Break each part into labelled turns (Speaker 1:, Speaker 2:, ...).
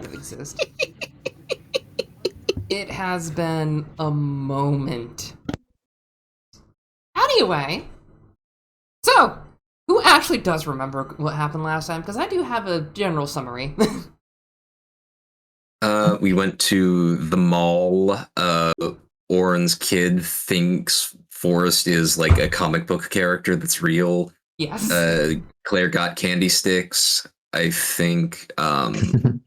Speaker 1: kind of exist. It has been a moment. Anyway, so who actually does remember what happened last time? Because I do have a general summary.
Speaker 2: We went to the mall. Oren's kid thinks Forrest is like a comic book character that's real.
Speaker 1: Yes.
Speaker 2: Claire got candy sticks. I think Helena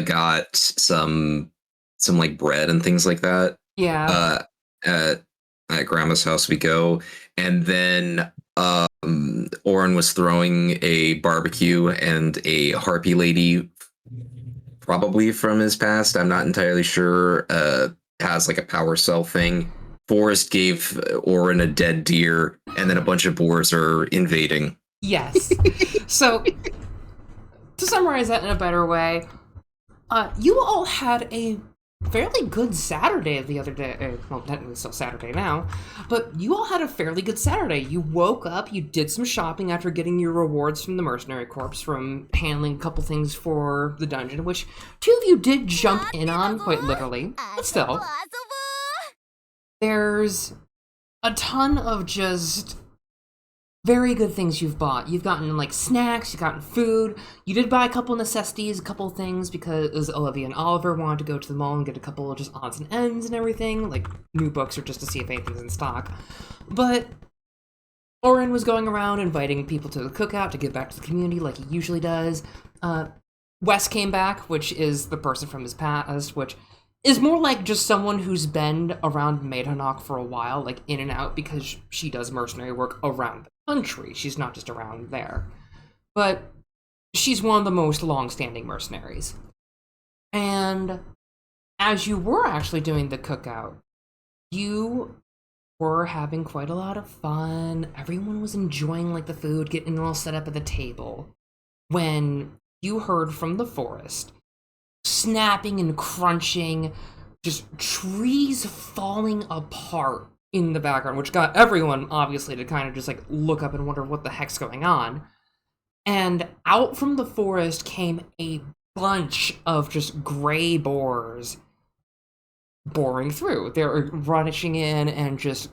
Speaker 2: got some like bread and things like that.
Speaker 1: Yeah.
Speaker 2: At Grandma's house we go, and then Oren was throwing a barbecue, and a harpy lady, probably from his past, I'm not entirely sure, has like a power cell thing. Forrest gave Oren a dead deer, and then a bunch of boars are invading.
Speaker 1: Yes. So, to summarize that in a better way, you all had a fairly good Saturday the other day. Well, technically still Saturday now, but you all had a fairly good Saturday. You woke up, you did some shopping after getting your rewards from the Mercenary Corps from handling a couple things for the dungeon, which two of you did jump in on, quite literally, but still. There's a ton of just very good things you've bought. You've gotten, like, snacks, you've gotten food. You did buy a couple necessities, a couple things, because Olivia and Oliver wanted to go to the mall and get a couple of just odds and ends and everything, like new books or just to see if anything's in stock. But Oren was going around inviting people to the cookout to give back to the community like he usually does. Wes came back, which is the person from his past, which is more like just someone who's been around Maidanok for a while, like in and out, because she does mercenary work around the country. She's not just around there. But she's one of the most long-standing mercenaries. And as you were actually doing the cookout, you were having quite a lot of fun. Everyone was enjoying like the food, getting all set up at the table, when you heard from the forest snapping and crunching, just trees falling apart in the background, which got everyone, obviously, to kind of just, like, look up and wonder what the heck's going on. And out from the forest came a bunch of just gray boars boring through. They're rushing in and just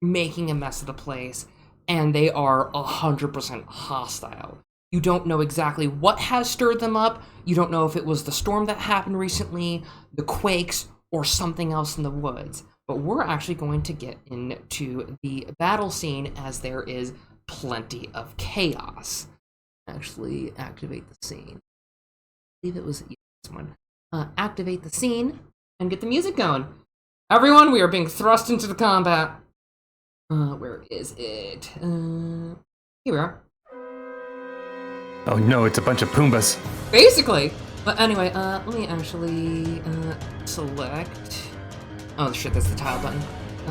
Speaker 1: making a mess of the place, and they are 100% hostile. You don't know exactly what has stirred them up. You don't know if it was the storm that happened recently, the quakes, or something else in the woods. But we're actually going to get into the battle scene, as there is plenty of chaos. Actually, activate the scene. I believe it was this one. Activate the scene and get the music going. Everyone, we are being thrust into the combat. Where is it? Here we are.
Speaker 3: Oh no, it's a bunch of Poombas.
Speaker 1: Basically. But anyway, let me actually select. Oh shit, that's the tile button.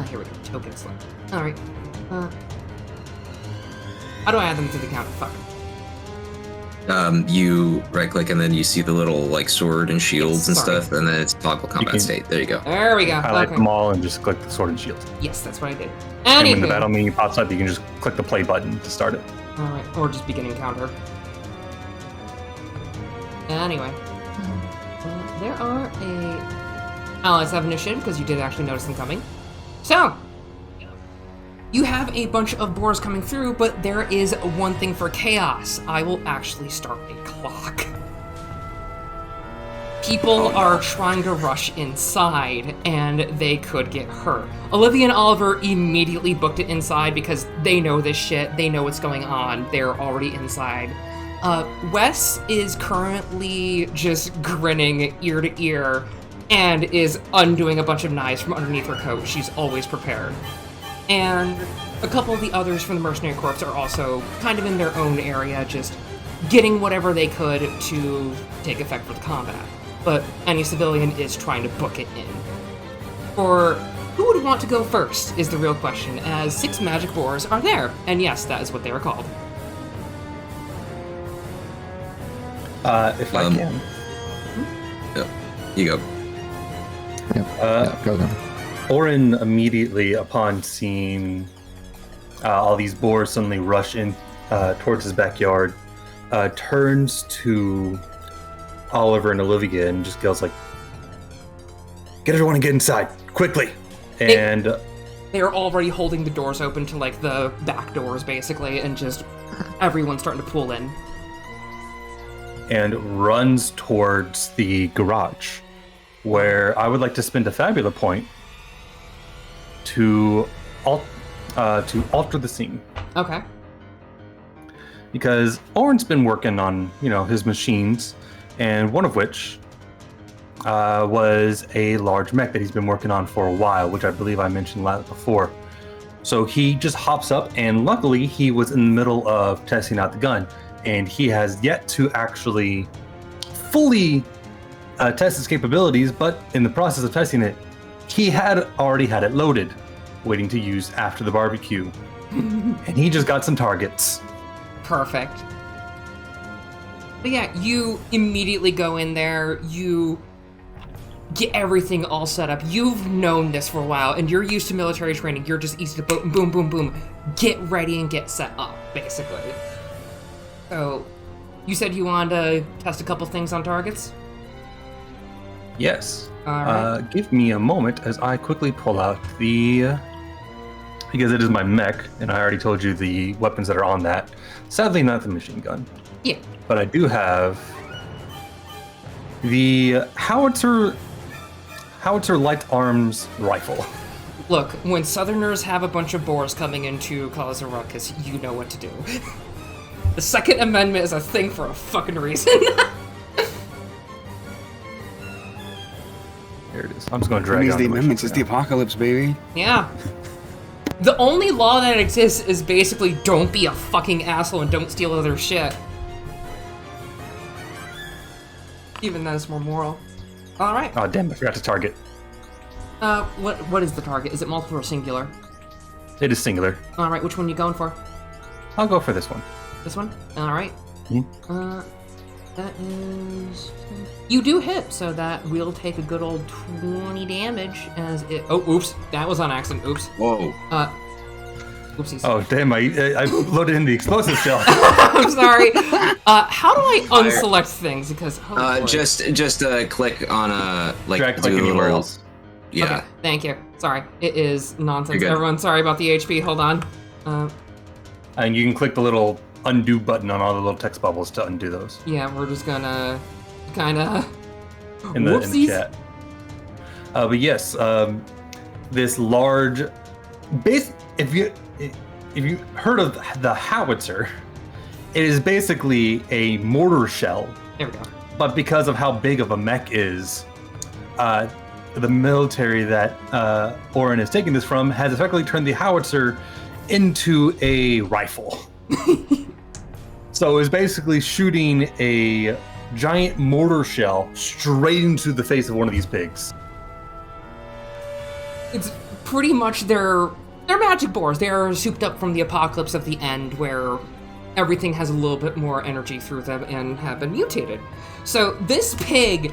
Speaker 1: Here we go. Token select. Alright. How do I add them to the counter? Fuck.
Speaker 2: You right click and then you see the little like sword and shields and stuff, and then it's toggle combat state. There you go.
Speaker 1: There we go.
Speaker 3: Highlight them all and just click the sword and shield.
Speaker 1: Yes, that's what I did.
Speaker 3: And when the battle menu pops up, you can just click the play button to start it.
Speaker 1: Alright, or just beginning counter. Anyway. There are allies have initiative, because you did actually notice them coming. So, you have a bunch of boars coming through, but there is one thing for chaos. I will actually start a clock. People are trying to rush inside, and they could get hurt. Olivia and Oliver immediately booked it inside because they know this shit. They know what's going on. They're already inside. Wes is currently just grinning ear to ear and is undoing a bunch of knives from underneath her coat. She's always prepared. And a couple of the others from the Mercenary Corps are also kind of in their own area, just getting whatever they could to take effect for the combat. But any civilian is trying to book it in. Or who would want to go first is the real question, as 6 magic boars are there. And yes, that is what they are called.
Speaker 3: If I can.
Speaker 2: Yeah, you go.
Speaker 3: Go. Oren immediately, upon seeing all these boars suddenly rush in towards his backyard, turns to Oliver and Olivia and just goes like, "Get everyone and get inside quickly!" And
Speaker 1: they're already holding the doors open to like the back doors, basically, and just everyone's starting to pull in.
Speaker 3: And runs towards the garage, where I would like to spend a fabula point to alter the scene.
Speaker 1: Okay.
Speaker 3: Because Oren's been working on, his machines, and one of which was a large mech that he's been working on for a while, which I believe I mentioned before. So he just hops up, and luckily he was in the middle of testing out the gun, and he has yet to actually fully test its capabilities, but in the process of testing it, he had already had it loaded, waiting to use after the barbecue. And he just got some targets.
Speaker 1: Perfect. But yeah, you immediately go in there, you get everything all set up. You've known this for a while, and you're used to military training. You're just easy to boom, boom, boom, boom. Get ready and get set up, basically. So, you said you wanted to test a couple things on targets?
Speaker 3: Yes.
Speaker 1: All right.
Speaker 3: Give me a moment as I quickly pull out because it is my mech, and I already told you the weapons that are on that. Sadly, not the machine gun.
Speaker 1: Yeah.
Speaker 3: But I do have the howitzer light arms rifle.
Speaker 1: Look, when Southerners have a bunch of boars coming in to cause a ruckus, you know what to do. The Second Amendment is a thing for a fucking reason.
Speaker 3: There it is. I'm just going to drag
Speaker 4: These
Speaker 3: out
Speaker 4: the
Speaker 3: the
Speaker 4: amendments. It's the
Speaker 3: machine
Speaker 4: apocalypse, baby.
Speaker 1: Yeah. The only law that exists is basically don't be a fucking asshole and don't steal other shit. Even that is more moral. Alright.
Speaker 3: gun. Oh, damn, I forgot to target.
Speaker 1: What is the target? Is it multiple or singular?
Speaker 3: It is singular.
Speaker 1: Alright, which one are you going for?
Speaker 3: I'll go for this one.
Speaker 1: This one? Alright.
Speaker 3: Hmm?
Speaker 1: That is... You do hit, so that will take a good old 20 damage as it... Oh, oops. That was on accident. Oops.
Speaker 2: Whoa.
Speaker 1: Oopsies.
Speaker 3: Oh, damn, I loaded in the explosive shell.
Speaker 1: I'm sorry. How do I unselect things? Because... Oh, boy.
Speaker 2: Just click on
Speaker 3: Drag click
Speaker 2: do a
Speaker 3: anywhere
Speaker 2: little-
Speaker 3: else.
Speaker 2: Yeah.
Speaker 1: Okay, thank you. Sorry. It is nonsense.
Speaker 2: You're good.
Speaker 1: Everyone, sorry about the HP. Hold on.
Speaker 3: And you can click the little undo button on all the little text bubbles to undo those
Speaker 1: Yeah, we're just gonna... Kinda...
Speaker 3: in the
Speaker 1: Whoopsies.
Speaker 3: chat. But yes, this large base. If you heard of the howitzer, it is basically a mortar shell.
Speaker 1: There we go.
Speaker 3: But because of how big of a mech is, the military that Oren is taking this from has effectively turned the howitzer into a rifle. So it's basically shooting a giant mortar shell straight into the face of one of these pigs.
Speaker 1: It's pretty much they're magic boars. They're souped up from the apocalypse of the end, where everything has a little bit more energy through them and have been mutated. So this pig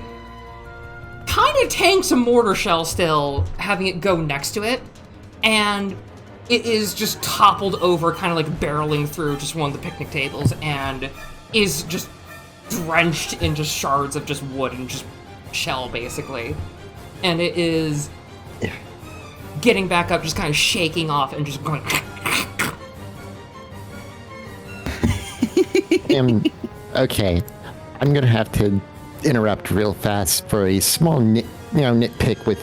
Speaker 1: kind of tanks a mortar shell still, having it go next to it, and it is just toppled over, kind of like barreling through just one of the picnic tables, and is just drenched in just shards of just wood and just shell, basically. And it is getting back up, just kind of shaking off and just going...
Speaker 5: Okay, I'm gonna have to interrupt real fast for a small nitpick with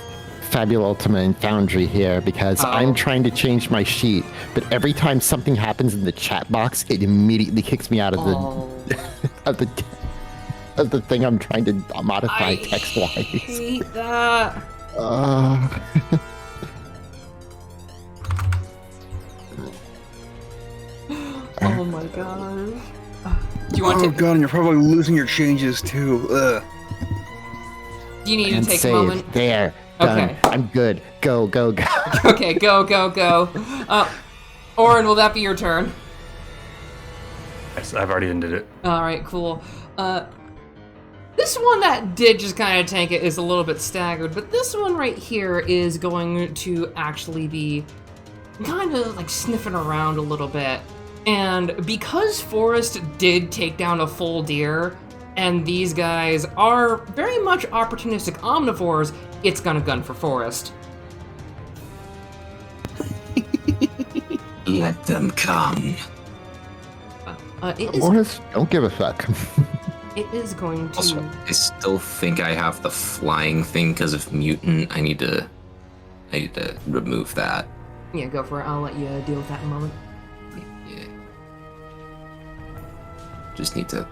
Speaker 5: Fabula Ultima and Foundry here, because I'm trying to change my sheet, but every time something happens in the chat box, it immediately kicks me out of the of the thing I'm trying to modify text-wise.
Speaker 1: I hate that. Oh my god. Do you want
Speaker 4: Oh
Speaker 1: to...
Speaker 4: god, and you're probably losing your changes too. Ugh.
Speaker 1: Do you need
Speaker 5: And
Speaker 1: to take
Speaker 5: save.
Speaker 1: a moment?
Speaker 5: There. Done.
Speaker 1: Okay.
Speaker 5: I'm good. Go, go, go.
Speaker 1: Okay, go. Oren, will that be your turn?
Speaker 3: Yes, I've already ended it.
Speaker 1: Alright, cool. This one that did just kind of tank it is a little bit staggered, but this one right here is going to actually be kind of like sniffing around a little bit. And because Forrest did take down a full deer, and these guys are very much opportunistic omnivores, it's gonna gun for Forrest.
Speaker 2: Let them come.
Speaker 5: Morris, don't give a fuck.
Speaker 1: It is going to...
Speaker 2: Also, I still think I have the flying thing because of mutant. I need to remove that.
Speaker 1: Yeah, go for it. I'll let you deal with that in a moment.
Speaker 2: Yeah. Just need to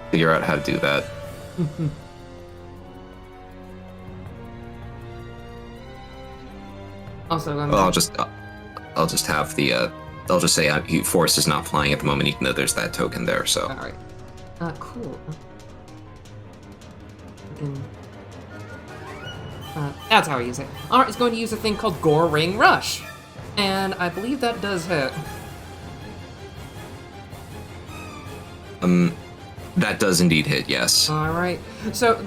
Speaker 2: figure out how to do that.
Speaker 1: Also,
Speaker 2: Well, I'll just have the I'll just say Forrest is not flying at the moment, even though there's that token there. So.
Speaker 1: All right. Cool. That's how I use it. All right, it's going to use a thing called Gore Ring Rush, and I believe that does hit.
Speaker 2: That does indeed hit. Yes.
Speaker 1: All right. So,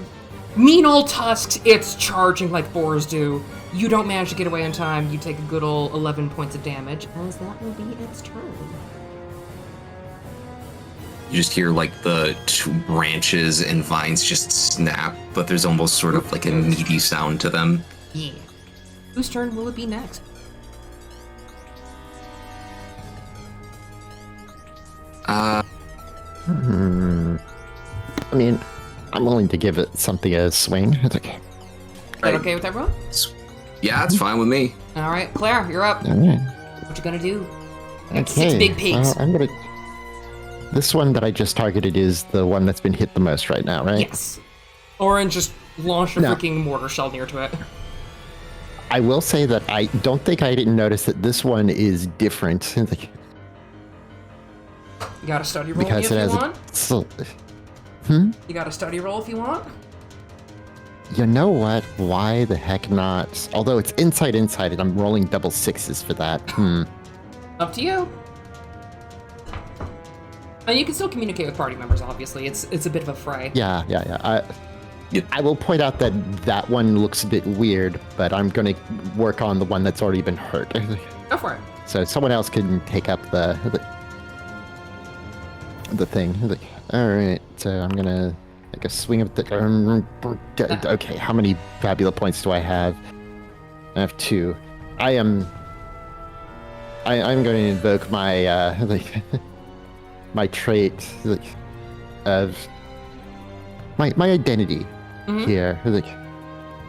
Speaker 1: mean old tusks. It's charging like boars do. You don't manage to get away in time. You take a good old 11 points of damage, as that will be its turn.
Speaker 2: You just hear like the branches and vines just snap, but there's almost sort of like a meaty sound to them.
Speaker 1: Yeah. Whose turn will it be next?
Speaker 5: I mean, I'm willing to give it something a swing. It's okay.
Speaker 1: Is that okay with everyone?
Speaker 2: Yeah, it's fine with me.
Speaker 1: All right, Claire, you're up.
Speaker 5: All right.
Speaker 1: What you gonna do? I got
Speaker 5: Okay.
Speaker 1: 6 big pigs.
Speaker 5: I'm gonna. This one that I just targeted is the one that's been hit the most right now, right?
Speaker 1: Yes. Orin just launched a
Speaker 5: No.
Speaker 1: freaking mortar shell near to it.
Speaker 5: I will say that I don't think I didn't notice that this one is different.
Speaker 1: You got a study roll
Speaker 5: Because
Speaker 1: if
Speaker 5: it
Speaker 1: you
Speaker 5: has
Speaker 1: want.
Speaker 5: You
Speaker 1: You got a study roll if you want.
Speaker 5: know what? Why the heck not? Although it's inside, and I'm rolling double sixes for that.
Speaker 1: Up to you. And you can still communicate with party members, obviously. It's a bit of a fray.
Speaker 5: Yeah. I will point out that that one looks a bit weird, but I'm going to work on the one that's already been hurt.
Speaker 1: Go for it.
Speaker 5: So someone else can take up the thing. All right, so I'm going to take a swing of the... Okay, how many fabula points do I have? I have 2. I'm going to invoke my my trait of my identity here,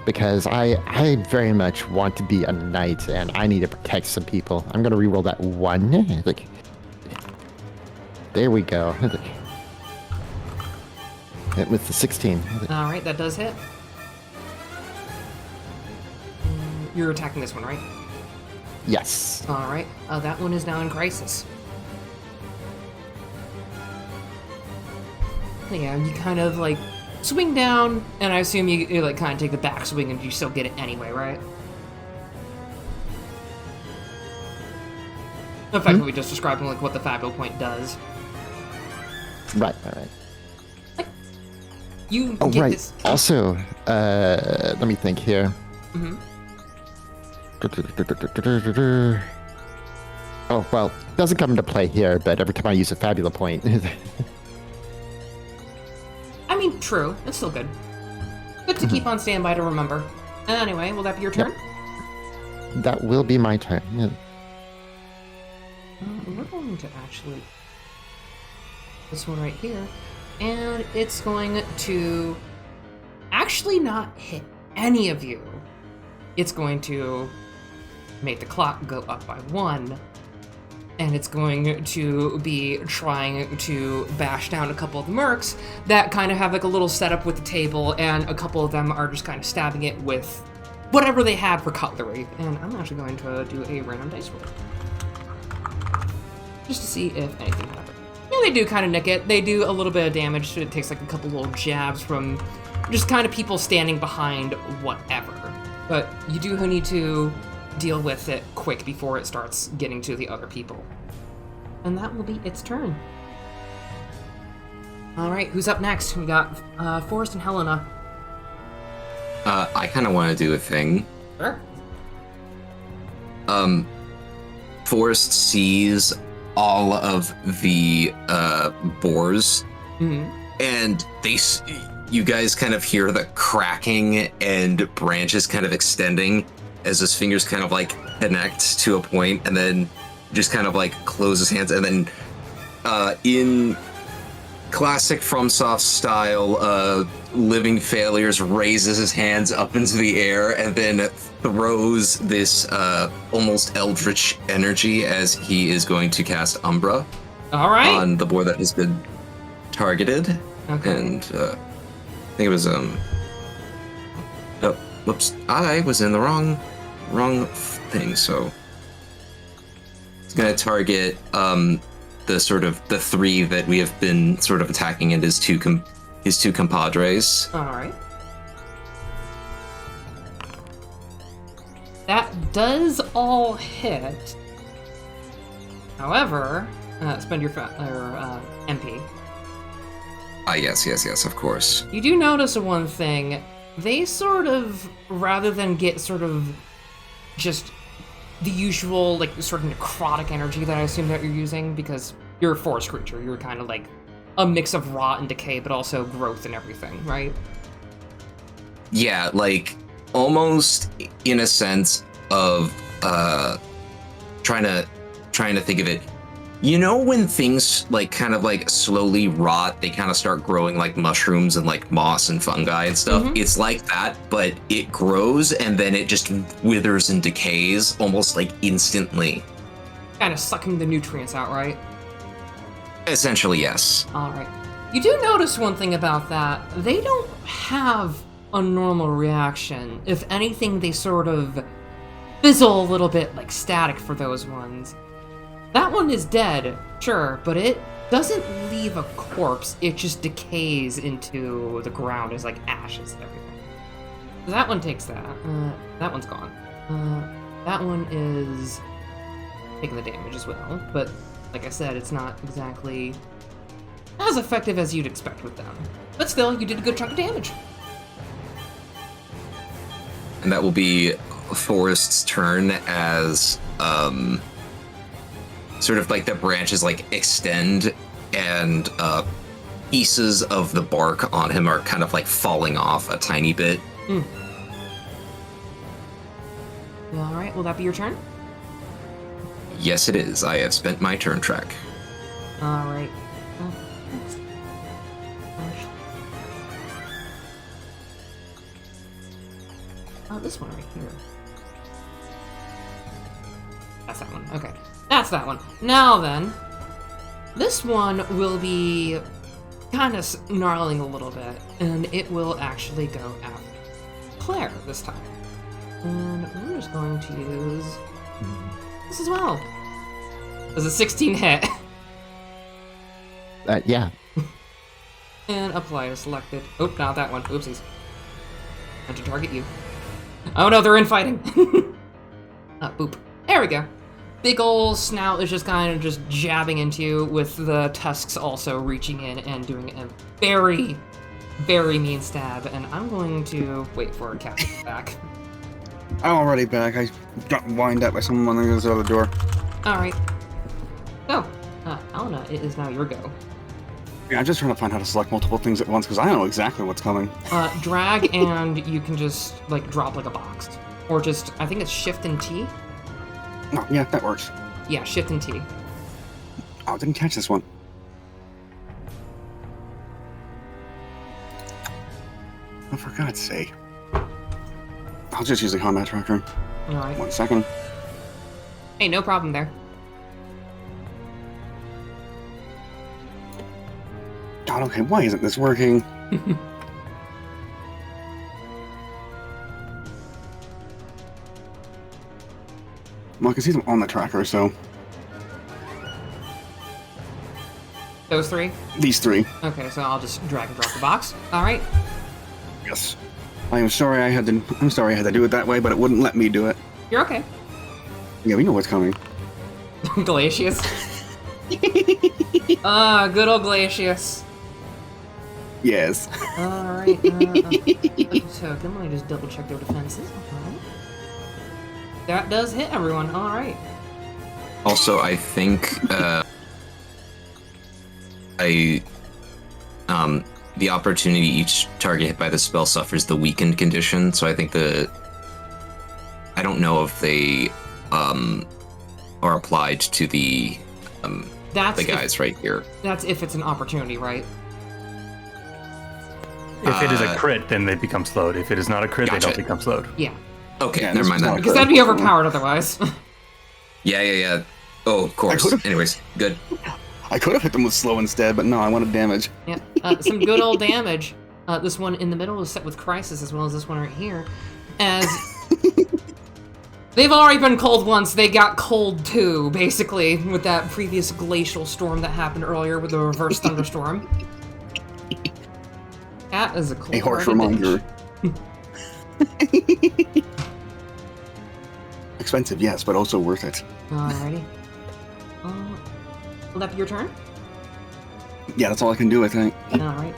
Speaker 5: because I very much want to be a knight and I need to protect some people. I'm gonna reroll that 1. There we go. Hit with the 16.
Speaker 1: All right, that does hit. You're attacking this one, right?
Speaker 5: Yes.
Speaker 1: All right. That one is now in crisis. Yeah, you kind of like swing down, and I assume you like kind of take the back swing, and you still get it anyway, right? Effectively, just describing like what the fabula point does.
Speaker 5: Right.
Speaker 1: You
Speaker 5: Oh,
Speaker 1: get
Speaker 5: right.
Speaker 1: this.
Speaker 5: Also, let me think here. Oh, well, it doesn't come into play here, but every time I use a fabula point.
Speaker 1: I mean, true. It's still good. Good to keep on standby to remember. Anyway, will that be your turn?
Speaker 5: That will be my turn. Yeah.
Speaker 1: We're going to actually... This one right here. And it's going to actually not hit any of you. It's going to make the clock go up by 1. And it's going to be trying to bash down a couple of the mercs that kind of have like a little setup with the table, and a couple of them are just kind of stabbing it with whatever they have for cutlery. And I'm actually going to do a random dice roll. Just to see if anything happens. Yeah, they do kind of nick it. They do a little bit of damage, so it takes like a couple little jabs from just kind of people standing behind whatever. But you do need to deal with it quick before it starts getting to the other people. And that will be its turn. Alright, who's up next? We got Forrest and Helena.
Speaker 2: I kind of want to do a thing.
Speaker 1: Sure.
Speaker 2: Forrest sees all of the boars, and you guys kind of hear the cracking and branches kind of extending as his fingers kind of like connect to a point, and then just kind of like close his hands, and then in classic FromSoft style, Living Failures raises his hands up into the air and then throws this almost eldritch energy as he is going to cast Umbra on the boar that has been targeted.
Speaker 1: Okay.
Speaker 2: And I think it was oh, whoops! I was in the wrong thing. So it's gonna target the sort of the three that we have been sort of attacking, and his two compadres.
Speaker 1: All right. That does all hit. However, spend your MP.
Speaker 2: Yes, of course.
Speaker 1: You do notice one thing. They sort of, rather than get sort of just the usual, like, sort of necrotic energy that I assume that you're using, because you're a forest creature. You're kind of like a mix of rot and decay, but also growth and everything, right?
Speaker 2: Yeah, like, almost in a sense of trying to think of it. You know, when things like kind of like slowly rot, they kind of start growing like mushrooms and like moss and fungi and stuff. It's like that, but it grows and then it just withers and decays almost like instantly.
Speaker 1: Kind of sucking the nutrients out, right?
Speaker 2: Essentially, yes.
Speaker 1: All right. You do notice one thing about that. They don't have a normal reaction. If anything, they sort of fizzle a little bit like static for those ones. That one is dead, sure, but it doesn't leave a corpse. It just decays into the ground as like ashes and everything. So that one takes that. That one's gone. That one is taking the damage as well, but like I said, it's not exactly as effective as you'd expect with them. But still, you did a good chunk of damage.
Speaker 2: And that will be Forrest's turn as sort of like the branches like extend and pieces of the bark on him are kind of like falling off a tiny bit.
Speaker 1: All right, will that be your turn?
Speaker 2: Yes, it is. I have spent my turn track.
Speaker 1: All right. Oh, this one right here. That's that one. Okay. That's that one. Now then, this one will be kind of snarling a little bit, and it will actually go after Claire this time. And we're just going to use this as well. Does a 16 hit?
Speaker 5: Yeah.
Speaker 1: And apply to selected. Oh, not that one. Oopsies. And to target you. Oh no, they're infighting. Boop. There we go. Big ol' snout is just kind of just jabbing into you, with the tusks also reaching in and doing a very, very mean stab. And I'm going to wait for a cat to get back.
Speaker 4: I'm already back. I got wind up by someone on the other door.
Speaker 1: Alright. So, Alana, it is now your go.
Speaker 4: Yeah, I'm just trying to find how to select multiple things at once because I don't know exactly what's coming.
Speaker 1: Drag and you can just, like, drop like a box. Or just, I think it's Shift and T.
Speaker 4: Oh, yeah, that works.
Speaker 1: Yeah, Shift and T.
Speaker 4: Oh, didn't catch this one. Oh, for God's sake. I'll just use the combat tracker.
Speaker 1: Alright.
Speaker 4: 1 second.
Speaker 1: Hey, no problem there.
Speaker 4: God, okay, why isn't this working? Well, I can see them on the tracker, so...
Speaker 1: Those three?
Speaker 4: These three.
Speaker 1: Okay, so I'll just drag and drop the box. Alright.
Speaker 4: Yes. I'm sorry I had to do it that way, but it wouldn't let me do it.
Speaker 1: You're okay.
Speaker 4: Yeah, we know what's coming.
Speaker 1: Glacius. Good old Glacius.
Speaker 4: Yes.
Speaker 1: Alright, token. Let me just double check their defenses. Alright. That does hit everyone. Alright.
Speaker 2: Also, I think the opportunity each target hit by the spell suffers the weakened condition. So I think I don't know if they are applied to the guys right here.
Speaker 1: That's if it's an opportunity, right?
Speaker 3: If it is a crit, then they become slowed. If it is not a crit, they don't become slowed.
Speaker 1: Yeah.
Speaker 2: Okay,
Speaker 4: Yeah,
Speaker 2: never mind that.
Speaker 1: Because that'd be overpowered otherwise.
Speaker 2: Yeah. Oh, of course. Anyways, good.
Speaker 4: I could have hit them with slow instead, but no, I wanted damage.
Speaker 1: Yeah, some good old damage. This one in the middle is set with Crisis, as well as this one right here. As they've already been cold once, they got cold too, basically, with that previous glacial storm that happened earlier with the reverse thunderstorm. That is a cold.
Speaker 4: A harsh reminder. Expensive, yes, but also worth it.
Speaker 1: Alrighty. Will that be your turn?
Speaker 4: Yeah, that's all I can do, I think.
Speaker 1: Alright.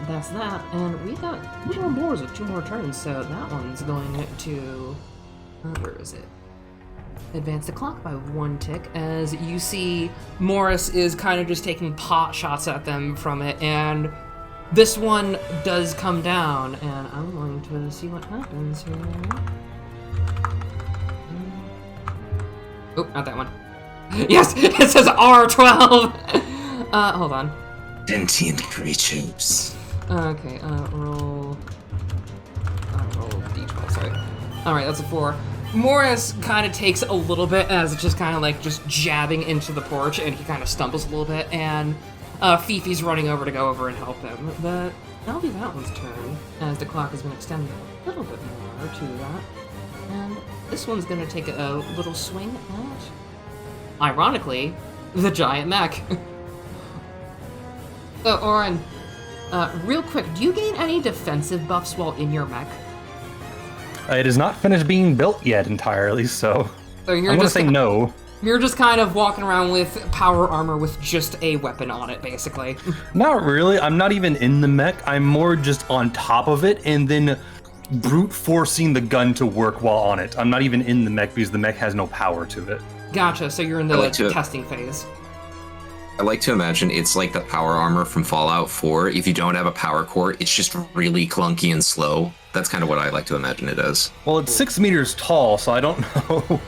Speaker 1: That's that. And we got more boars with 2 more turns, so that one's going to... where is it? Advance the clock by 1 tick, as you see Morris is kind of just taking pot shots at them from it, and this one does come down, and I'm going to see what happens here. Oh, not that one. Yes, it says R12! Hold on.
Speaker 2: Sentient creatures.
Speaker 1: Okay, roll D12, sorry. Alright, that's a 4. Morris kind of takes a little bit as it's just kind of like just jabbing into the porch, and he kind of stumbles a little bit, and Fifi's running over to go over and help him. But that'll be that one's turn, as the clock has been extended a little bit more to that. And this one's gonna take a little swing at, ironically, the giant mech. So, Oren, real quick, do you gain any defensive buffs while in your mech?
Speaker 3: It is not finished being built yet entirely, so
Speaker 1: you're
Speaker 3: I'm going to say no.
Speaker 1: You're just kind of walking around with power armor with just a weapon on it, basically.
Speaker 3: Not really. I'm not even in the mech. I'm more just on top of it and then brute forcing the gun to work while on it. I'm not even in the mech because the mech has no power to it.
Speaker 1: Gotcha, so you're in the testing phase.
Speaker 2: I like to imagine it's like the power armor from Fallout 4. If you don't have a power core, it's just really clunky and slow. That's kind of what I like to imagine it as.
Speaker 3: Well, it's 6 meters tall, so I don't know.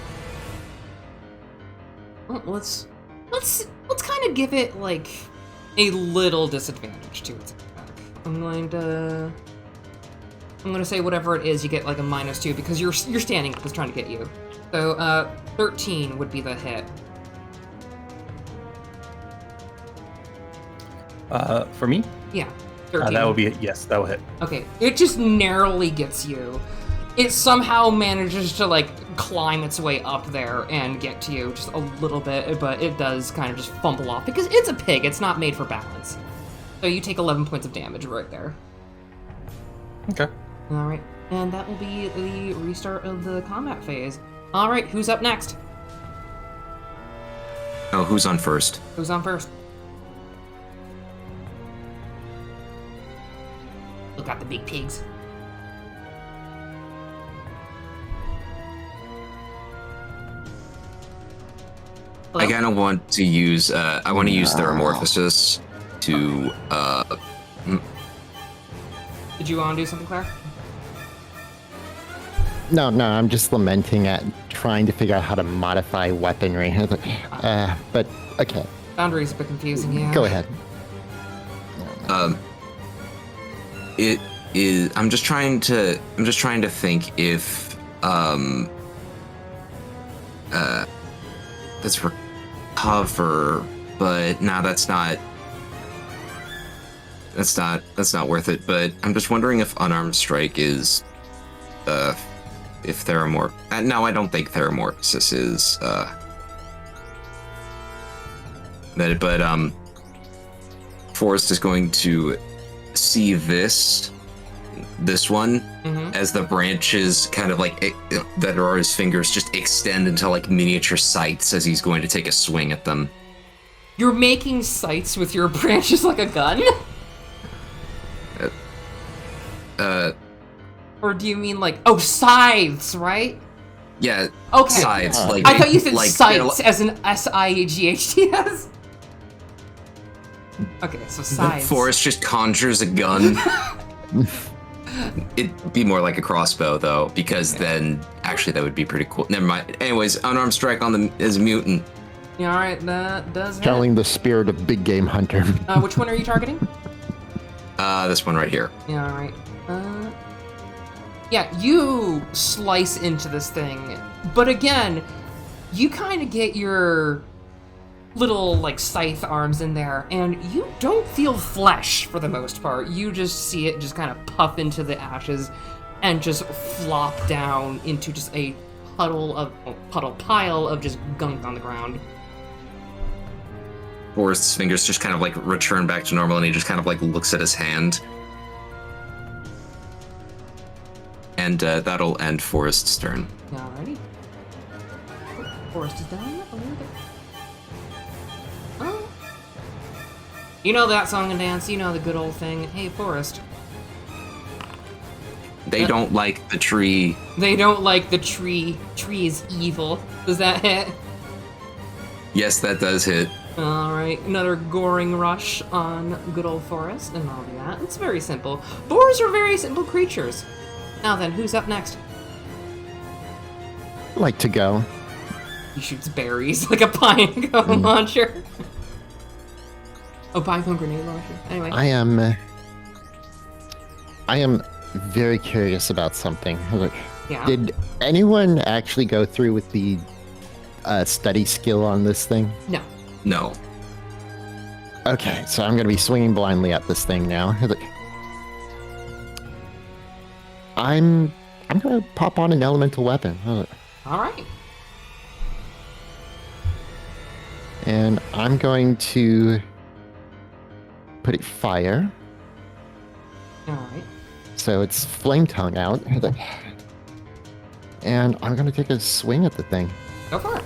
Speaker 1: Well, let's kind of give it like a little disadvantage to its attack. I'm going to say whatever it is, you get like a -2 because you're standing up is trying to get you. So 13 would be the hit.
Speaker 3: For me?
Speaker 1: Yeah, 13.
Speaker 3: That would be it. Yes, that will hit.
Speaker 1: Okay, it just narrowly gets you. It somehow manages to like climb its way up there and get to you just a little bit, but it does kind of just fumble off because it's a pig. It's not made for balance. So you take 11 points of damage right there.
Speaker 3: Okay.
Speaker 1: All right, and that will be the restart of the combat phase. All right, who's up next?
Speaker 2: Oh, who's on first?
Speaker 1: Who's on first? Look out the big pigs. Hello?
Speaker 2: I kind of want to use. I want to use Thermorphosis to.
Speaker 1: Did you want to do something, Claire?
Speaker 5: No, I'm just lamenting at trying to figure out how to modify weaponry. But okay.
Speaker 1: Boundary's a bit confusing, yeah.
Speaker 5: Go ahead.
Speaker 2: It is. I'm just trying to think if. That's recover, but no, that's not worth it. But I'm just wondering if unarmed strike is. If Theramorph... no, I don't think Theramorphosis is, but, Forrest is going to see this one, as the branches kind of like, that are his fingers just extend into like miniature sights as he's going to take a swing at them.
Speaker 1: You're making sights with your branches like a gun? Or do you mean like, scythes, right?
Speaker 2: Yeah,
Speaker 1: okay.
Speaker 2: Scythes. Like,
Speaker 1: I thought you said
Speaker 2: like,
Speaker 1: sights as in SIGHTS. Okay, so size.
Speaker 2: Forrest just conjures a gun. It'd be more like a crossbow, though, because then actually that would be pretty cool. Never mind. Anyways, unarmed strike on the is a mutant.
Speaker 1: Yeah, all right, that does hit.
Speaker 5: Telling the spirit of big game hunter.
Speaker 1: Which one are you targeting?
Speaker 2: This one right here.
Speaker 1: Yeah, all right. Yeah, you slice into this thing, but again, you kind of get your little, like, scythe arms in there, and you don't feel flesh for the most part. You just see it just kind of puff into the ashes and just flop down into just a pile of just gunk on the ground.
Speaker 2: Forrest's fingers just kind of like return back to normal, and he just kind of like looks at his hand. And that'll end Forrest's turn.
Speaker 1: Alrighty. Forrest is done. Oh. You know that song and dance, you know the good old thing. Hey, Forrest.
Speaker 2: They don't like the tree.
Speaker 1: They don't like the tree. Tree is evil. Does that hit?
Speaker 2: Yes, that does hit.
Speaker 1: Alright, another goring rush on good old Forrest, and I'll do that. It's very simple. Boars are very simple creatures. Now then, who's up next?
Speaker 5: Like to go.
Speaker 1: He shoots berries like a pinecone launcher. Oh, pinecone grenade launcher. Anyway.
Speaker 5: I am very curious about something.
Speaker 1: Yeah.
Speaker 5: Did anyone actually go through with the study skill on this thing?
Speaker 1: No.
Speaker 2: No.
Speaker 5: Okay, so I'm going to be swinging blindly at this thing now. I'm going to pop on an elemental weapon.
Speaker 1: Alright.
Speaker 5: And I'm going to put it fire.
Speaker 1: Alright.
Speaker 5: So it's flame tongue out. And I'm going to take a swing at the thing.
Speaker 1: Go for it.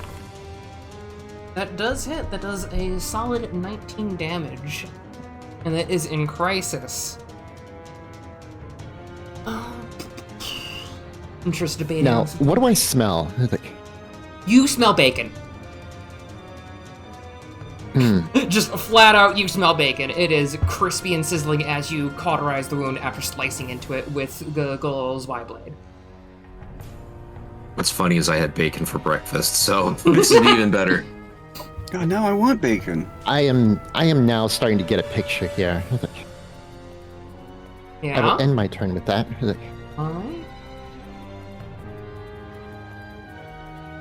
Speaker 1: That does hit. That does a solid 19 damage. And that is in crisis. I'm just debating.
Speaker 5: Now, what do I smell?
Speaker 1: You smell bacon. Just flat out, you smell bacon. It is crispy and sizzling as you cauterize the wound after slicing into it with the Gol's Y-blade.
Speaker 2: What's funny is I had bacon for breakfast, so this is even better.
Speaker 4: God, now I want bacon.
Speaker 5: I am now starting to get a picture here. I
Speaker 1: Yeah?
Speaker 5: will end my turn with that.
Speaker 1: Alright.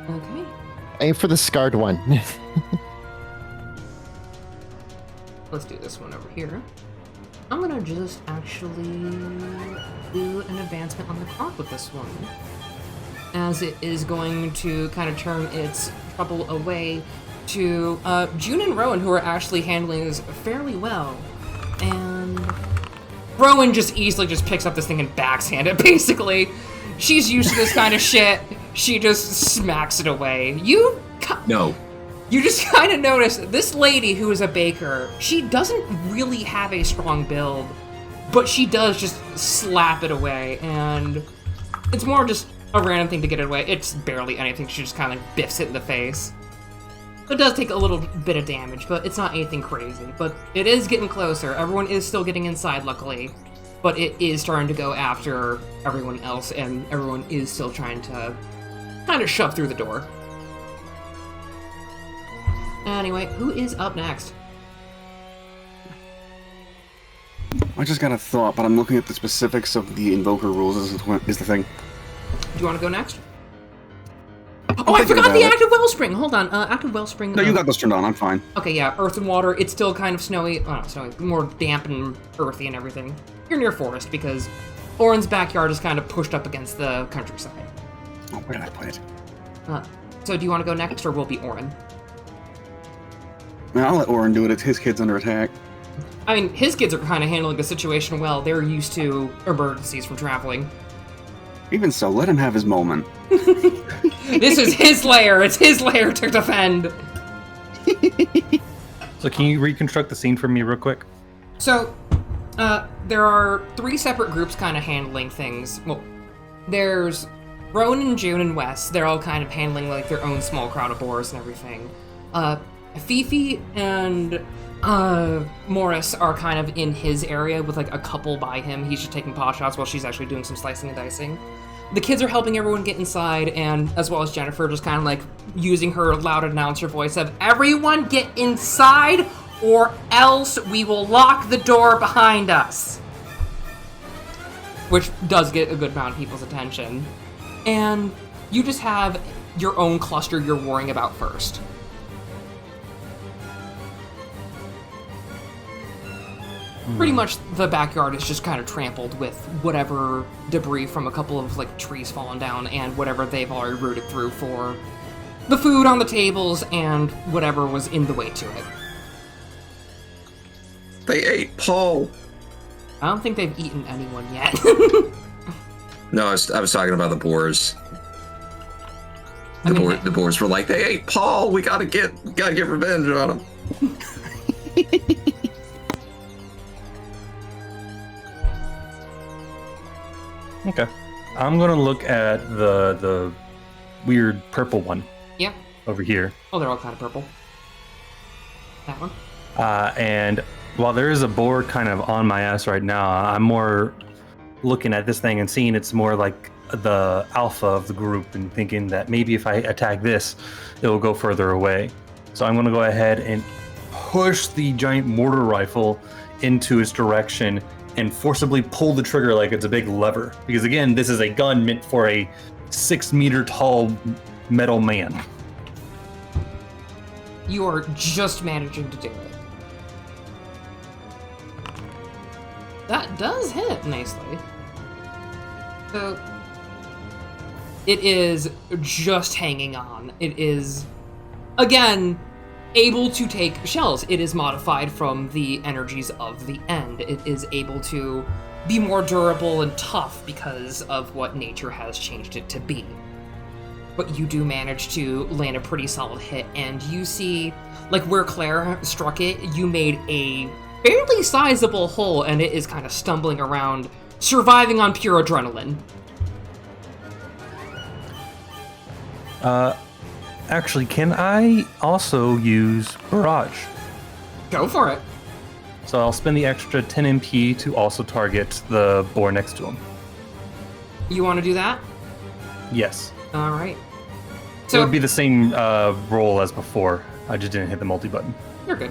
Speaker 1: Okay.
Speaker 5: Aim for the scarred one.
Speaker 1: Let's do this one over here. I'm gonna just actually do an advancement on the clock with this one, as it is going to kind of turn its trouble away to June and Rowan, who are actually handling this fairly well. And Rowan just easily just picks up this thing and backhand it, basically. She's used to this kind of shit. She just smacks it away. You just kind of notice this lady who is a baker, she doesn't really have a strong build, but she does just slap it away, and it's more just a random thing to get it away. It's barely anything. She just kind of biffs it in the face. It does take a little bit of damage, but it's not anything crazy. But it is getting closer. Everyone is still getting inside, luckily. But it is starting to go after everyone else, and everyone is still trying to kind of shove through the door. Anyway, who is up next?
Speaker 4: I just got a thought, but I'm looking at the specifics of the invoker rules is the thing.
Speaker 1: Do you want to go next? Oh, I forgot the active wellspring. Hold on, active wellspring.
Speaker 4: No, you got this turned on. I'm fine.
Speaker 1: Okay, yeah, earth and water. It's still kind of snowy. Oh, not snowy. More damp and earthy and everything. You're near forest because Oren's backyard is kind of pushed up against the countryside.
Speaker 4: Oh, where did I put it?
Speaker 1: So do you want to go next, or will it be Oren?
Speaker 4: I'll let Oren do it. It's his kid's under attack.
Speaker 1: I mean, his kids are kind of handling the situation well. They're used to emergencies from traveling.
Speaker 4: Even so, let him have his moment.
Speaker 1: This is his lair. It's his lair to defend.
Speaker 3: So can you reconstruct the scene for me real quick?
Speaker 1: So, there are 3 separate groups kind of handling things. Well, there's Rowan and June and Wes. They're all kind of handling like their own small crowd of boars and everything. Fifi and Morris are kind of in his area with like a couple by him. He's just taking pot shots while she's actually doing some slicing and dicing. The kids are helping everyone get inside, and as well as Jennifer just kind of like using her loud announcer voice of, "Everyone get inside or else we will lock the door behind us." Which does get a good amount of people's attention. And you just have your own cluster you're worrying about first. Pretty much the backyard is just kind of trampled with whatever debris from a couple of like trees falling down and whatever they've already rooted through for the food on the tables and whatever was in the way to it.
Speaker 2: They ate Paul.
Speaker 1: I don't think they've eaten anyone yet.
Speaker 2: No, I was talking about the boars. The boars were like, they ate Paul. We gotta get revenge on them.
Speaker 3: Okay. I'm gonna look at the weird purple one.
Speaker 1: Yeah.
Speaker 3: Over here.
Speaker 1: Oh, they're all kind of purple. That one.
Speaker 3: And while there is a boar kind of on my ass right now, I'm more looking at this thing and seeing it's more like the alpha of the group and thinking that maybe if I attack this, it will go further away. So I'm gonna go ahead and push the giant mortar rifle into its direction and forcibly pull the trigger like it's a big lever. Because again, this is a gun meant for a 6 meter tall metal man.
Speaker 1: You are just managing to do it. That does hit nicely. So, it is just hanging on. It is, again, able to take shells. It is modified from the energies of the end. It is able to be more durable and tough because of what nature has changed it to be. But you do manage to land a pretty solid hit, and you see, like where Claire struck it, you made a fairly sizable hole, and it is kind of stumbling around, surviving on pure adrenaline.
Speaker 3: Actually, can I also use Barrage?
Speaker 1: Go for it.
Speaker 3: So I'll spend the extra 10 MP to also target the boar next to him.
Speaker 1: You want to do that?
Speaker 3: Yes.
Speaker 1: All right.
Speaker 3: So it would be the same roll as before. I just didn't hit the multi button.
Speaker 1: You're good.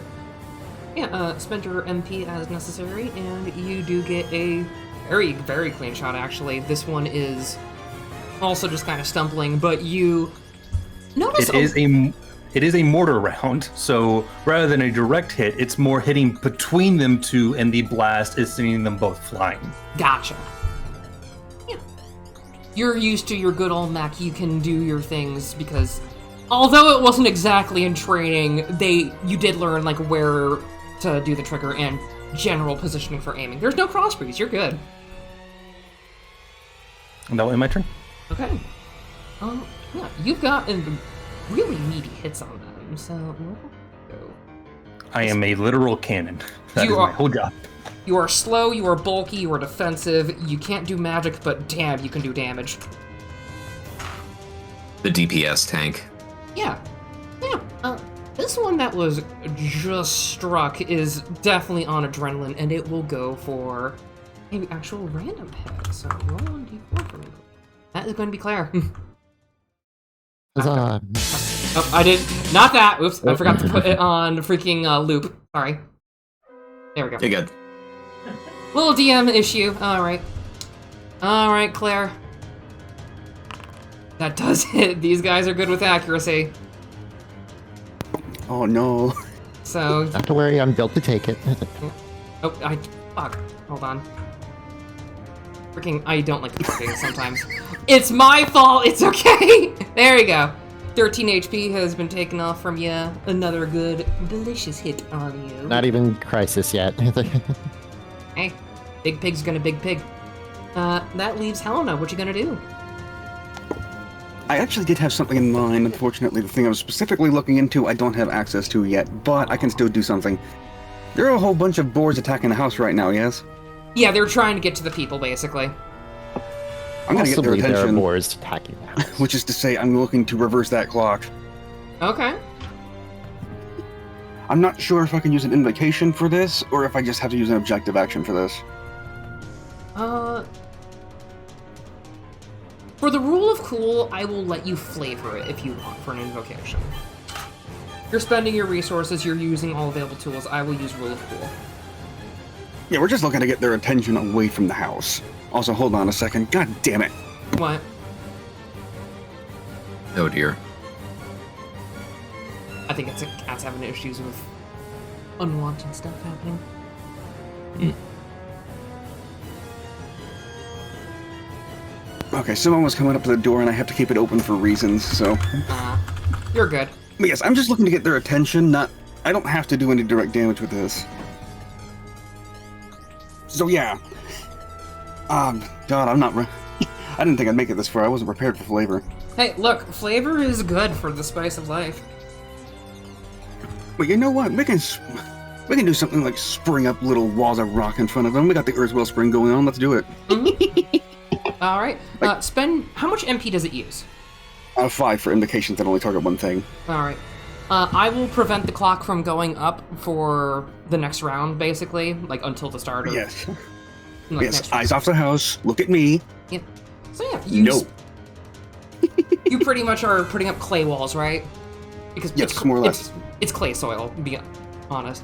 Speaker 1: Yeah, spend your MP as necessary, and you do get a very, very clean shot, actually. This one is also just kind of stumbling, but you notice...
Speaker 3: It is a mortar round, so rather than a direct hit, it's more hitting between them two, and the blast is sending them both flying.
Speaker 1: Gotcha. Yeah. You're used to your good old Mac. You can do your things because, although it wasn't exactly in training, you did learn like where to do the trigger and general positioning for aiming. There's no crossbreeds. You're good.
Speaker 3: And that will end my turn.
Speaker 1: Okay. Yeah, you've gotten really meaty hits on them, so we'll go.
Speaker 3: I am a literal cannon. That is my whole job.
Speaker 1: You are slow, you are bulky, you are defensive, you can't do magic, but damn, you can do damage.
Speaker 2: The DPS tank.
Speaker 1: Yeah. This one that was just struck is definitely on adrenaline, and it will go for an actual random hit. So roll 1d4 for me. That is going to be Claire.
Speaker 5: Huzzah.
Speaker 1: Oh, I did not that. Oops, I forgot to put it on freaking loop. Sorry. There we go.
Speaker 2: You're good.
Speaker 1: Little DM issue. All right, Claire. That does hit. These guys are good with accuracy.
Speaker 4: Oh no.
Speaker 1: So.
Speaker 5: Not to worry, I'm built to take it.
Speaker 1: Oh, fuck. Hold on. Freaking, I don't like the talking sometimes. It's my fault. It's okay. There you go. 13 HP has been taken off from you. Another good, delicious hit on you.
Speaker 5: Not even crisis yet.
Speaker 1: Hey, big pig's gonna big pig. That leaves Helena. What you gonna do?
Speaker 4: I actually did have something in mind. Unfortunately, the thing I was specifically looking into, I don't have access to yet, but I can still do something. There are a whole bunch of boars attacking the house right now, yes?
Speaker 1: Yeah, they're trying to get to the people, basically.
Speaker 4: I'm gonna get their
Speaker 5: Possibly there are
Speaker 4: attention,
Speaker 5: boars attacking the house.
Speaker 4: which is to say, I'm looking to reverse that clock.
Speaker 1: Okay.
Speaker 4: I'm not sure if I can use an invocation for this, or if I just have to use an objective action for this.
Speaker 1: For the rule of cool, I will let you flavor it if you want for an invocation. You're spending your resources, you're using all available tools, I will use rule of cool.
Speaker 4: Yeah, we're just looking to get their attention away from the house. Also, hold on a second. God damn it.
Speaker 1: What?
Speaker 2: Oh dear.
Speaker 1: I think it's cats having issues with unwanted stuff happening.
Speaker 4: Okay, someone was coming up to the door and I have to keep it open for reasons, so...
Speaker 1: You're good.
Speaker 4: But yes, I'm just looking to get their attention, not... I don't have to do any direct damage with this. So yeah. God, I'm not... I didn't think I'd make it this far. I wasn't prepared for flavor.
Speaker 1: Hey, look, flavor is good for the spice of life.
Speaker 4: But you know what? We can do something like spring up little walls of rock in front of them. We got the Earth Wellspring going on. Let's do it.
Speaker 1: All right. How much MP does it use?
Speaker 4: 5 for invocations that only target one thing.
Speaker 1: All right. I will prevent the clock from going up for the next round, basically, like until the start of.
Speaker 4: Yes.
Speaker 1: Like,
Speaker 4: Yes. Eyes off the house. Look at me.
Speaker 1: Yeah. So yeah, you.
Speaker 4: No.
Speaker 1: You pretty much are putting up clay walls, right? Because
Speaker 4: Yes,
Speaker 1: it's,
Speaker 4: more or less.
Speaker 1: It's clay soil, to be honest.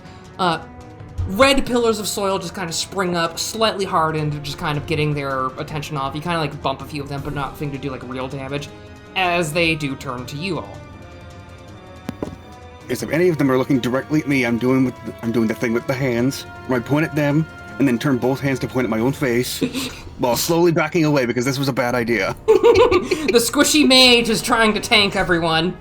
Speaker 1: Red pillars of soil just kind of spring up, slightly hardened, just kind of getting their attention off. You kind of like bump a few of them, but nothing to do like real damage, as they do turn to you all.
Speaker 4: Yes, if any of them are looking directly at me, I'm doing the thing with the hands, where I point at them, and then turn both hands to point at my own face, while slowly backing away because this was a bad idea.
Speaker 1: The squishy mage is trying to tank everyone.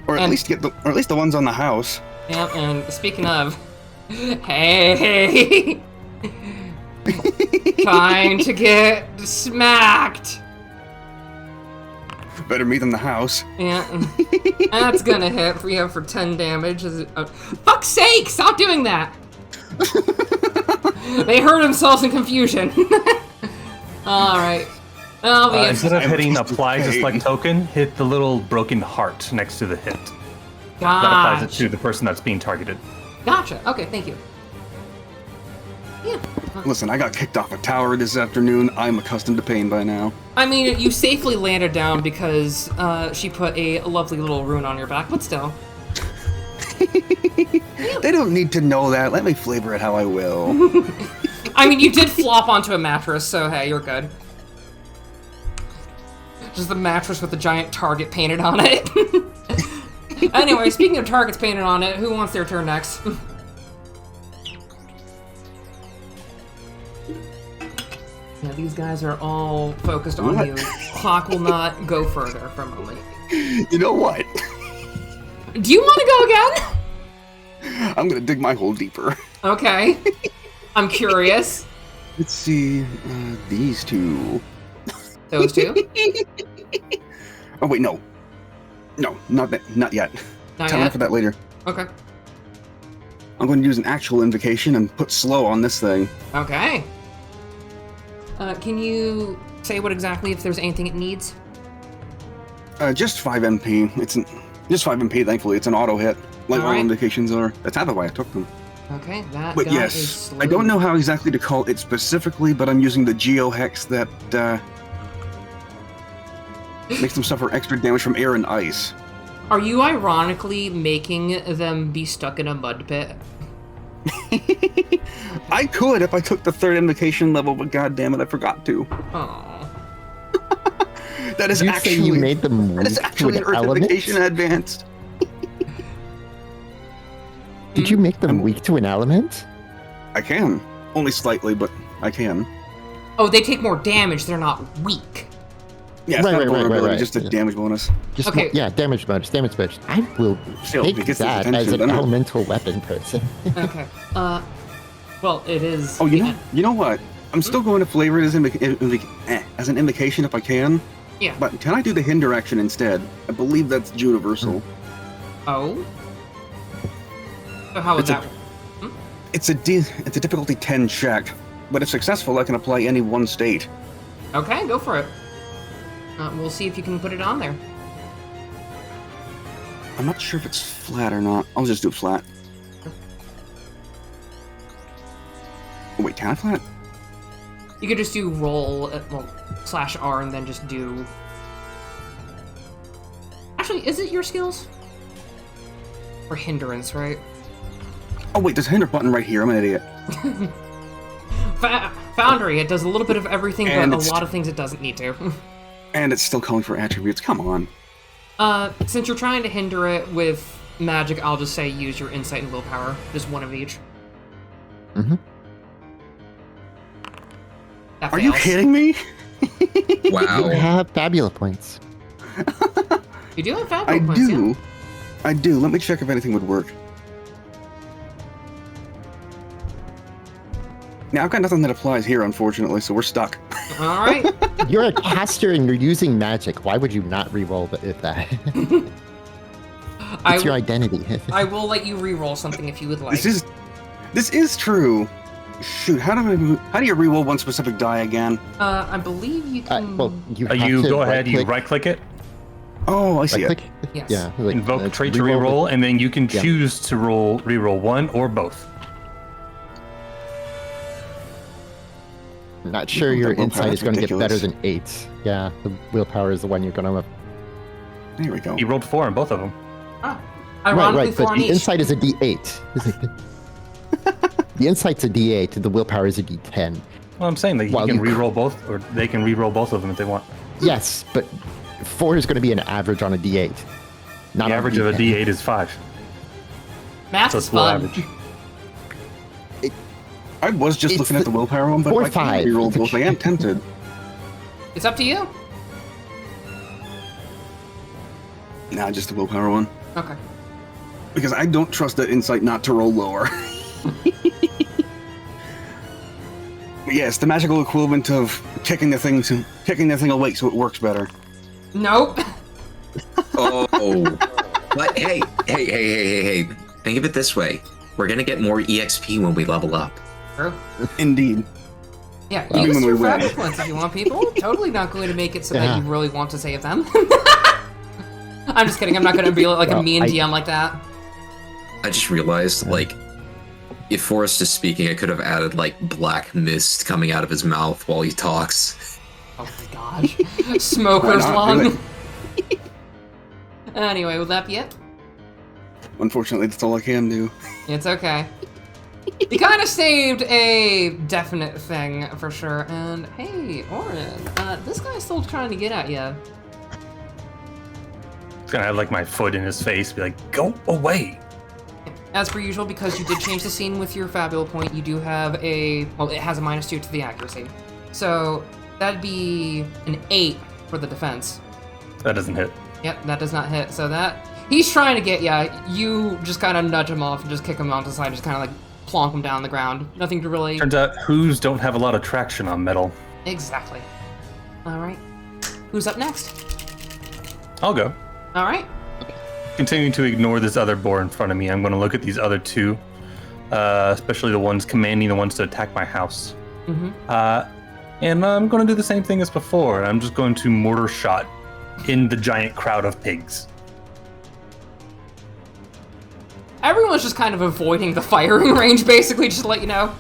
Speaker 4: Or at least the ones on the house.
Speaker 1: Yeah, and speaking of, hey, time to get smacked.
Speaker 4: Better me than the house.
Speaker 1: Yeah, that's gonna hit for you for 10 damage. Fuck's sake, stop doing that. They hurt themselves in confusion. All right.
Speaker 3: Instead of hitting apply just like token, hit the little broken heart next to the hit. That applies it to the person that's being targeted.
Speaker 1: Gotcha. Okay, thank you. Yeah.
Speaker 4: Listen, I got kicked off a tower this afternoon. I'm accustomed to pain by now.
Speaker 1: I mean, you safely landed down because she put a lovely little rune on your back, but still.
Speaker 4: They don't need to know that. Let me flavor it how I will.
Speaker 1: I mean, you did flop onto a mattress, so hey, you're good. Just the mattress with the giant target painted on it. Anyway, speaking of targets painted on it, who wants their turn next? Yeah, these guys are all focused on you. Clock will not go further for a moment.
Speaker 4: You know what?
Speaker 1: Do you want to go again?
Speaker 4: I'm gonna dig my hole deeper.
Speaker 1: Okay. I'm curious.
Speaker 4: Let's see, these two.
Speaker 1: Those two?
Speaker 4: Oh wait, no, not yet.
Speaker 1: Not
Speaker 4: Time
Speaker 1: yet?
Speaker 4: for that later.
Speaker 1: Okay.
Speaker 4: I'm going to use an actual invocation and put slow on this thing.
Speaker 1: Okay. Can you say what exactly, if there's anything it needs?
Speaker 4: Just 5 MP. Just 5 MP, thankfully. It's an auto hit, like all
Speaker 1: Alright.
Speaker 4: invocations are. That's how the way I took them.
Speaker 1: Okay, that
Speaker 4: But
Speaker 1: guy
Speaker 4: yes,
Speaker 1: is slow.
Speaker 4: I don't know how exactly to call it specifically, but I'm using the geohex that makes them suffer extra damage from air and ice.
Speaker 1: Are you ironically making them be stuck in a mud pit?
Speaker 4: I could if I took the 3rd invocation level, but goddammit, I forgot to.
Speaker 1: Oh.
Speaker 4: That is
Speaker 5: You
Speaker 4: actually
Speaker 5: say you made them
Speaker 4: that is
Speaker 5: weak
Speaker 4: actually
Speaker 5: to
Speaker 4: an
Speaker 5: an
Speaker 4: Earth
Speaker 5: element?
Speaker 4: invocation advanced.
Speaker 5: Did you make them weak to an element?
Speaker 4: I can. Only slightly, but I can.
Speaker 1: Oh, they take more damage, they're not weak.
Speaker 4: Yeah, it's not
Speaker 5: Right.
Speaker 4: vulnerability, just a damage bonus.
Speaker 5: Just
Speaker 1: Okay.
Speaker 5: yeah, damage bonus. I will
Speaker 4: Still,
Speaker 5: take
Speaker 4: because
Speaker 5: that
Speaker 4: it's
Speaker 5: as an
Speaker 4: attention,
Speaker 5: elemental weapon person.
Speaker 1: Okay. Well, it is...
Speaker 4: Oh, you know what? I'm still going to flavor it as an invocation if I can.
Speaker 1: Yeah.
Speaker 4: But can I do the hinder action instead? I believe that's universal.
Speaker 1: Oh? So how would
Speaker 4: It's a-
Speaker 1: that...
Speaker 4: It's a difficulty 10 check, but if successful, I can apply any one state.
Speaker 1: Okay, go for it. We'll see if you can put it on there.
Speaker 4: I'm not sure if it's flat or not. I'll just do it flat. Oh, wait, can I flat?
Speaker 1: You could just do roll, /R, and then just do... Actually, is it your skills? Or hindrance, right?
Speaker 4: Oh, wait, there's a hinder button right here. I'm an idiot.
Speaker 1: Foundry, it does a little bit of everything,
Speaker 4: And
Speaker 1: but a
Speaker 4: it's-
Speaker 1: lot of things it doesn't need to.
Speaker 4: And it's still calling for attributes. Come on.
Speaker 1: Since you're trying to hinder it with magic, I'll just say use your insight and willpower. Just one of each.
Speaker 5: Mm-hmm.
Speaker 1: That
Speaker 4: Are you
Speaker 1: fails.
Speaker 4: kidding me?
Speaker 5: You
Speaker 2: Wow.
Speaker 5: have fabula points.
Speaker 1: You do have
Speaker 4: I
Speaker 1: fabulous points,
Speaker 4: do. I do. Let me check if anything would work. Now, I've got nothing that applies here, unfortunately, so we're stuck.
Speaker 1: yeah. Alright.
Speaker 5: You're a caster and you're using magic. Why would you not re-roll that? It's your identity.
Speaker 1: I will let you re-roll something if you would like.
Speaker 4: This is true. Shoot, how do you re-roll one specific die again?
Speaker 1: I believe you can...
Speaker 5: Well, you have
Speaker 3: You
Speaker 5: to
Speaker 3: go ahead, you
Speaker 5: right-click-
Speaker 3: right-click it,
Speaker 4: Oh, I see it.
Speaker 5: right-click?
Speaker 1: Yes.
Speaker 5: Yeah. Like,
Speaker 3: invoke trait to
Speaker 5: re-roll
Speaker 3: re-roll, and then you can
Speaker 5: Yeah.
Speaker 3: choose to re-roll one or both.
Speaker 5: I'm not sure your
Speaker 4: Willpower,
Speaker 5: insight is
Speaker 4: that's
Speaker 5: going to get better
Speaker 4: ridiculous.
Speaker 5: than 8. Yeah, the willpower is the one you're going to...
Speaker 4: There we go.
Speaker 3: You rolled 4 on both of them.
Speaker 1: Ah,
Speaker 5: Right,
Speaker 1: ironically,
Speaker 5: right,
Speaker 1: 4
Speaker 5: but
Speaker 1: on
Speaker 5: the
Speaker 1: each.
Speaker 5: insight is a D8. The insight's a D8, the willpower is a D10.
Speaker 3: Well, I'm saying that you
Speaker 5: Well,
Speaker 3: can
Speaker 5: you-
Speaker 3: re-roll both, or they can re-roll both of them if they want.
Speaker 5: Yes, but 4 is going to be an average on a D8. Not
Speaker 3: The
Speaker 5: on
Speaker 3: average of a
Speaker 5: D10.
Speaker 3: D8 is 5,
Speaker 1: Math
Speaker 3: so
Speaker 1: is
Speaker 3: it's below
Speaker 1: fun.
Speaker 3: average.
Speaker 4: I was just
Speaker 5: It's
Speaker 4: looking at the willpower one, but
Speaker 5: or
Speaker 4: if I can
Speaker 5: 5.
Speaker 4: re-roll both, I am tempted.
Speaker 1: It's up to you.
Speaker 4: Nah, just the willpower one.
Speaker 1: Okay.
Speaker 4: Because I don't trust that insight not to roll lower. Yes, the magical equivalent of kicking the thing awake so it works better.
Speaker 1: Nope.
Speaker 2: Oh. But hey. Think of it this way. We're gonna get more EXP when we level up.
Speaker 1: True.
Speaker 4: Indeed.
Speaker 1: Yeah,
Speaker 5: Well,
Speaker 1: use
Speaker 4: when
Speaker 1: your
Speaker 4: we win.
Speaker 1: fabulous points if you want, people. Totally not going to make it so that
Speaker 5: Yeah.
Speaker 1: you really want to save them. I'm just kidding. I'm not going to be like a
Speaker 5: Well,
Speaker 1: mean
Speaker 5: I-
Speaker 1: DM like that.
Speaker 2: I just realized, like, if Forrest is speaking, I could have added, like, black mist coming out of his mouth while he talks.
Speaker 1: Oh my gosh. Smoker's
Speaker 4: Why not?
Speaker 1: lung.
Speaker 4: Do
Speaker 1: Anyway, will that be it?
Speaker 4: Unfortunately, that's all I can do.
Speaker 1: It's okay. You kind of saved a definite thing for sure. And hey, Oren, this guy's still trying to get at you.
Speaker 3: It's gonna have like my foot in his face, be like, "Go away!"
Speaker 1: As per usual, because you did change the scene with your fabula point, you do have a, well, it has a -2 to the accuracy. So that'd be an 8 for the defense.
Speaker 3: That doesn't hit.
Speaker 1: Yep, that does not hit. So that, he's trying to get ya. You just kind of nudge him off and just kick him onto the side, just kind of like plonk him down on the ground. Nothing to really...
Speaker 3: Turns out who's don't have a lot of traction on metal.
Speaker 1: Exactly. Alright. Who's up next?
Speaker 3: I'll go.
Speaker 1: Alright.
Speaker 3: Continuing to ignore this other boar in front of me, I'm going to look at these other two, especially the ones commanding the ones to attack my house.
Speaker 1: Mm-hmm.
Speaker 3: And I'm going to do the same thing as before. I'm just going to mortar shot in the giant crowd of pigs.
Speaker 1: Everyone's just kind of avoiding the firing range, basically, just to let you know.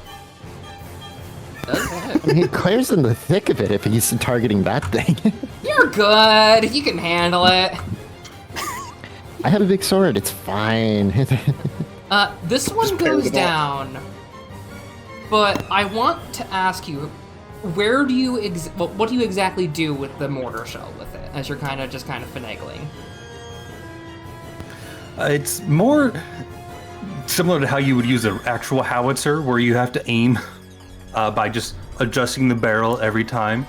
Speaker 1: Does hit.
Speaker 5: I mean, Claire's in the thick of it if he's targeting that thing.
Speaker 1: You're good. You can handle it.
Speaker 5: I have a big sword. It's fine.
Speaker 1: This one
Speaker 4: Just pair
Speaker 1: goes
Speaker 4: them up.
Speaker 1: down. But I want to ask you, where do you what do you exactly do with the mortar shell with it, as you're kind of finagling?
Speaker 3: It's more similar to how you would use an actual howitzer, where you have to aim by just adjusting the barrel every time.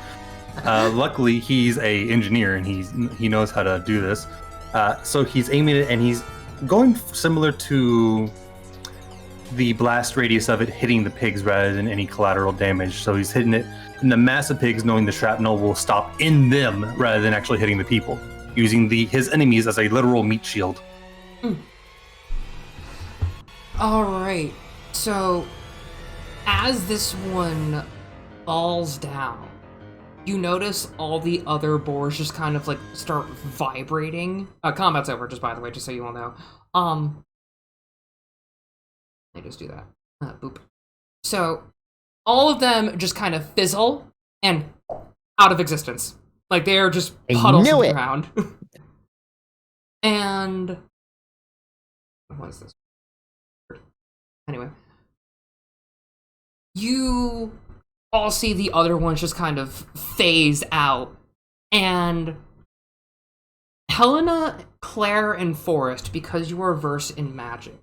Speaker 3: Luckily, he's a engineer and he knows how to do this. So he's aiming it and he's going similar to the blast radius of it hitting the pigs rather than any collateral damage. So he's hitting it in the mass of pigs, knowing the shrapnel will stop in them rather than actually hitting the people, using his enemies as a literal meat shield.
Speaker 1: Alright, so as this one falls down, you notice all the other boars just kind of like start vibrating. Combat's over, just by the way, just so you all know. I just do that. Boop. So all of them just kind of fizzle and out of existence. Like they are just puddles on the ground. And what is this? Anyway, you all see the other ones just kind of phase out, and Helena, Claire, and Forrest, because you are versed in magic,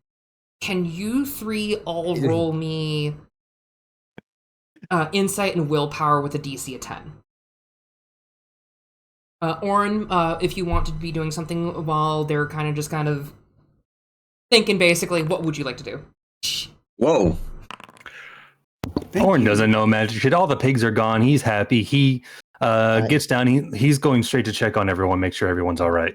Speaker 1: can you three all roll me insight and willpower with a DC of 10? Oren, if you want to be doing something while they're kind of thinking, basically, what would you like to do?
Speaker 2: Whoa.
Speaker 3: Oren doesn't know magic shit. All the pigs are gone. He's happy. He gets down. He's going straight to check on everyone, make sure everyone's all right.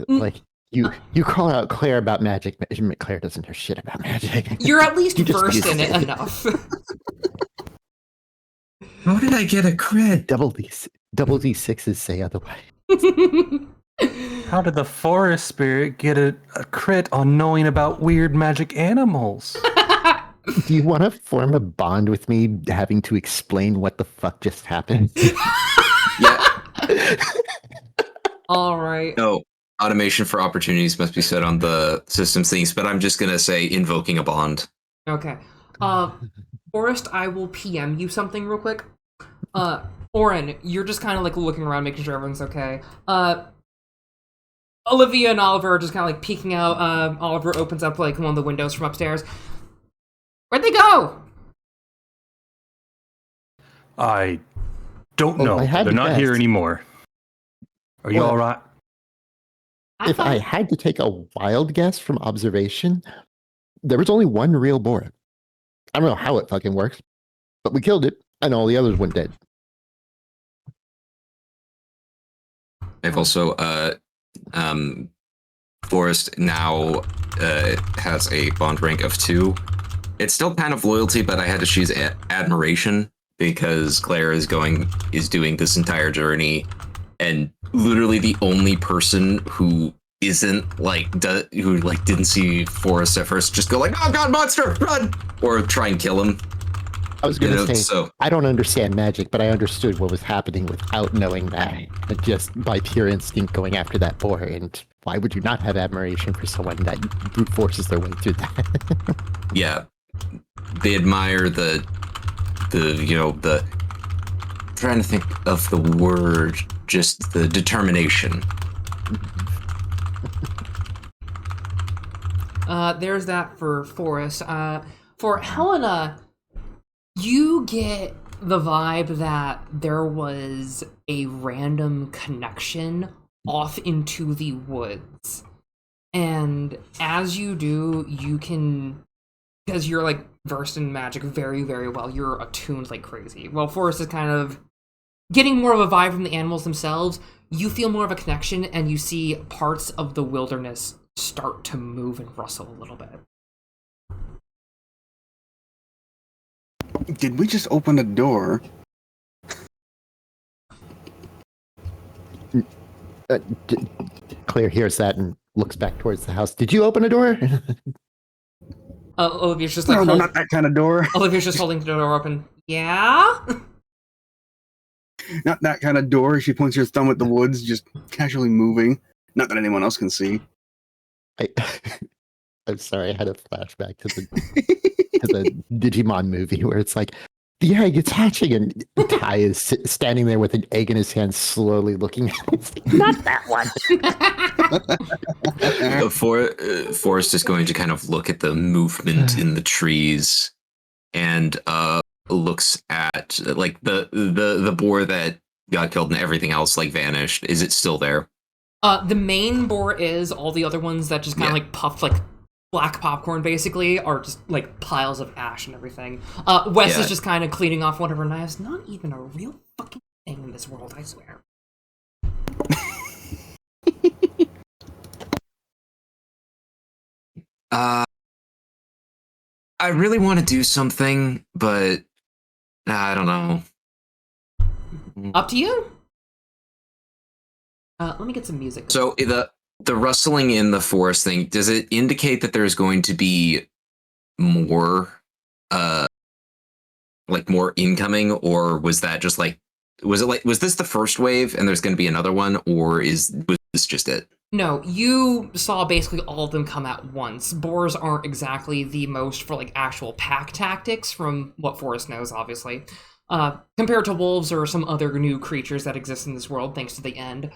Speaker 5: Like, you call out Claire about magic. Claire doesn't know shit about magic.
Speaker 1: You're at least versed in it enough.
Speaker 2: How did I get a crit?
Speaker 5: Double D6s say otherwise.
Speaker 3: How did the forest spirit get a crit on knowing about weird magic animals?
Speaker 5: Do you want to form a bond with me having to explain what the fuck just happened?
Speaker 2: Yeah.
Speaker 1: All right.
Speaker 2: No, automation for opportunities must be set on the system things, but I'm just going to say invoking a bond.
Speaker 1: Okay. Forrest, I will PM you something real quick. Oren, you're just kind of like looking around, making sure everyone's okay. Olivia and Oliver are just kind of like peeking out. Oliver opens up like one of the windows from upstairs. Where'd they go?
Speaker 3: I don't know. They're not here anymore. Are you all right?
Speaker 5: If I had to take a wild guess from observation, there was only one real boar. I don't know how it fucking works, but we killed it, and all the others went dead.
Speaker 2: I've also, Forrest now has a bond rank of 2. It's still kind of loyalty, but I had to choose admiration because Claire is doing this entire journey, and literally the only person who isn't who didn't see Forrest at first just go like, "Oh God, monster, run!" or try and kill him.
Speaker 5: I was going to say, I don't understand magic, but I understood what was happening without knowing that, and just by pure instinct going after that boar. And why would you not have admiration for someone that brute forces their way through that?
Speaker 2: Yeah, they admire the trying to think of the word, just the determination.
Speaker 1: There's that for Forrest. For Helena, you get the vibe that there was a random connection off into the woods. And as you do, you can, because you're like versed in magic very, very well, you're attuned like crazy. Well, Forrest is kind of getting more of a vibe from the animals themselves. You feel more of a connection, and you see parts of the wilderness start to move and rustle a little bit.
Speaker 4: Did we just open a door?
Speaker 5: Claire hears that and looks back towards the house. Did you open a door?
Speaker 1: Olivia's just like,
Speaker 4: no, not that kind of door.
Speaker 1: Olivia's just holding the door open. Yeah?
Speaker 4: Not that kind of door. She points her thumb at the woods, just casually moving. Not that anyone else can see.
Speaker 5: I'm sorry, I had a flashback to the Digimon movie where it's like, the egg, it's hatching, and Ty is standing there with an egg in his hand, slowly looking at it. Not that one.
Speaker 2: Forrest is going to kind of look at the movement in the trees, and looks at like the boar that got killed and everything else like vanished. Is it still there?
Speaker 1: The main boar is. All the other ones that just kind of like puffed like black popcorn basically are just like piles of ash and everything. Wes is just kind of cleaning off one of her knives. Not even a real fucking thing in this world, I swear.
Speaker 2: I really want to do something, but I don't know.
Speaker 1: Up to you. Let me get some music.
Speaker 2: So the rustling in the forest thing, does it indicate that there's going to be more like more incoming, or was that just like was this the first wave and there's going to be another one, or was this just it?
Speaker 1: No, you saw basically all of them come at once. Boars aren't exactly the most for like actual pack tactics from what Forrest knows, obviously. Compared to wolves or some other new creatures that exist in this world, thanks to the end.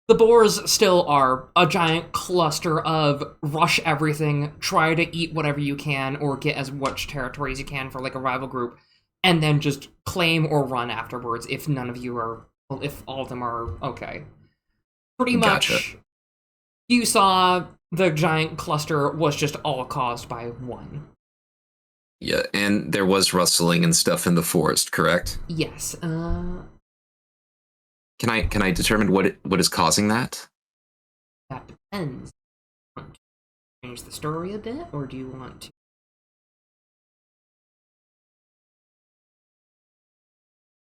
Speaker 1: The boars still are a giant cluster of rush everything, try to eat whatever you can, or get as much territory as you can for like a rival group, and then just claim or run afterwards if none of you are, well, if all of them are okay. Pretty much,
Speaker 2: Gotcha.
Speaker 1: you saw the giant cluster was just all caused by one.
Speaker 2: Yeah, and there was rustling and stuff in the forest, correct?
Speaker 1: Yes,
Speaker 2: Can I determine what is causing that?
Speaker 1: that depends. Want to change the story a bit, or do you want to?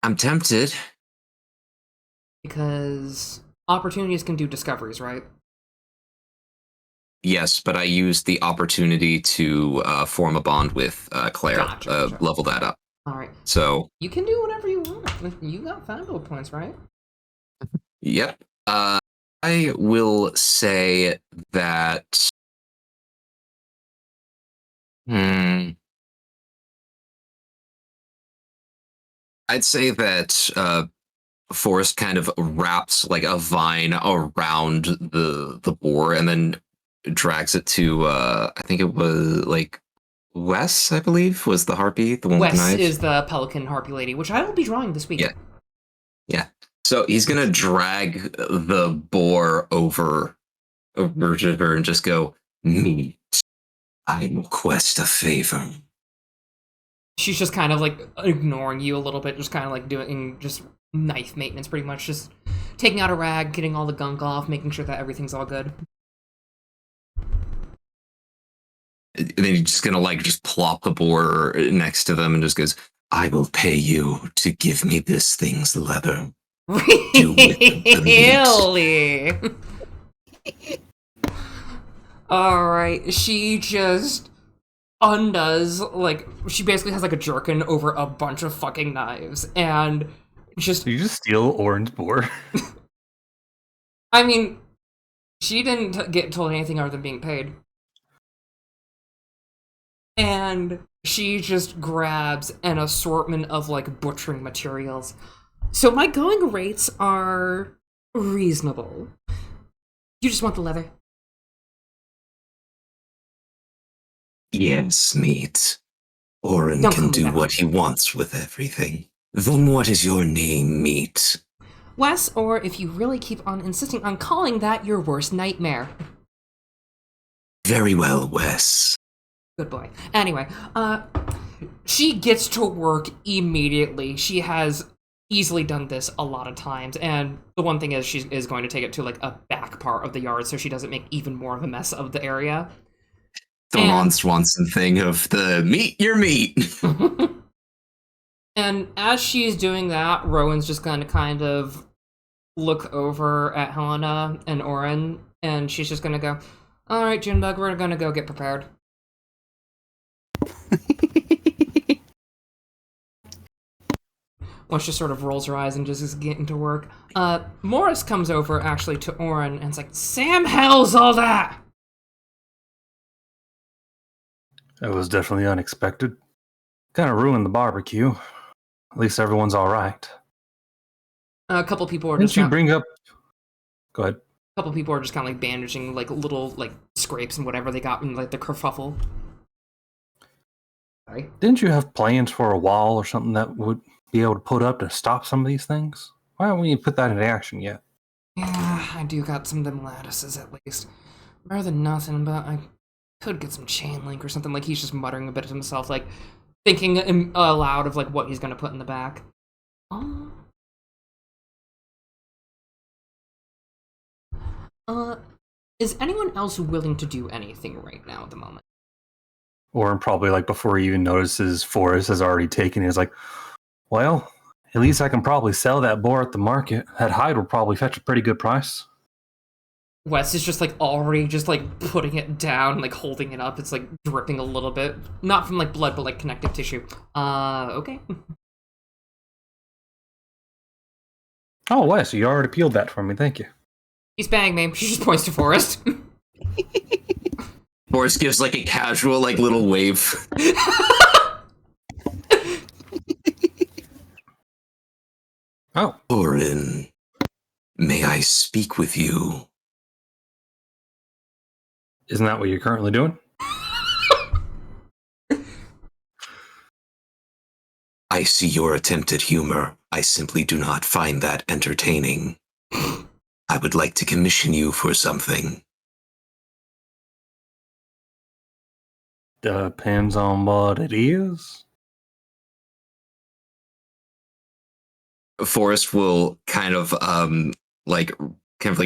Speaker 2: I'm tempted.
Speaker 1: Because opportunities can do discoveries, right?
Speaker 2: Yes, but I used the opportunity to form a bond with Claire,
Speaker 1: Gotcha.
Speaker 2: level that up.
Speaker 1: All right.
Speaker 2: So,
Speaker 1: You can do whatever you want. You got fabulous points, right?
Speaker 2: yep. I will say that. I'd say that Forrest kind of wraps like a vine around the boar and then drags it to I think it was like Wes, I believe, was the harpy, the one with the
Speaker 1: Wes
Speaker 2: knife.
Speaker 1: is the pelican harpy lady, which I will be drawing this week.
Speaker 2: Yeah. Yeah. So he's gonna drag the boar over to her and just go, "Meet. I request a favor."
Speaker 1: She's just kind of like ignoring you a little bit, just kind of like doing just knife maintenance, pretty much. Just taking out a rag, getting all the gunk off, making sure that everything's all good.
Speaker 2: And then he's just gonna like just plop the boar next to them and just goes, "I will pay you to give me this thing's leather."
Speaker 1: Really? Alright, she just undoes, like, she basically has like a jerkin over a bunch of fucking knives, and just,
Speaker 3: Did you just steal Orange Boar?
Speaker 1: I mean, she didn't get told anything other than being paid. And she just grabs an assortment of like butchering materials. So my going rates are reasonable. You just want the leather?
Speaker 2: Yes, meat. Oren
Speaker 1: Don't
Speaker 2: can
Speaker 1: call me
Speaker 2: do
Speaker 1: that.
Speaker 2: what he wants with everything. Then what is your name, meat?
Speaker 1: Wes, or if you really keep on insisting on calling that your worst nightmare.
Speaker 2: Very well, Wes.
Speaker 1: Good boy. Anyway, she gets to work immediately. She has easily done this a lot of times, and the one thing is she is going to take it to like a back part of the yard so she doesn't make even more of a mess of the area.
Speaker 2: The Ron Swanson thing of the meat your meat.
Speaker 1: And as she's doing that, Rowan's just going to kind of look over at Helena and Oren, and she's just going to go, "All right, Junebug, we're going to go get prepared." Once she sort of rolls her eyes and just is getting to work. Morris comes over, actually, to Oren, and it's like, "Sam hell's all that!"
Speaker 3: It was definitely unexpected. Kind of ruined the barbecue. At least everyone's all right.
Speaker 1: A couple people are
Speaker 3: Didn't
Speaker 1: just
Speaker 3: you bring up? Go ahead.
Speaker 1: a couple people are just kind of like bandaging like little like scrapes and whatever they got in like the kerfuffle. Sorry.
Speaker 3: Didn't you have plans for a wall or something that would be able to put up to stop some of these things? Why haven't you put that into action yet?
Speaker 1: Yeah, I do got some of them lattices at least. Better than nothing, but I could get some chain link or something. Like he's just muttering a bit to himself, like thinking aloud of like what he's gonna put in the back. Is anyone else willing to do anything right now at the moment?
Speaker 3: Or probably like before he even notices Forrest has already taken it, he's like, well, At least I can probably sell that boar at the market. That hide will probably fetch a pretty good price.
Speaker 1: Wes is just, like, already just, like, putting it down, like, holding it up. It's, like, dripping a little bit. Not from, like, blood, but, like, connective tissue. Okay.
Speaker 3: Oh, Wes, you already peeled that for me. Thank you.
Speaker 1: He's banging me. She just points to Forrest.
Speaker 2: Forrest gives like a casual, like little wave.
Speaker 3: Oh.
Speaker 2: Orin, may I speak with you?
Speaker 3: Isn't that what you're currently doing?
Speaker 2: I see your attempt at humor. I simply do not find that entertaining. I would like to commission you for something.
Speaker 3: Depends on what it is.
Speaker 2: Forrest will kind of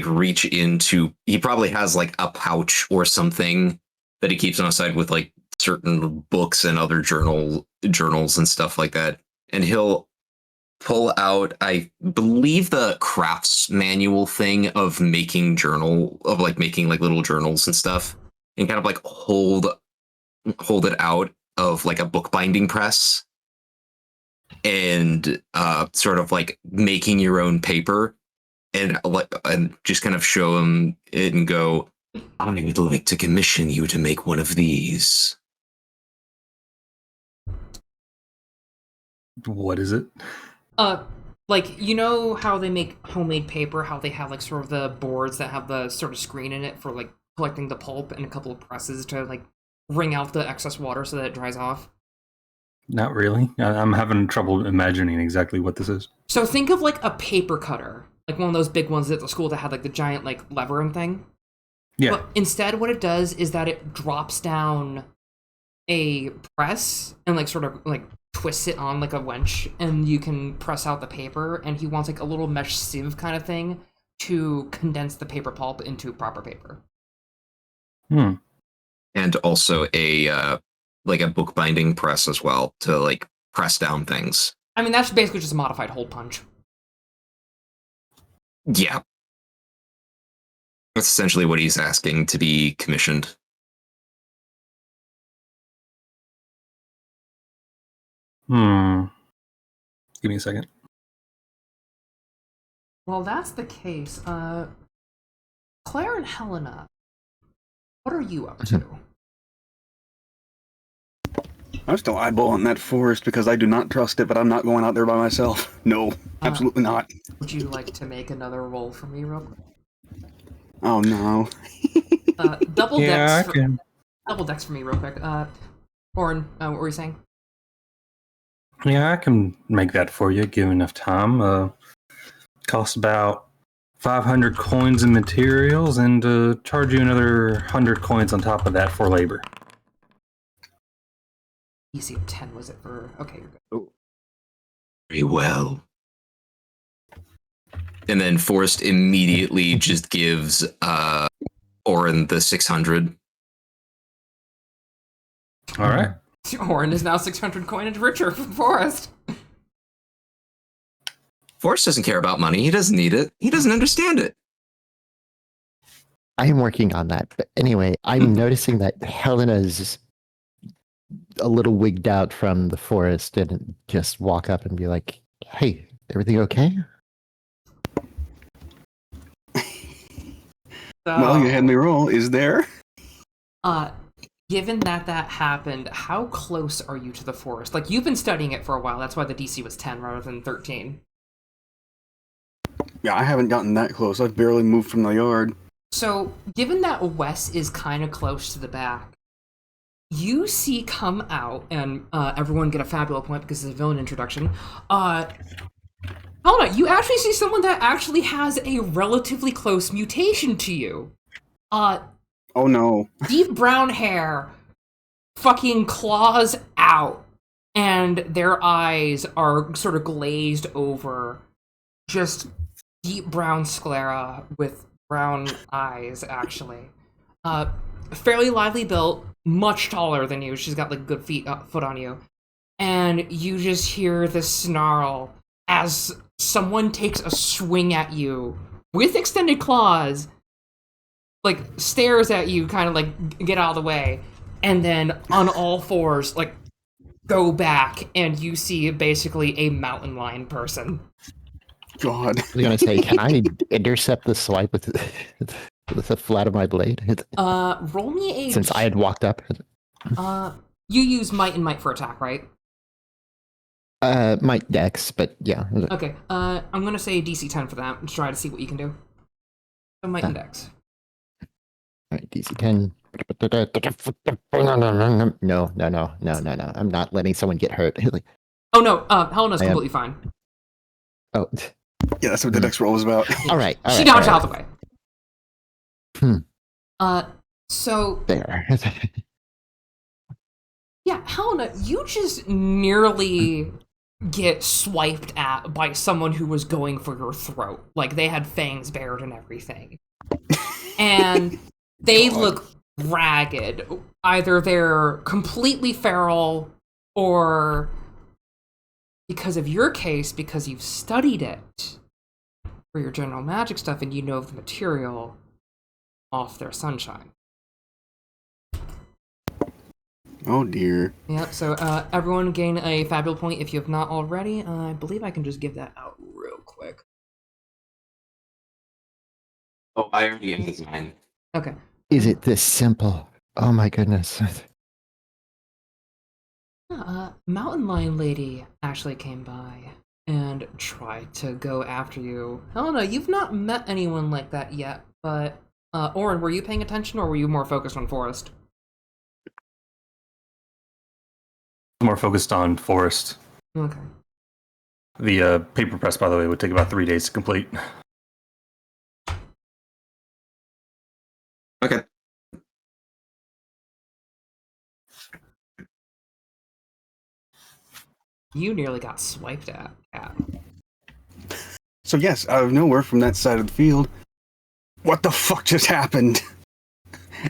Speaker 2: reach into, he probably has like a pouch or something that he keeps on the side with like certain books and other journals and stuff like that, and he'll pull out, I believe, the crafts manual thing of making little journals and stuff, and kind of like hold it out of like a bookbinding press, and sort of like making your own paper, and just kind of show him it and go, I would like to commission you to make one of these.
Speaker 3: What is it?
Speaker 1: Like, you know how they make homemade paper, how they have, like, sort of the boards that have the sort of screen in it for, like, collecting the pulp, and a couple of presses to, like, wring out the excess water so that it dries off?
Speaker 3: Not really. I'm having trouble imagining exactly what this is.
Speaker 1: So think of, like, a paper cutter. Like, one of those big ones at the school that had, like, the giant, like, lever and thing.
Speaker 3: Yeah.
Speaker 1: But instead, what it does is that it drops down a press and, like, sort of, like, twists it on like a winch, and you can press out the paper, and he wants like a little mesh sieve kind of thing to condense the paper pulp into proper paper.
Speaker 2: And also a bookbinding press as well to like press down things.
Speaker 1: I mean, that's basically just a modified hole punch.
Speaker 2: Yeah. That's essentially what he's asking to be commissioned.
Speaker 3: Give me a second.
Speaker 1: Well, that's the case. Claire and Helena, what are you up to?
Speaker 4: I'm still eyeballing that forest because I do not trust it, but I'm not going out there by myself. No, absolutely not.
Speaker 1: Would you like to make another roll for me real quick?
Speaker 4: Oh no.
Speaker 1: Double
Speaker 3: Yeah,
Speaker 1: dex.
Speaker 3: I can.
Speaker 1: Double dex for me real quick. Borne, what were you saying?
Speaker 3: Yeah, I can make that for you, give enough time. Costs about 500 coins in materials, and charge you another 100 coins on top of that for labor.
Speaker 1: DC of 10 was it for? Okay, you're good.
Speaker 2: Oh. Very well. And then Forrest immediately just gives Orin the 600.
Speaker 3: All right.
Speaker 1: Orin is now 600 coinage richer from Forrest.
Speaker 2: Forrest doesn't care about money. He doesn't need it. He doesn't understand it.
Speaker 5: I am working on that. But anyway, I'm noticing that Helena's a little wigged out from the forest, and just walk up and be like, hey, everything okay?
Speaker 4: Well, you had me roll. Is there?
Speaker 1: Given that happened, how close are you to the forest? Like, you've been studying it for a while. That's why the DC was 10 rather than 13.
Speaker 4: Yeah, I haven't gotten that close. I've barely moved from the yard.
Speaker 1: So, given that Wes is kind of close to the back, you see come out, and everyone get a fabulous point because it's a villain introduction. Hold on, you actually see someone that actually has a relatively close mutation to you.
Speaker 4: Oh no.
Speaker 1: Deep brown hair, fucking claws out, and their eyes are sort of glazed over. Just deep brown sclera with brown eyes, actually. Fairly lively built, much taller than you. She's got like good foot on you. And you just hear the snarl as someone takes a swing at you with extended claws, like stares at you, kind of like get out of the way, and then on all fours, like go back, and you see basically a mountain lion person.
Speaker 4: God.
Speaker 5: I was gonna say, can I intercept the swipe with the flat of my blade?
Speaker 1: Roll me a.
Speaker 5: Since I had walked up.
Speaker 1: You use might and might for attack, right?
Speaker 5: My dex, but yeah.
Speaker 1: Okay. I'm gonna say DC 10 for that and try to see what you can do. So might and dex.
Speaker 5: Alright, DC 10. No. I'm not letting someone get hurt.
Speaker 1: Oh no, Helena's completely fine.
Speaker 5: Oh.
Speaker 4: Yeah, that's what the next roll was about.
Speaker 5: Alright.
Speaker 1: She dodged out of the way.
Speaker 5: Hmm.
Speaker 1: So
Speaker 5: There.
Speaker 1: yeah, Helena, you just nearly get swiped at by someone who was going for your throat. Like, they had fangs bared and everything. And they look ragged. Either they're completely feral, or because of your case, because you've studied it for your general magic stuff and you know the material, off their sunshine.
Speaker 4: Oh dear.
Speaker 1: Yeah, so everyone gain a fabulous point if you have not already. I believe I can just give that out real quick.
Speaker 2: Oh, I already ended mine.
Speaker 1: Okay.
Speaker 5: Is it this simple? Oh my goodness.
Speaker 1: Mountain Lion Lady actually came by and tried to go after you. Helena, you've not met anyone like that yet, but Oren, were you paying attention or were you more focused on Forest?
Speaker 3: More focused on Forest.
Speaker 1: Okay.
Speaker 3: The paper press, by the way, would take about 3 days to complete.
Speaker 2: Okay.
Speaker 1: You nearly got swiped at.
Speaker 4: So yes, out of nowhere from that side of the field, what the fuck just happened?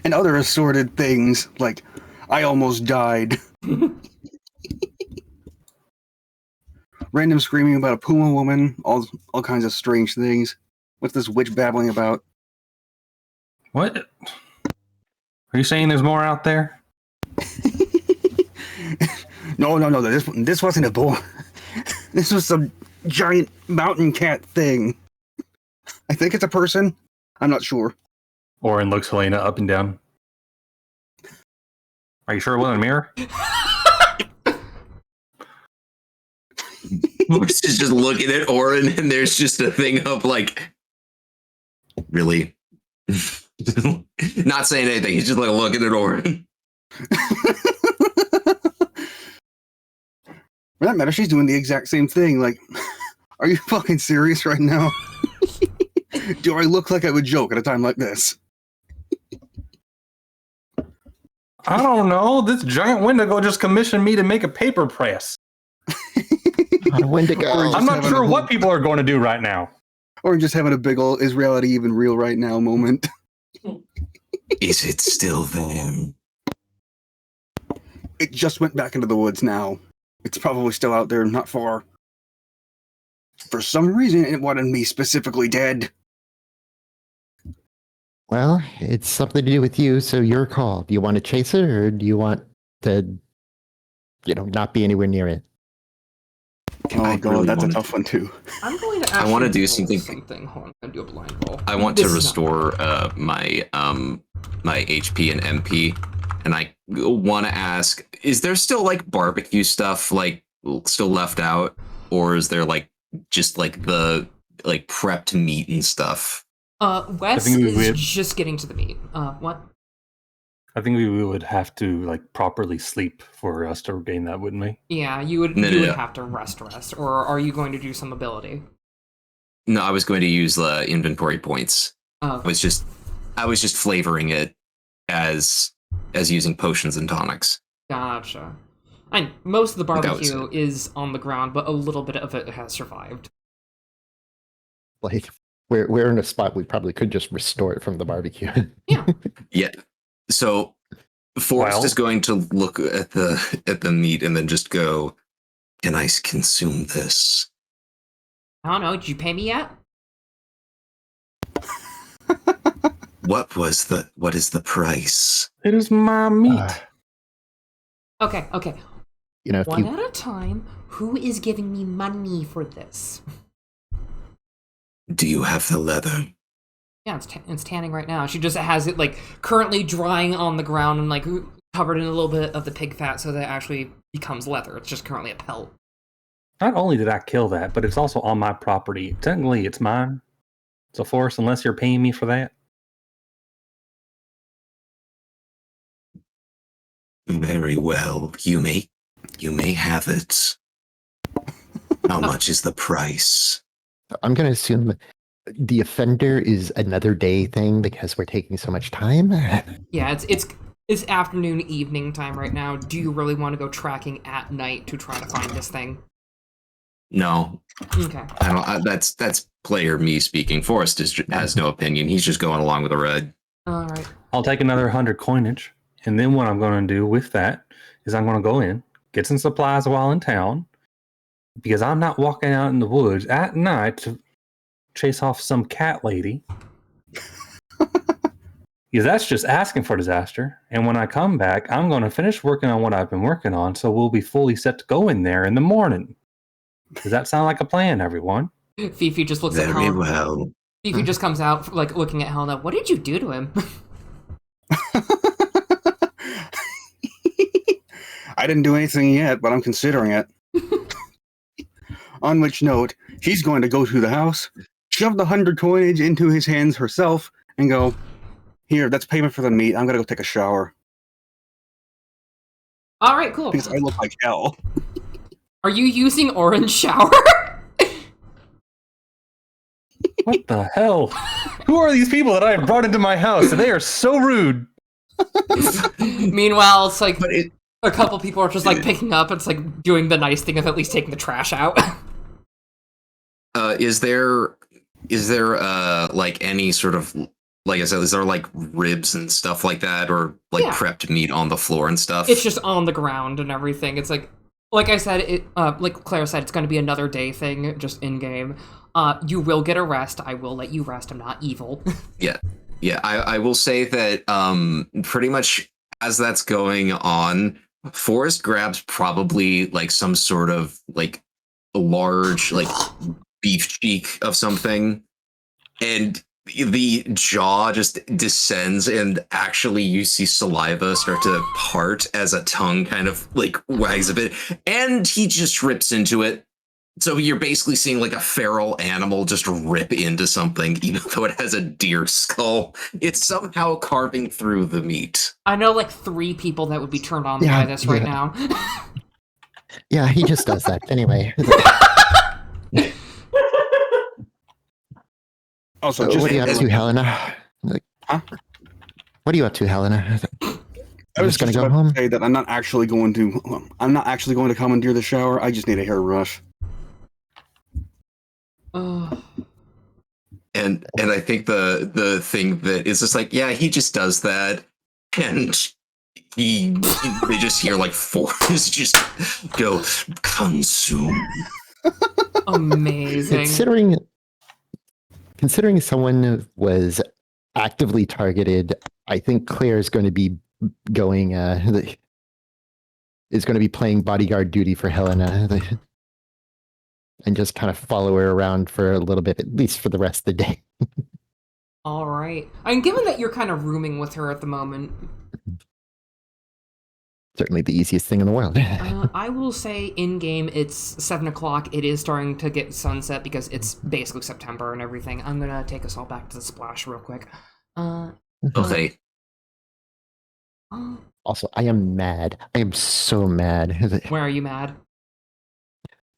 Speaker 4: And other assorted things, like, I almost died. Random screaming about a puma woman, all kinds of strange things. What's this witch babbling about?
Speaker 3: What? Are you saying there's more out there?
Speaker 4: No, this wasn't a boar. This was some giant mountain cat thing. I think it's a person. I'm not sure.
Speaker 3: Oren looks Helena up and down. Are you sure it wasn't a mirror?
Speaker 2: Morris is just looking at Oren, and there's just a thing of like, really? Not saying anything. He's just like looking at Oren.
Speaker 4: For that matter, she's doing the exact same thing. Like, are you fucking serious right now? Do I look like I would joke at a time like this?
Speaker 3: I don't know. This giant Wendigo just commissioned me to make a paper press.
Speaker 5: Wendigo.
Speaker 3: I'm not sure what people are going to do right now.
Speaker 4: Or just having a big ol' is reality even real right now moment.
Speaker 2: Is it still there?
Speaker 4: It just went back into the woods now. It's probably still out there, not far. For some reason, it wanted me specifically dead.
Speaker 5: Well, it's something to do with you, so your call. Do you want to chase it, or do you want to, not be anywhere near it?
Speaker 4: Oh god, that's a tough one too.
Speaker 1: I'm going to.
Speaker 2: I want to do
Speaker 1: roll
Speaker 2: something.
Speaker 1: Hold on, I'm going to do a blind roll.
Speaker 2: I want to restore my my HP and MP, and I want to ask: is there still like barbecue stuff like still left out, or is there like just like the like prepped meat and stuff?
Speaker 1: Wes is just getting to the meat. What?
Speaker 3: I think we would have to like properly sleep for us to regain that, wouldn't we?
Speaker 1: Yeah, you would. You would have to rest, or are you going to do some ability?
Speaker 2: No, I was going to use the inventory points.
Speaker 1: Oh.
Speaker 2: I was just flavoring it as using potions and tonics.
Speaker 1: Gotcha. And most of the barbecue is on the ground, but a little bit of it has survived.
Speaker 5: Like, we're in a spot we probably could just restore it from the barbecue.
Speaker 1: Yeah.
Speaker 2: Yeah. So Forrest is going to look at the meat and then just go, "Can I consume this?"
Speaker 1: I don't know. Did you pay me yet?
Speaker 2: What is the price?
Speaker 3: It is my meat.
Speaker 1: Okay.
Speaker 5: You know, if
Speaker 1: One
Speaker 5: you
Speaker 1: at a time. Who is giving me money for this?
Speaker 2: Do you have the leather?
Speaker 1: Yeah, it's tanning right now. She just has it like currently drying on the ground and like covered in a little bit of the pig fat so that it actually becomes leather. It's just currently a pelt.
Speaker 3: Not only did I kill that, but it's also on my property. Technically, it's mine. It's a forest unless you're paying me for that.
Speaker 2: Very well. You may have it. How much is the price?
Speaker 5: I'm going to assume the offender is another day thing because we're taking so much time.
Speaker 1: Yeah, it's afternoon, evening time right now. Do you really want to go tracking at night to try to find this thing?
Speaker 2: No.
Speaker 1: Okay.
Speaker 2: That's player me speaking. Forrest has no opinion. He's just going along with the red.
Speaker 1: All right.
Speaker 3: I'll take another 100 coinage, and then what I'm going to do with that is I'm going to go in, get some supplies while in town, because I'm not walking out in the woods at night to chase off some cat lady. Because that's just asking for disaster. And when I come back, I'm going to finish working on what I've been working on, so we'll be fully set to go in there in the morning. Does that sound like a plan, everyone?
Speaker 1: Fifi just looks at
Speaker 2: Very
Speaker 1: Helena.
Speaker 2: well.
Speaker 1: Fifi just comes out like looking at Helena. What did you do to him?
Speaker 4: I didn't do anything yet, but I'm considering it. On which note, she's going to go to the house, shove the 100 coinage into his hands herself, and go, "Here, that's payment for the meat. I'm gonna go take a shower
Speaker 1: All right, cool.
Speaker 4: because I look like hell."
Speaker 1: Are you using orange shower?
Speaker 3: What the hell? Who are these people that I have brought into my house? They are so rude.
Speaker 1: Meanwhile, it's like
Speaker 2: But
Speaker 1: a couple people are just like picking up. It's like doing the nice thing of at least taking the trash out.
Speaker 2: is there like any sort of, like I said, is there like ribs and stuff like that, or like
Speaker 1: Yeah.
Speaker 2: prepped meat on the floor and stuff?
Speaker 1: It's just on the ground and everything. It's like I said, like Claire said, it's going to be another day thing, just in game. You will get a rest. I will let you rest. I'm not evil.
Speaker 2: Yeah, I will say that pretty much as that's going on, Forrest grabs probably like some sort of like large like beef cheek of something, and the jaw just descends, and actually you see saliva start to part as a tongue kind of like wags a bit, and he just rips into it. So you're basically seeing like a feral animal just rip into something, even though it has a deer skull. It's somehow carving through the meat.
Speaker 1: I know like 3 people that would be turned on by this right now.
Speaker 5: Yeah, he just does that anyway.
Speaker 4: Also,
Speaker 5: So
Speaker 4: just
Speaker 5: what are you up to, Helena?
Speaker 4: Huh?
Speaker 5: What are you up to, Helena?
Speaker 4: I was
Speaker 5: just gonna
Speaker 4: just
Speaker 5: go
Speaker 4: about
Speaker 5: home?
Speaker 4: to say that I'm not actually going to commandeer the shower. I just need a hairbrush.
Speaker 2: And I think the thing that is just like, yeah, he just does that, and they just hear like Forrest just go consume.
Speaker 1: Amazing.
Speaker 5: Considering someone was actively targeted, I think Claire is going to be going is going to be playing bodyguard duty for Helena and just kind of follow her around for a little bit, at least for the rest of the day.
Speaker 1: All right. I mean, given that you're kind of rooming with her at the moment,
Speaker 5: Certainly the easiest thing in the world.
Speaker 1: I will say in game it's 7 o'clock. It is starting to get sunset because it's basically September and everything. I'm gonna take us all back to the splash real quick.
Speaker 2: Okay.
Speaker 5: Also, I am mad. I am so mad
Speaker 1: Where are you mad?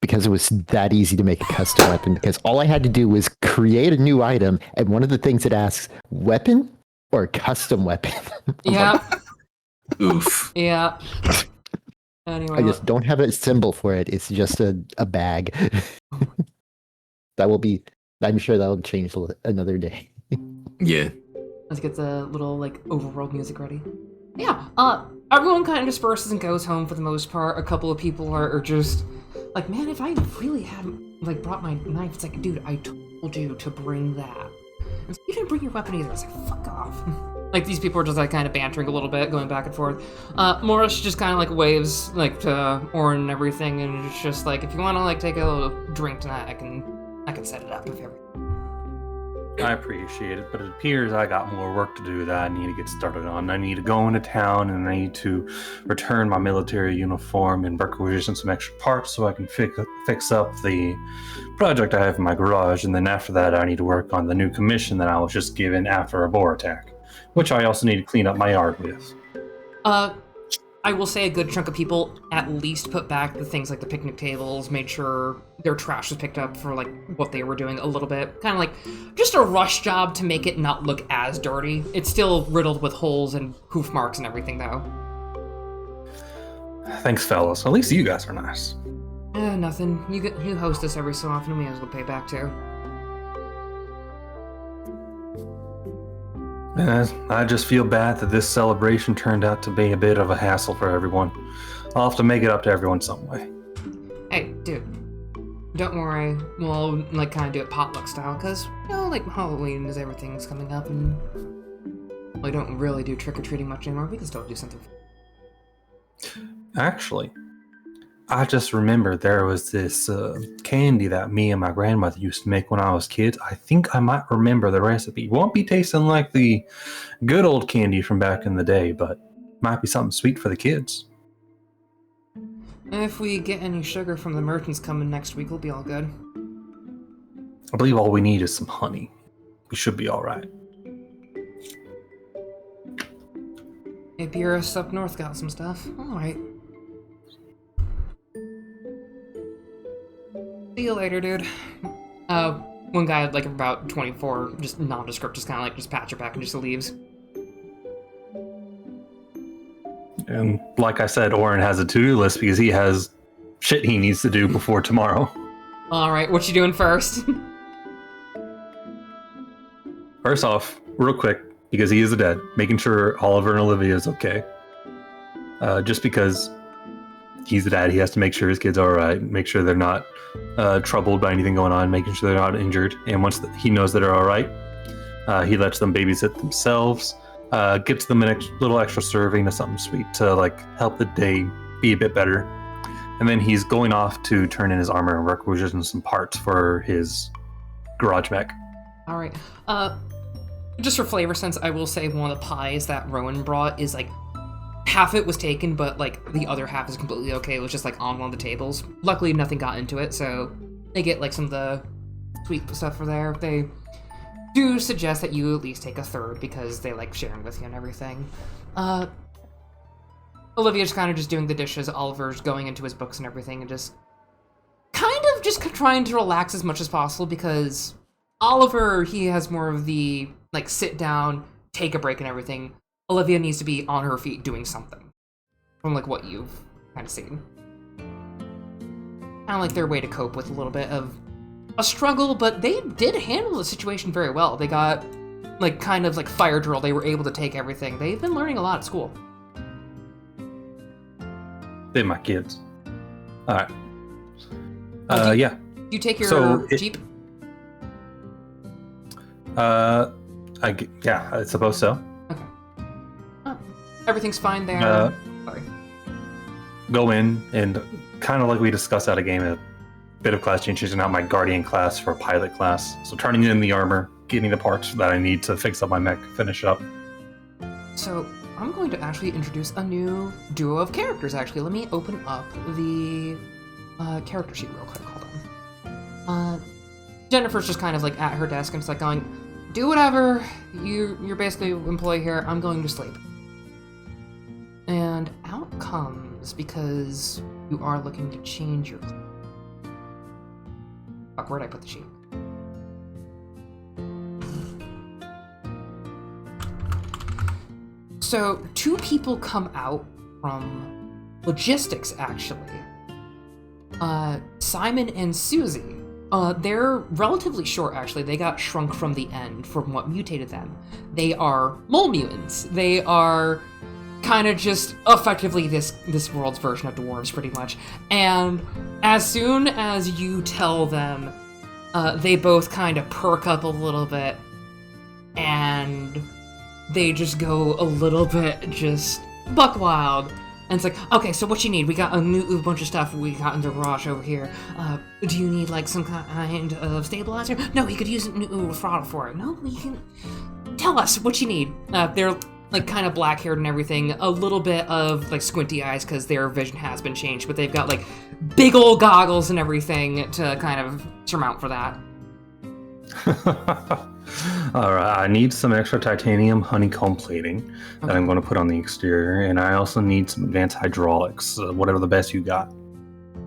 Speaker 5: because it was that easy to make a custom weapon. Because all I had to do was create a new item, and one of the things it asks, weapon or custom weapon.
Speaker 1: Yeah.
Speaker 2: Oof.
Speaker 1: Yeah. Anyway,
Speaker 5: I just don't have a symbol for it. It's just a bag. That will be. I'm sure that'll change another day.
Speaker 2: Yeah.
Speaker 1: let's get the little like overworld music ready. Yeah. Everyone kind of disperses and goes home for the most part. A couple of people are just like, man, if I really had like, brought my knife. It's like, dude, I told you to bring that. And you didn't bring your weapon either. I was like, fuck off. Like, these people are just, like, kind of bantering a little bit, going back and forth. Morris just kind of, like, waves, like, to Orin and everything, and it's just like, if you want to, like, take a little drink tonight, I can set it up if everything.
Speaker 3: I appreciate it, but it appears I got more work to do that I need to get started on. I need to go into town, and I need to return my military uniform and requisition some extra parts so I can fix up the project I have in my garage, and then after that I need to work on the new commission that I was just given after a boar attack, which I also need to clean up my yard with.
Speaker 1: I will say a good chunk of people at least put back the things like the picnic tables, made sure their trash was picked up for like what they were doing a little bit. Kind of like just a rush job to make it not look as dirty. It's still riddled with holes and hoof marks and everything though.
Speaker 3: Thanks, fellas. At least you guys are nice.
Speaker 1: Nothing. You host us every so often, we may as well pay back too.
Speaker 3: I just feel bad that this celebration turned out to be a bit of a hassle for everyone. I'll have to make it up to everyone some way.
Speaker 1: Hey, dude. Don't worry. We'll, like, kind of do it potluck style, because, you know, like, Halloween is everything's coming up, and we don't really do trick-or-treating much anymore. We can still do something.
Speaker 3: Actually, I just remembered there was this candy that me and my grandmother used to make when I was kids. I think I might remember the recipe. Won't be tasting like the good old candy from back in the day, but might be something sweet for the kids.
Speaker 1: If we get any sugar from the merchants coming next week, we'll be all good.
Speaker 3: I believe all we need is some honey. We should be all right.
Speaker 1: Hey, Purist up north got some stuff. All right. See you later, dude. One guy, like, about 24, just nondescript, just kind of, like, just pats your back and just leaves.
Speaker 3: And like I said, Orin has a to-do list because he has shit he needs to do before tomorrow.
Speaker 1: Alright, what you doing first?
Speaker 3: First off, real quick, because he is a dad, making sure Oliver and Olivia is okay. Just because he's the dad, he has to make sure his kids are alright, make sure they're not troubled by anything going on, making sure they're not injured. And once he knows that they're alright, he lets them babysit themselves, gets them a little extra serving of something sweet to like help the day be a bit better. And then he's going off to turn in his armor and requisition some parts for his garage mech.
Speaker 1: Alright. Just for flavor sense, I will say one of the pies that Rowan brought is like half it was taken, but like the other half is completely okay. It was just like on one of the tables. Luckily, nothing got into it, so they get like some of the sweet stuff for there. They do suggest that you at least take a third because they like sharing with you and everything. Olivia's kind of just doing the dishes. Oliver's going into his books and everything, and just kind of just trying to relax as much as possible because Oliver, he has more of the like sit down, take a break and everything. Olivia needs to be on her feet doing something from like what you've kind of seen. Kind of like their way to cope with a little bit of a struggle, but they did handle the situation very well. They got like kind of like fire drill. They were able to take everything. They've been learning a lot at school.
Speaker 3: They're my kids. All right. Yeah.
Speaker 1: You take your Jeep?
Speaker 3: Yeah, I suppose so.
Speaker 1: Okay. Oh, everything's fine there. Sorry.
Speaker 3: Go in and kind of like we discussed out of game, a bit of class change, changing out my guardian class for pilot class. So turning in the armor, getting the parts that I need to fix up my mech, finish up.
Speaker 1: So I'm going to actually introduce a new duo of characters, actually. Let me open up the character sheet real quick. Hold on. Jennifer's just kind of like at her desk and it's like going, do whatever. You're basically an employee here. I'm going to sleep. And out comes, because you are looking to change your... Fuck, where'd I put the sheet? So, two people come out from logistics, actually. Simon and Susie. They're relatively short, actually. They got shrunk from the end from what mutated them. They are mole mutants. They are kind of just effectively this world's version of dwarves, pretty much. And as soon as you tell them, they both kind of perk up a little bit, and they just go a little bit just buck wild. And it's like, okay, so what you need? We got a bunch of stuff we got in the garage over here. Do you need, like, some kind of stabilizer? No, you could use a new throttle for it. No, you can... Tell us what you need. They're, like, kind of black-haired and everything. A little bit of, like, squinty eyes because their vision has been changed. But they've got, like, big old goggles and everything to kind of surmount for that.
Speaker 3: Alright, I need some extra titanium honeycomb plating that I'm going to put on the exterior, and I also need some advanced hydraulics, whatever the best you got.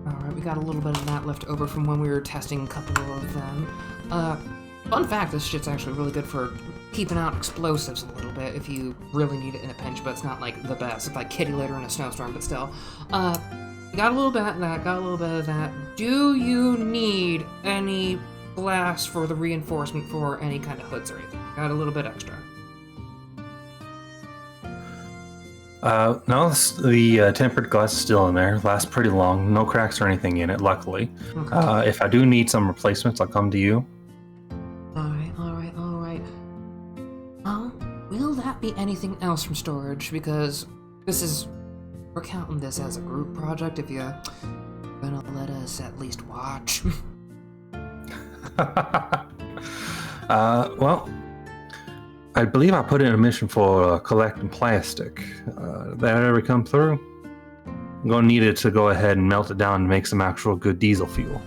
Speaker 1: Alright, we got a little bit of that left over from when we were testing a couple of them. Fun fact, this shit's actually really good for keeping out explosives a little bit if you really need it in a pinch, but it's not, like, the best. It's like kitty litter in a snowstorm, but still. Got a little bit of that, got a little bit of that. Do you need any glass for the reinforcement for any kind of hoods or anything? Got a little bit extra.
Speaker 3: No, the tempered glass is still in there. Lasts pretty long. No cracks or anything in it, luckily.
Speaker 1: Okay.
Speaker 3: If I do need some replacements, I'll come to you.
Speaker 1: Alright. Will that be anything else from storage? Because we're counting this as a group project if you're gonna let us at least watch.
Speaker 3: Well, I believe I put in a mission for collecting plastic. That ever come through? I'm gonna need it to go ahead and melt it down and make some actual good diesel fuel.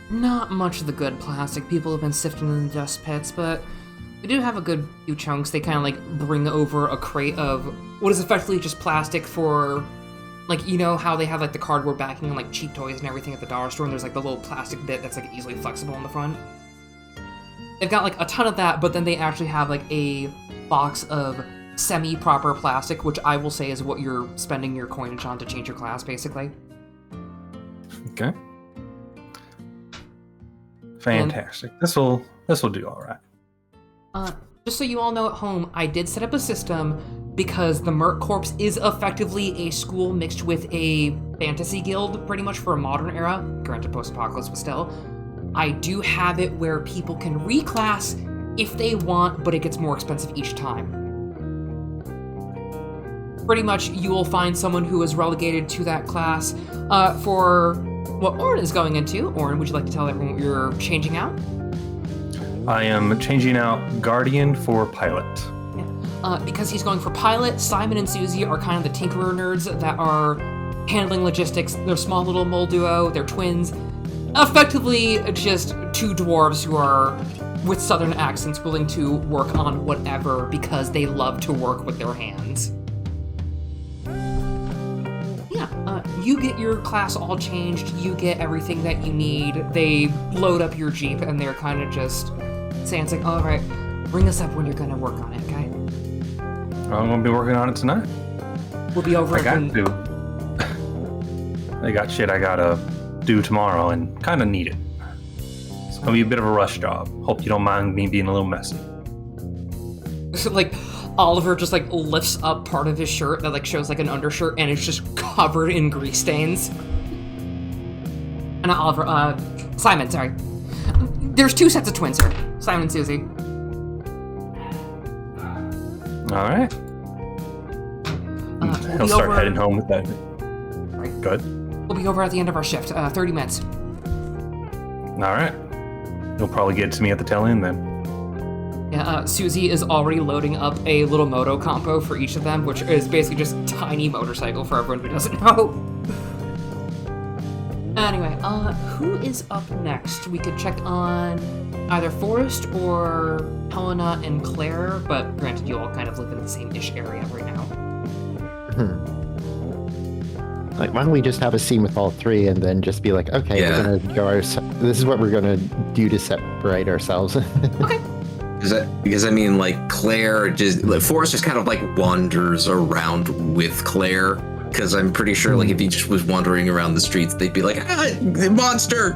Speaker 1: Not much of the good plastic. People have been sifting in the dust pits, but we do have a good few chunks. They kind of like bring over a crate of what is effectively just plastic for, like, you know how they have like the cardboard backing and like cheap toys and everything at the dollar store, and there's like the little plastic bit that's like easily flexible in the front. They've got like a ton of that, but then they actually have like a box of semi-proper plastic, which I will say is what you're spending your coinage on to change your class, basically.
Speaker 3: Okay. Fantastic. This will do all right.
Speaker 1: Just so you all know at home, I did set up a system because the Merc Corps is effectively a school mixed with a fantasy guild, pretty much for a modern era, granted post-apocalypse, but still. I do have it where people can reclass if they want, but it gets more expensive each time. Pretty much, you will find someone who is relegated to that class for what Orin is going into. Orin, would you like to tell everyone what you're changing out?
Speaker 3: I am changing out Guardian for Pilot.
Speaker 1: Because he's going for Pilot, Simon and Susie are kind of the tinkerer nerds that are handling logistics. They're a small little mole duo, they're twins. Effectively, just two dwarves who are, with southern accents, willing to work on whatever because they love to work with their hands. You get your class all changed, you get everything that you need, they load up your Jeep, and they're kind of just saying, it's like, alright, bring us up when you're gonna work on it, okay?
Speaker 3: I'm gonna be working on it tonight.
Speaker 1: We'll be over
Speaker 3: I got shit I gotta do tomorrow and kind of need it. It's gonna be a bit of a rush job. Hope you don't mind me being a little messy.
Speaker 1: Like, Oliver just, like, lifts up part of his shirt that, like, shows, like, an undershirt, and it's just covered in grease stains. And Simon, sorry. There's two sets of twins here. Simon and Susie.
Speaker 3: Alright. He'll start heading home with that.
Speaker 1: Right.
Speaker 3: Good.
Speaker 1: We'll be over at the end of our shift, 30 minutes.
Speaker 3: Alright. You'll probably get to me at the tail end then.
Speaker 1: Yeah, Susie is already loading up a little moto compo for each of them, which is basically just tiny motorcycle for everyone who doesn't know. Anyway, who is up next? We could check on either Forrest or Helena and Claire, but granted, you all kind of live in the same-ish area right now.
Speaker 5: Like, why don't we just have a scene with all three and then just be like, okay,
Speaker 2: Yeah.
Speaker 5: we're gonna go this is what we're gonna do to separate ourselves.
Speaker 1: Okay.
Speaker 2: Because I mean, like, Claire Forrest just kind of like wanders around with Claire. Because I'm pretty sure, like, if he just was wandering around the streets, they'd be like, the monster!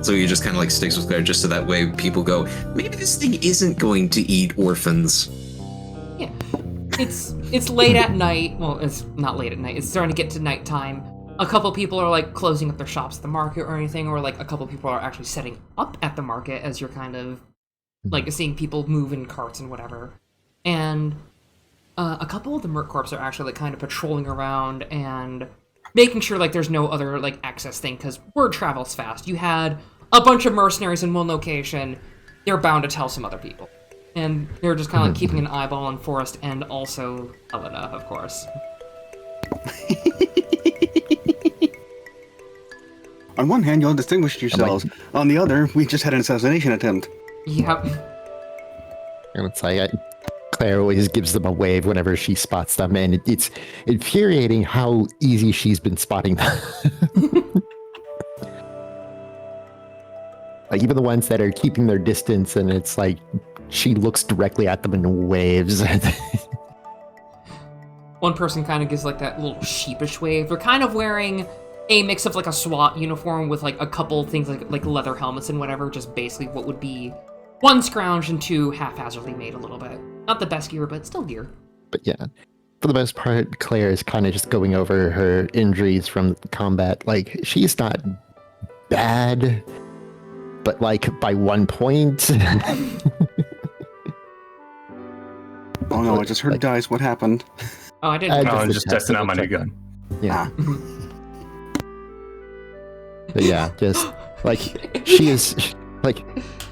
Speaker 2: So he just kind of like sticks with Claire just so that way people go, maybe this thing isn't going to eat orphans.
Speaker 1: Yeah. It's it's late at night. Well, it's not late at night. It's starting to get to nighttime. A couple people are like closing up their shops at the market or anything, or like a couple people are actually setting up at the market as you're kind of like seeing people move in carts and whatever. And a couple of the Merc Corps are actually like kind of patrolling around and making sure like there's no other like access thing, because word travels fast. You had a bunch of mercenaries in one location, they're bound to tell some other people. And they're just kind of like keeping an eyeball on Forrest and also Helena, of course.
Speaker 4: On one hand, you'll distinguish yourselves. On the other, we just had an assassination attempt.
Speaker 1: Yep.
Speaker 5: And it's like Claire always gives them a wave whenever she spots them, and it's infuriating how easy she's been spotting them. Like even the ones that are keeping their distance, and it's like she looks directly at them and waves.
Speaker 1: One person kind of gives like that little sheepish wave. They're kind of wearing a mix of like a SWAT uniform with like a couple things like leather helmets and whatever, just basically what would be one scrounged and two haphazardly made a little bit. Not the best gear, but still gear.
Speaker 5: But yeah, for the most part, Claire is kind of just going over her injuries from combat. Like, she's not bad, but like by 1 point.
Speaker 4: Oh no, I just heard dice. What happened?
Speaker 1: Oh, I didn't.
Speaker 3: I'm just testing out my new gun.
Speaker 5: Yeah. But yeah, just like she is, like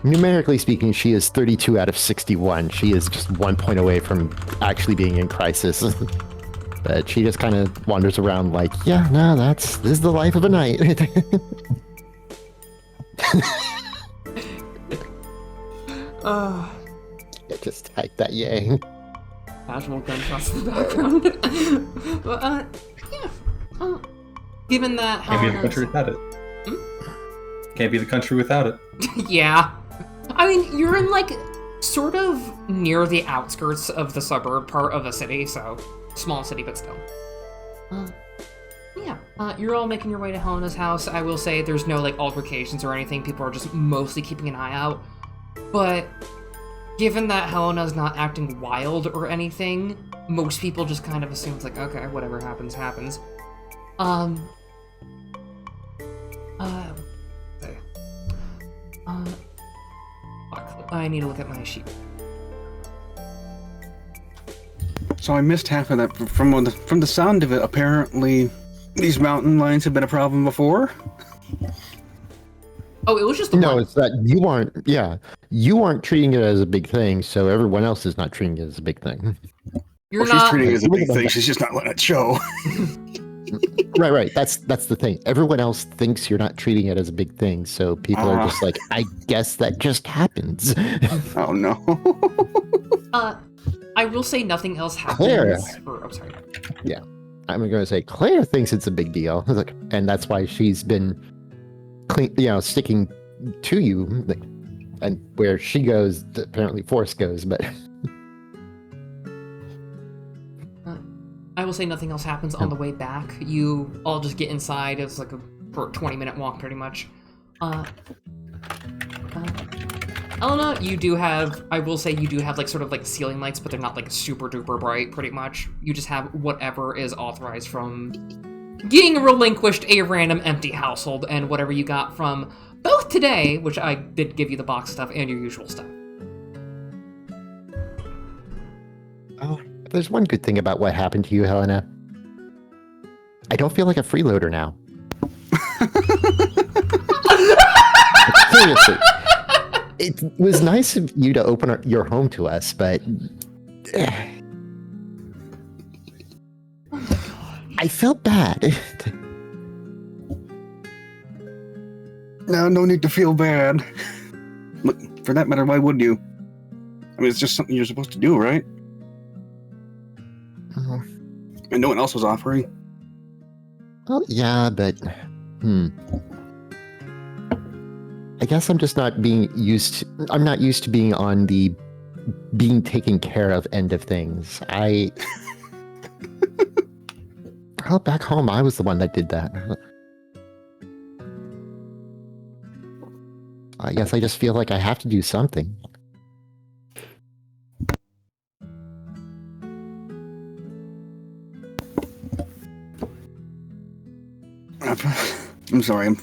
Speaker 5: numerically speaking, she is 32 out of 61. She is just 1 point away from actually being in crisis. But she just kind of wanders around like, yeah, no, this is the life of a knight. Yeah, just type that yang.
Speaker 1: Casual gunshots in the background. But, yeah. Given that
Speaker 3: Can't be the
Speaker 1: Helena's...
Speaker 3: country without it. Can't be the country without it.
Speaker 1: Yeah. I mean, you're in, like, sort of near the outskirts of the suburb part of the city, so small city, but still. Yeah. You're all making your way to Helena's house. I will say there's no, like, altercations or anything. People are just mostly keeping an eye out. But given that Helena's not acting wild or anything, most people just kind of assume, like, okay, whatever happens, happens. Fuck. I need to look at my sheet.
Speaker 4: So I missed half of that. From the sound of it, apparently these mountain lions have been a problem before.
Speaker 1: Oh, it was just the
Speaker 5: No,
Speaker 1: one.
Speaker 5: it's that you aren't treating it as a big thing, so everyone else is not treating it as a big thing.
Speaker 1: You're
Speaker 4: She's
Speaker 1: not.
Speaker 4: treating it as a big thing. She's just not letting it show.
Speaker 5: Right. That's the thing. Everyone else thinks you're not treating it as a big thing, so people are just like, I guess that just happens.
Speaker 4: Oh no.
Speaker 1: I will say nothing else happens.
Speaker 5: Claire.
Speaker 1: Oh, sorry.
Speaker 5: Yeah, I'm going to say Claire thinks it's a big deal, and that's why she's been sticking to you, and where she goes, apparently Forrest goes, but.
Speaker 1: I will say nothing else happens on the way back. You all just get inside. It's like a 20-minute walk, pretty much. Elena, you do have, I will say you do have, like, sort of, like, ceiling lights, but they're not, like, super duper bright, pretty much. You just have whatever is authorized from getting relinquished a random empty household, and whatever you got from both today, which I did give you the box stuff, and your usual stuff.
Speaker 5: Oh, there's one good thing about what happened to you, Helena. I don't feel like a freeloader now. Seriously. It was nice of you to open your home to us, but I felt bad.
Speaker 4: No need to feel bad. Look, for that matter, why would you? I mean, it's just something you're supposed to do, right?
Speaker 5: Oh.
Speaker 4: And no one else was offering.
Speaker 5: Well, yeah, but I guess I'm just not I'm not used to being on the being taken care of end of things. Well, back home, I was the one that did that. I guess I just feel like I have to do something.
Speaker 4: I'm sorry.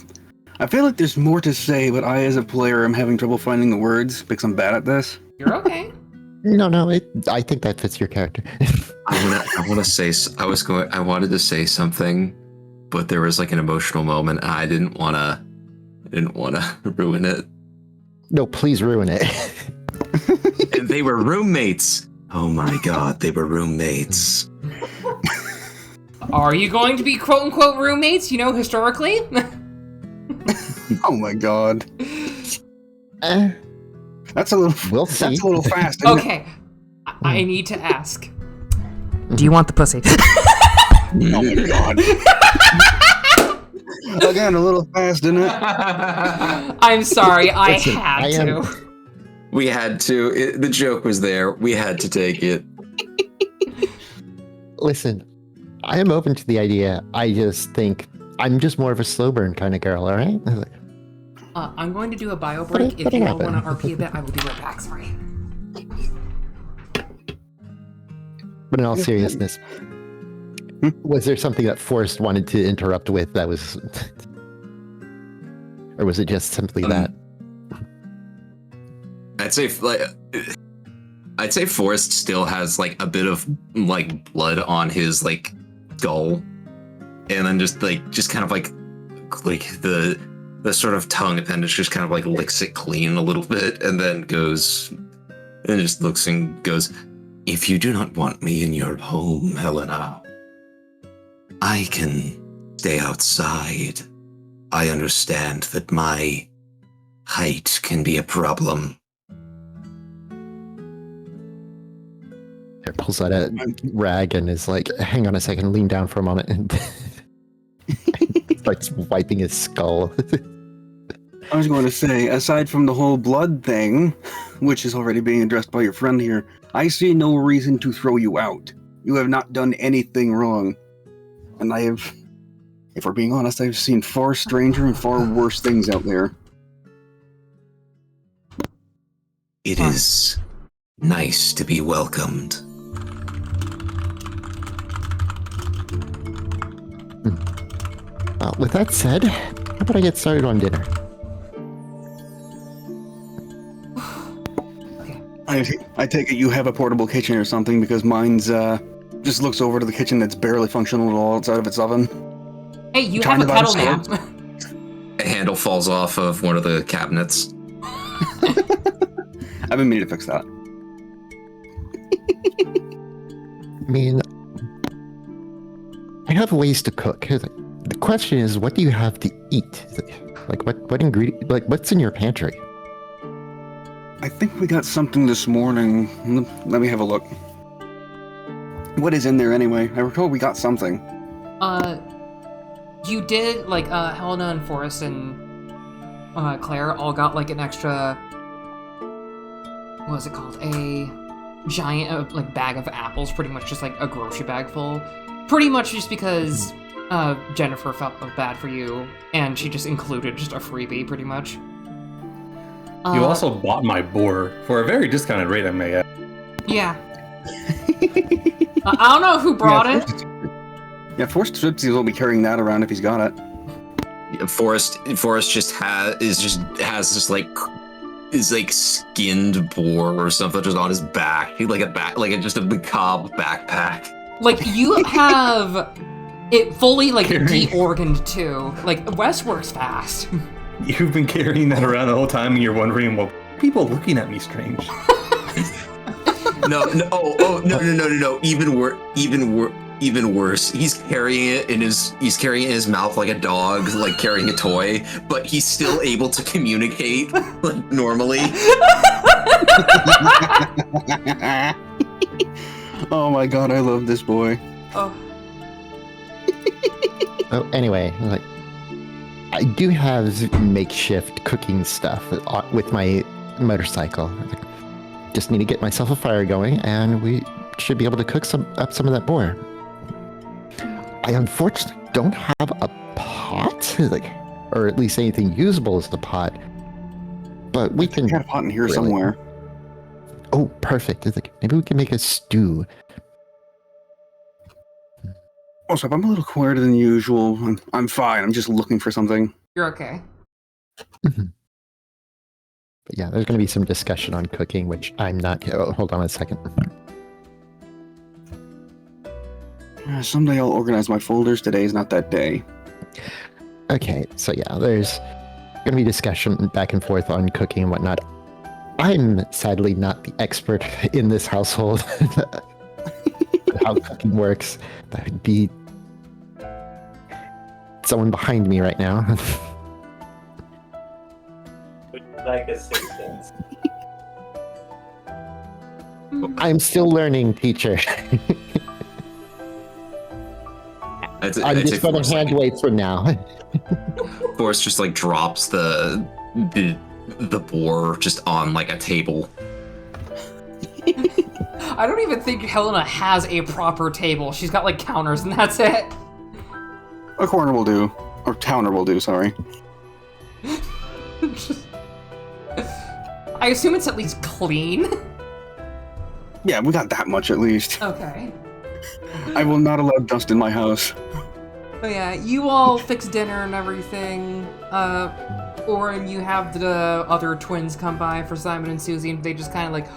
Speaker 4: I feel like there's more to say, but I, as a player, am having trouble finding the words because I'm bad at this.
Speaker 1: You're okay.
Speaker 5: No, I think that fits your character.
Speaker 2: I wanted to say something, but there was like an emotional moment, and I didn't want to ruin it.
Speaker 5: No, please ruin it.
Speaker 2: And they were roommates. Oh my god, they were roommates.
Speaker 1: Are you going to be quote unquote roommates? You know, historically.
Speaker 4: Oh my god.
Speaker 5: Eh,
Speaker 4: That's a little.
Speaker 5: we'll see.
Speaker 4: That's a little fast. Isn't
Speaker 1: Okay, I need to ask. Do you want the pussy?
Speaker 4: it? Oh my god. Again, a little fast, isn't it?
Speaker 1: I'm sorry, I
Speaker 5: Listen,
Speaker 1: had
Speaker 5: I am-
Speaker 1: to.
Speaker 2: We had to. The joke was there. We had to take it.
Speaker 5: Listen, I am open to the idea. I just think I'm just more of a slow burn kind of girl, all right?
Speaker 1: I'm going to do a bio break. If
Speaker 5: What'll
Speaker 1: you all
Speaker 5: happen?
Speaker 1: want to RP a bit, I will be right back. Sorry.
Speaker 5: But in all seriousness, was there something that Forrest wanted to interrupt with that was... or was it just simply that?
Speaker 2: I'd say Forrest still has like a bit of like blood on his like skull, and then just kind of like the sort of tongue appendage just kind of like licks it clean a little bit, and then goes and just looks and goes, "If you do not want me in your home, Helena, I can stay outside. I understand that my height can be a problem."
Speaker 5: Pulls out a rag and is like, hang on a second, lean down for a moment, and starts wiping his skull.
Speaker 4: I was going to say, aside from the whole blood thing, which is already being addressed by your friend here, I see no reason to throw you out. You have not done anything wrong. And I have, if we're being honest, I've seen far stranger and far worse things out there.
Speaker 2: It is nice to be welcomed.
Speaker 5: With that said, how about I get started on dinner?
Speaker 4: I take it you have a portable kitchen or something, because mine's just looks over to the kitchen that's barely functional at all outside of its oven.
Speaker 1: Hey, you
Speaker 4: Trying
Speaker 1: have a
Speaker 4: to buy
Speaker 1: kettle now.
Speaker 2: A handle falls off of one of the cabinets.
Speaker 4: I've been meaning to fix that.
Speaker 5: I mean, I have ways to cook. The question is, what do you have to eat? Like, what ingredient? Like, what's in your pantry?
Speaker 4: I think we got something this morning. Let me have a look. What is in there anyway? I recall we got something.
Speaker 1: You did, like, Helena and Forrest and Claire all got, like, an extra, what was it called? A giant, like, bag of apples, pretty much just, like, a grocery bag full. Pretty much just because Jennifer felt bad for you, and she just included just a freebie, pretty much.
Speaker 3: You also bought my boar for a very discounted rate, I may add.
Speaker 1: Yeah. I don't know who brought it.
Speaker 4: Yeah, Forrest Stripsy will be carrying that around if he's got it.
Speaker 2: Forrest just has this like skinned boar or something just on his back. He just a macabre backpack.
Speaker 1: Like, you have it fully, like, de-organed, too. Like, Wes works fast.
Speaker 3: You've been carrying that around the whole time, and you're wondering, well, people looking at me strange.
Speaker 2: No. Even worse. He's carrying it in his mouth like a dog, like carrying a toy, but he's still able to communicate like normally.
Speaker 4: Oh my god, I love this boy.
Speaker 1: Oh.
Speaker 5: Oh, anyway, like, I do have makeshift cooking stuff with my motorcycle. Just need to get myself a fire going, and we should be able to cook up some of that boar. I unfortunately don't have a pot, or at least anything usable as the pot. But we can.
Speaker 4: I got a pot in here somewhere.
Speaker 5: Oh, perfect. Maybe we can make a stew.
Speaker 4: Also, if I'm a little quieter than usual, I'm fine. I'm just looking for something.
Speaker 1: You're okay.
Speaker 5: But yeah, there's going to be some discussion on cooking, which I'm not. Oh, hold on a second.
Speaker 4: Someday I'll organize my folders. Today is not that day.
Speaker 5: Okay, so yeah, there's going to be discussion back and forth on cooking and whatnot. I'm sadly not the expert in this household. How cooking works. That would be someone behind me right now.
Speaker 3: Would you like assistance?
Speaker 5: I'm still learning, teacher. I'm just going to hand wait for now.
Speaker 2: Forrest just like drops the boar just on like a table.
Speaker 1: I don't even think Helena has a proper table. She's got like counters and that's it.
Speaker 4: A corner will do. Or counter will do, sorry.
Speaker 1: I assume it's at least clean.
Speaker 4: Yeah, we got that much at least.
Speaker 1: Okay.
Speaker 4: I will not allow dust in my house.
Speaker 1: But yeah, you all fix dinner and everything. Orin, you have the other twins come by for Simon and Susie, and they just kind of like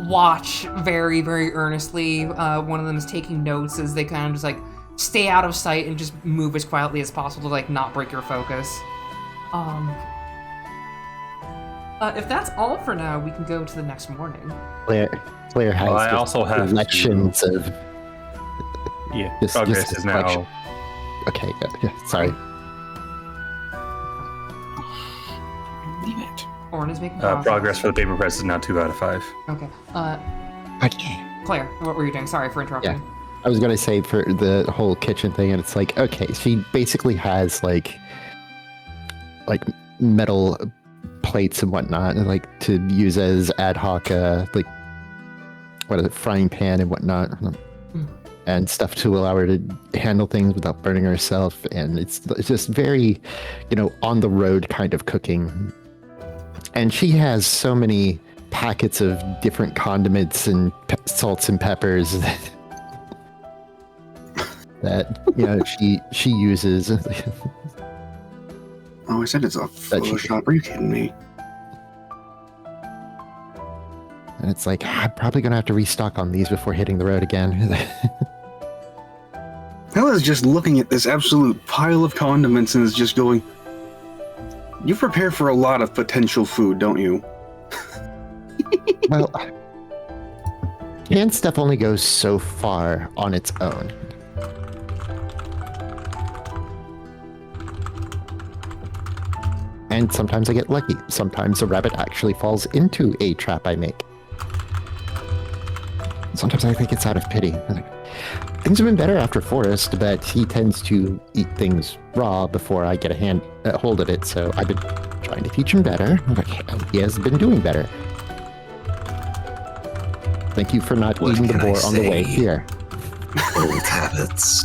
Speaker 1: watch very, very earnestly. One of them is taking notes as they kind of just like stay out of sight and just move as quietly as possible to like not break your focus. If that's all for now, we can go to the next morning.
Speaker 5: Claire has
Speaker 3: I also have
Speaker 5: collections of.
Speaker 3: Yeah,
Speaker 5: Just
Speaker 3: progress is now.
Speaker 5: collection. Okay, yeah, sorry.
Speaker 4: Leave it.
Speaker 1: Orin is making coffee.
Speaker 3: Progress for the paper press is now 2 out of 5.
Speaker 1: Okay.
Speaker 5: Okay.
Speaker 1: Claire, what were you doing? Sorry for interrupting.
Speaker 5: Yeah. I was gonna say for the whole kitchen thing, and it's like, okay, she basically has like metal plates and whatnot, and like to use as ad hoc, like what is it, frying pan and whatnot, and stuff to allow her to handle things without burning herself. And it's just very, on the road kind of cooking. And she has so many packets of different condiments and salts and peppers that she uses.
Speaker 4: Oh, I said it's a photo shop. Are you kidding me?
Speaker 5: And it's like, I'm probably gonna have to restock on these before hitting the road again.
Speaker 4: Hella's just looking at this absolute pile of condiments and is just going, you prepare for a lot of potential food, don't you?
Speaker 5: Well, canned stuff only goes so far on its own. And sometimes I get lucky. Sometimes a rabbit actually falls into a trap I make. Sometimes I think it's out of pity. Things have been better after Forrest, but he tends to eat things raw before I get a hold of it, so I've been trying to teach him better. He has been doing better. Thank you for not eating the boar on the way here.
Speaker 2: Old habits.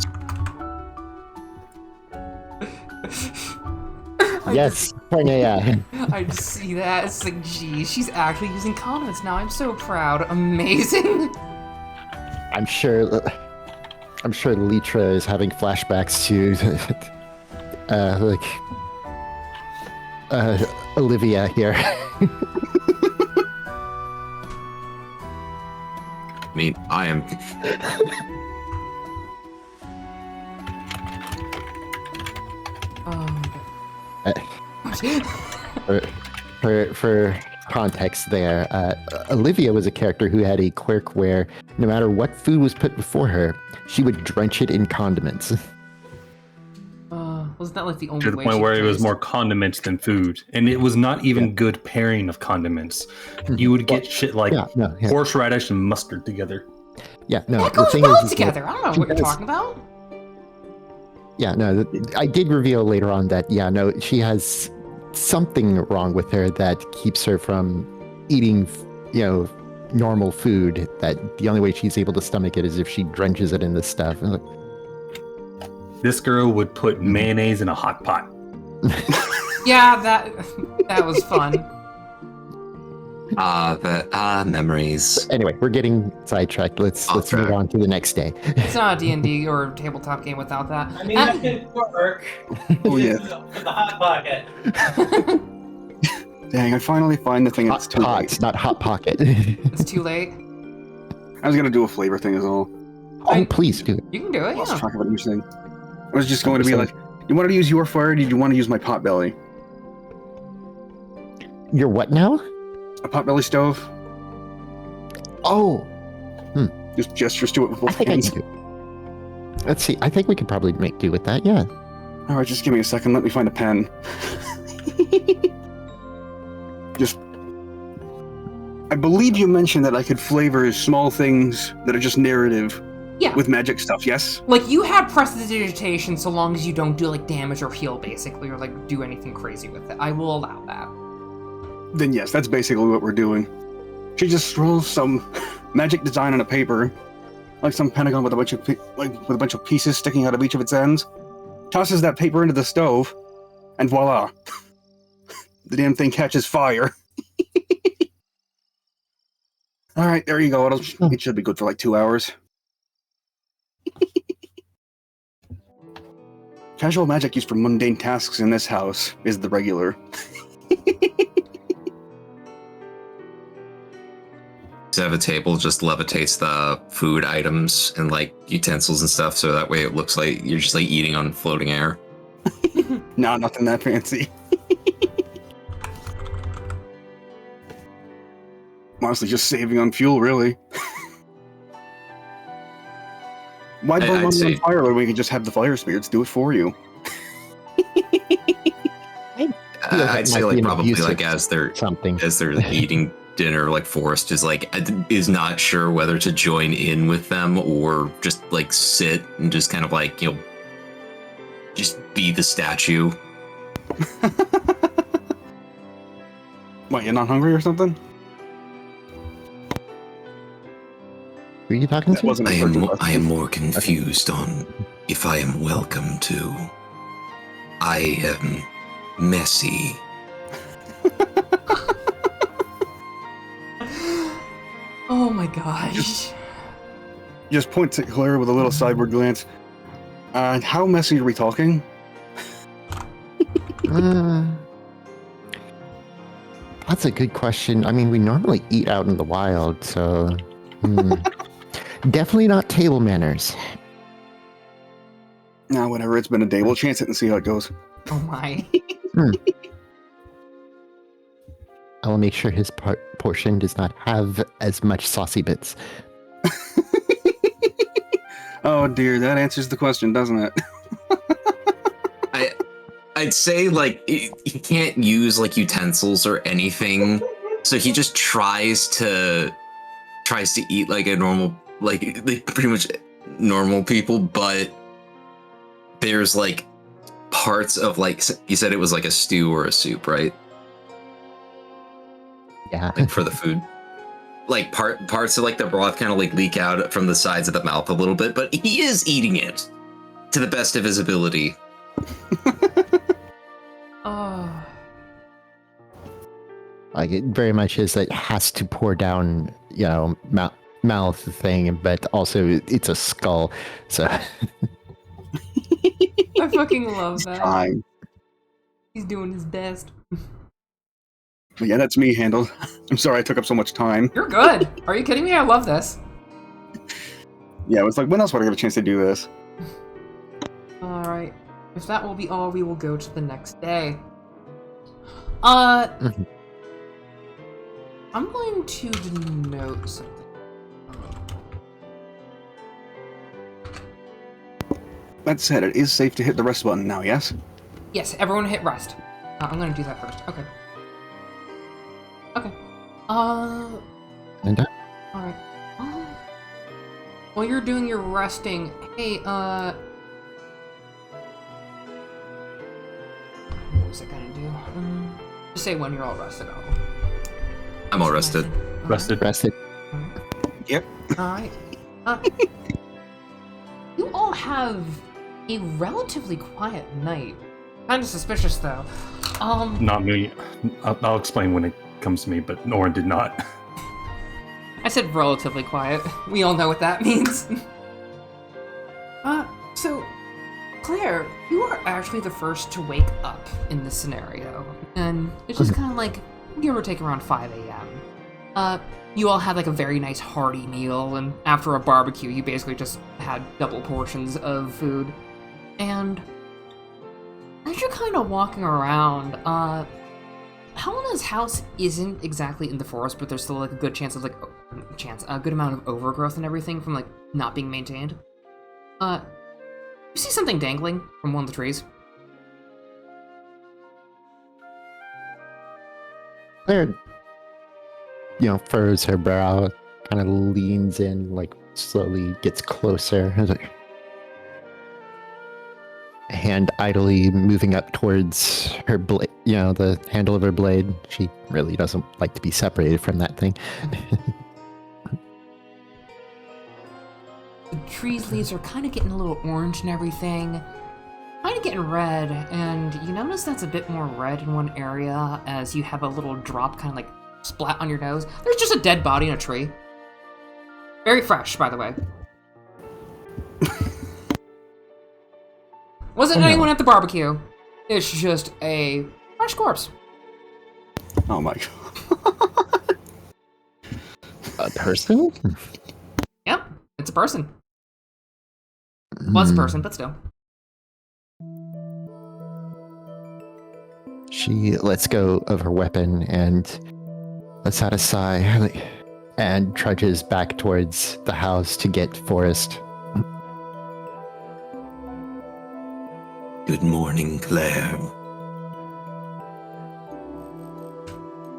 Speaker 5: Yes, Cornelia.
Speaker 1: I just see that. It's like, geez, she's actually using condiments now. I'm so proud. Amazing.
Speaker 5: I'm sure Litra is having flashbacks to Olivia here.
Speaker 2: I mean, I am.
Speaker 5: For context there, Olivia was a character who had a quirk where no matter what food was put before her, she would drench it in condiments.
Speaker 1: Wasn't that like the only
Speaker 3: To the
Speaker 1: way
Speaker 3: point
Speaker 1: she
Speaker 3: where it
Speaker 1: could
Speaker 3: was
Speaker 1: taste?
Speaker 3: more condiments than food. And it was not even good pairing of condiments. You would get shit like horseradish and mustard together.
Speaker 5: Yeah, no.
Speaker 1: That
Speaker 5: The
Speaker 1: goes
Speaker 5: thing
Speaker 1: well
Speaker 5: is
Speaker 1: together. I don't know what you're talking about.
Speaker 5: Yeah, no. I did reveal later on that, she has something wrong with her that keeps her from eating, normal food. That the only way she's able to stomach it is if she drenches it in this stuff. And
Speaker 3: This girl would put mayonnaise in a hot pot.
Speaker 1: Yeah, that was fun.
Speaker 2: Memories.
Speaker 5: Anyway, we're getting sidetracked. Let's move on to the next day.
Speaker 1: It's not a D&D or tabletop game without that.
Speaker 6: I mean, that could work.
Speaker 4: Oh, yeah.
Speaker 6: For the Hot Pocket.
Speaker 4: Dang, I finally find the thing that's too
Speaker 5: Hot,
Speaker 4: late.
Speaker 5: not hot pocket.
Speaker 1: It's too late.
Speaker 4: I was gonna do a flavor thing as well.
Speaker 5: Oh, please do it.
Speaker 1: You can do it,
Speaker 4: I lost
Speaker 1: yeah.
Speaker 4: track of what you were saying. I was just going to be like, you wanted to use your fire, or did you want to use my potbelly?
Speaker 5: Your what now?
Speaker 4: A potbelly stove?
Speaker 5: Oh,
Speaker 4: Just gestures to it with
Speaker 5: I
Speaker 4: both
Speaker 5: think I
Speaker 4: hands.
Speaker 5: can do. Let's see. I think we could probably make do with that. Yeah.
Speaker 4: Alright, just give me a second. Let me find a pen. Just... I believe you mentioned that I could flavor small things that are just narrative
Speaker 1: Yeah.
Speaker 4: with magic stuff, yes?
Speaker 1: Like, you have prestidigitation so long as you don't do, like, damage or heal, basically, or, like, do anything crazy with it. I will allow that.
Speaker 4: Then yes, that's basically what we're doing. She just scrolls some magic design on a paper, like some pentagon with a bunch of pieces sticking out of each of its ends, tosses that paper into the stove, and voila. The damn thing catches fire. Alright, there you go. It should be good for like 2 hours. Casual magic used for mundane tasks in this house is the regular.
Speaker 2: To have a table just levitates the food items and like utensils and stuff, so that way it looks like you're just like eating on floating air.
Speaker 4: Nah, nothing that fancy. Honestly, just saving on fuel, really. Why
Speaker 2: I'd
Speaker 4: burn one
Speaker 2: say-
Speaker 4: on fire when we can just have the fire spirits do it for you?
Speaker 2: I'd say
Speaker 5: might be
Speaker 2: like
Speaker 5: an
Speaker 2: probably
Speaker 5: abusive
Speaker 2: like as they're
Speaker 5: something.
Speaker 2: eating dinner, like Forrest is not sure whether to join in with them or just like sit and just kind of like, you know, just be the statue.
Speaker 4: What, you're not hungry or something?
Speaker 5: Who are you talking
Speaker 4: That
Speaker 5: to?
Speaker 4: wasn't a virtual lesson.
Speaker 2: I am more confused on if I am welcome to. I am messy.
Speaker 1: Oh my gosh.
Speaker 4: Just points at Claire with a little sideward glance. How messy are we talking?
Speaker 5: That's a good question. I mean, we normally eat out in the wild, so definitely not table manners.
Speaker 4: Nah, whatever. It's been a day. We'll chance it and see how it goes.
Speaker 1: Oh my.
Speaker 5: I will make sure his portion does not have as much saucy bits.
Speaker 4: Oh dear, that answers the question, doesn't it?
Speaker 2: I'd say like he can't use like utensils or anything, so he just tries to eat like a normal, like pretty much normal people, but there's like parts of like, you said it was like a stew or a soup, right?
Speaker 5: Yeah.
Speaker 2: Like for the food, like parts of like the broth kind of like leak out from the sides of the mouth a little bit, but he is eating it to the best of his ability.
Speaker 1: Oh.
Speaker 5: Like it very much is that has to pour down, you know, mouth thing, but also it's a skull. So
Speaker 1: I fucking love that.
Speaker 4: Fine.
Speaker 1: He's doing his best.
Speaker 4: But yeah, that's me handled. I'm sorry I took up so much time.
Speaker 1: You're good. Are you kidding me? I love this.
Speaker 4: Yeah, it was like, when else would I get a chance to do this?
Speaker 1: Alright. If that will be all, we will go to the next day.
Speaker 5: Mhm.
Speaker 1: I'm going to denote something.
Speaker 4: That said, it is safe to hit the rest button now, yes?
Speaker 1: Yes, everyone hit rest. I'm gonna do that first. Okay. Okay.
Speaker 5: And
Speaker 1: Alright. While you're doing your resting, hey, what was I gonna do? Just say when you're all rested.
Speaker 2: I'm all rested.
Speaker 3: Rested.
Speaker 4: Yep.
Speaker 1: Alright. You all have a relatively quiet night. Kind of suspicious, though.
Speaker 3: Not me. I'll explain when it comes to me, but Oren did not.
Speaker 1: I said relatively quiet. We all know what that means. So, Claire, you are actually the first to wake up in this scenario. And it's just kind of like, give or take around 5 a.m. You all had like a very nice hearty meal, and after a barbecue, you basically just had double portions of food. And as you're kind of walking around, Helena's house isn't exactly in the forest, but there's still like a good chance of like a good amount of overgrowth and everything from like not being maintained. You see something dangling from one of the trees.
Speaker 5: Claire, furrows her brow, kind of leans in, like slowly gets closer. A hand idly moving up towards her blade, the handle of her blade. She really doesn't like to be separated from that thing.
Speaker 1: The tree's leaves are kind of getting a little orange and everything. Kind of getting red, and you notice that's a bit more red in one area as you have a little drop kind of like splat on your nose. There's just a dead body in a tree. Very fresh, by the way. Wasn't anyone at the barbecue. It's just a fresh corpse.
Speaker 4: Oh my god.
Speaker 5: A person?
Speaker 1: Yep, it's a person. Was a person, but still.
Speaker 5: She lets go of her weapon and lets out a sigh and trudges back towards the house to get Forrest.
Speaker 7: Good morning, Claire.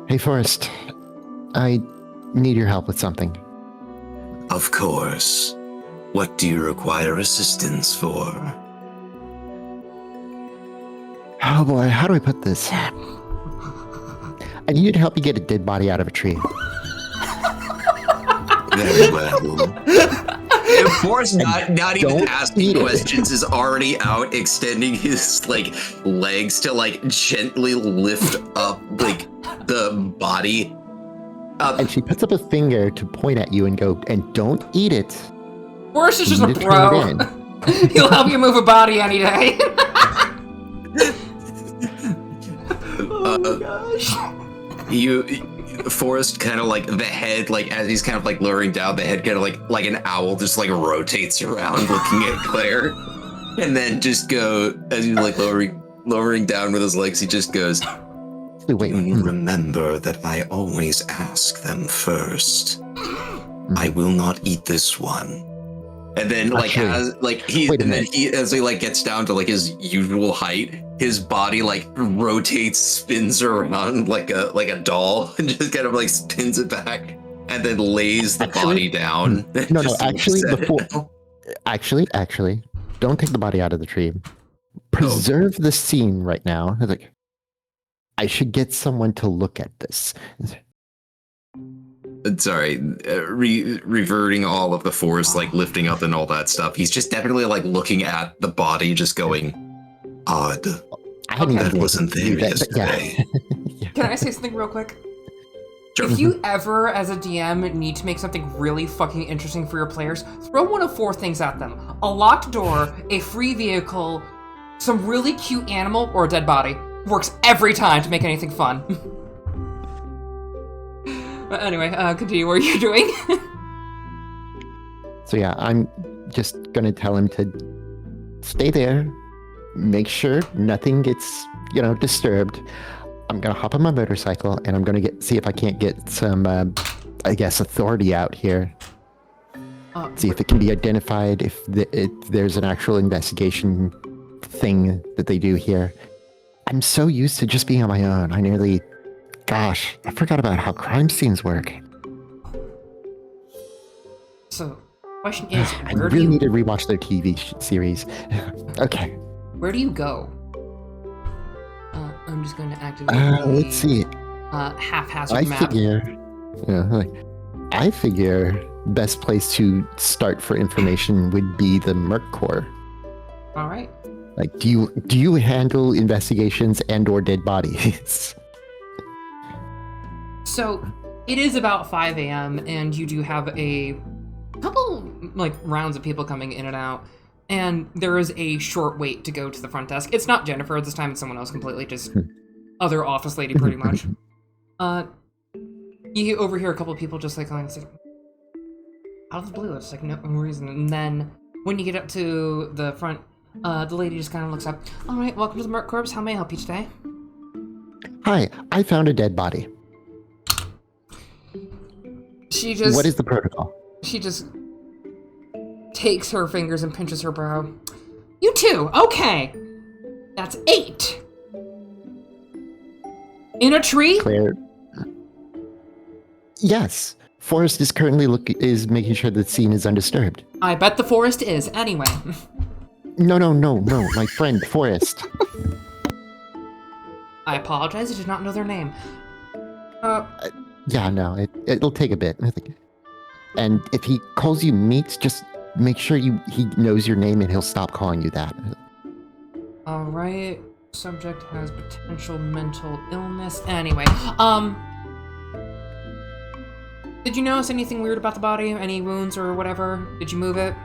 Speaker 5: Hey, Forrest. I need your help with something.
Speaker 7: Of course. What do you require assistance for?
Speaker 5: Oh boy, how do I put this? I need you to help me get a dead body out of a tree.
Speaker 7: Very well.
Speaker 2: Forrest not even
Speaker 5: Don't
Speaker 2: asking
Speaker 5: eat it.
Speaker 2: questions is already out extending his legs to gently lift up the body.
Speaker 5: And she puts up a finger to point at you and go, and don't eat it.
Speaker 1: Forrest is just
Speaker 5: You
Speaker 1: a
Speaker 5: need to turn
Speaker 1: bro.
Speaker 5: it in.
Speaker 1: He'll help you move a body any day. Oh gosh.
Speaker 2: Forrest kind of the head, as he's kind of lowering down, the head kind of like an owl just rotates around looking at Claire. And then just as he's lowering down with his legs, he just goes,
Speaker 5: Wait,
Speaker 7: remember that I always ask them first. I will not eat this one.
Speaker 2: and then
Speaker 5: Actually,
Speaker 2: as he gets down to his usual height, his body rotates, spins around like a doll, and just kind of spins it back, and then lays the body down.
Speaker 5: No,
Speaker 2: Just
Speaker 5: actually,
Speaker 2: set it
Speaker 5: before,
Speaker 2: down.
Speaker 5: actually, don't take the body out of the tree. Preserve the scene right now. I should get someone to look at this.
Speaker 2: Sorry, reverting all of the force, lifting up and all that stuff. He's just definitely looking at the body, just going,
Speaker 7: Odd.
Speaker 5: I hadn't
Speaker 7: That
Speaker 5: even
Speaker 7: wasn't there
Speaker 5: Yeah.
Speaker 7: yesterday.
Speaker 5: Yeah.
Speaker 1: Can I say something real quick?
Speaker 2: Sure.
Speaker 1: If you ever, as a DM, need to make something really fucking interesting for your players, throw one of 4 things at them. A locked door, a free vehicle, some really cute animal, or a dead body. Works every time to make anything fun. But anyway, continue what you're doing.
Speaker 5: So yeah, I'm just gonna tell him to stay there, make sure nothing gets, disturbed. I'm gonna hop on my motorcycle and I'm gonna see if I can't get some, authority out here. See if it can be identified, if there's an actual investigation thing that they do here. I'm so used to just being on my own. Gosh, I forgot about how crime scenes work.
Speaker 1: So, question is,
Speaker 5: I
Speaker 1: where do
Speaker 5: really
Speaker 1: you
Speaker 5: need to rewatch their TV series. Okay.
Speaker 1: where do you go? I'm just going to activate
Speaker 5: Let's see.
Speaker 1: haphazard map.
Speaker 5: I figure best place to start for information would be the Merc Corps.
Speaker 1: All right.
Speaker 5: Do you handle investigations and or dead bodies?
Speaker 1: So it is about 5 a.m. and you do have a couple like rounds of people coming in and out, and there is a short wait to go to the front desk. It's not Jennifer this time; it's someone else completely, just other office lady, pretty much. You overhear a couple of people just like going, out of the blue. It's like no reason, and then when you get up to the front, the lady just kind of looks up. All right, welcome to the Merc Corps. How may I help you today?
Speaker 5: Hi, I found a dead body. What is the protocol?
Speaker 1: She just takes her fingers and pinches her brow. You too. Okay, that's 8 in a tree.
Speaker 5: Claire. Yes. Forrest is currently is making sure the scene is undisturbed.
Speaker 1: I bet the forest is. Anyway.
Speaker 5: No. My friend, Forrest.
Speaker 1: I apologize. I did not know their name.
Speaker 5: Yeah, no, it'll take a bit. And if he calls you Meat, just make sure he knows your name and he'll stop calling you that.
Speaker 1: All right. Subject has potential mental illness. Anyway, did you notice anything weird about the body? Any wounds or whatever? Did you move it?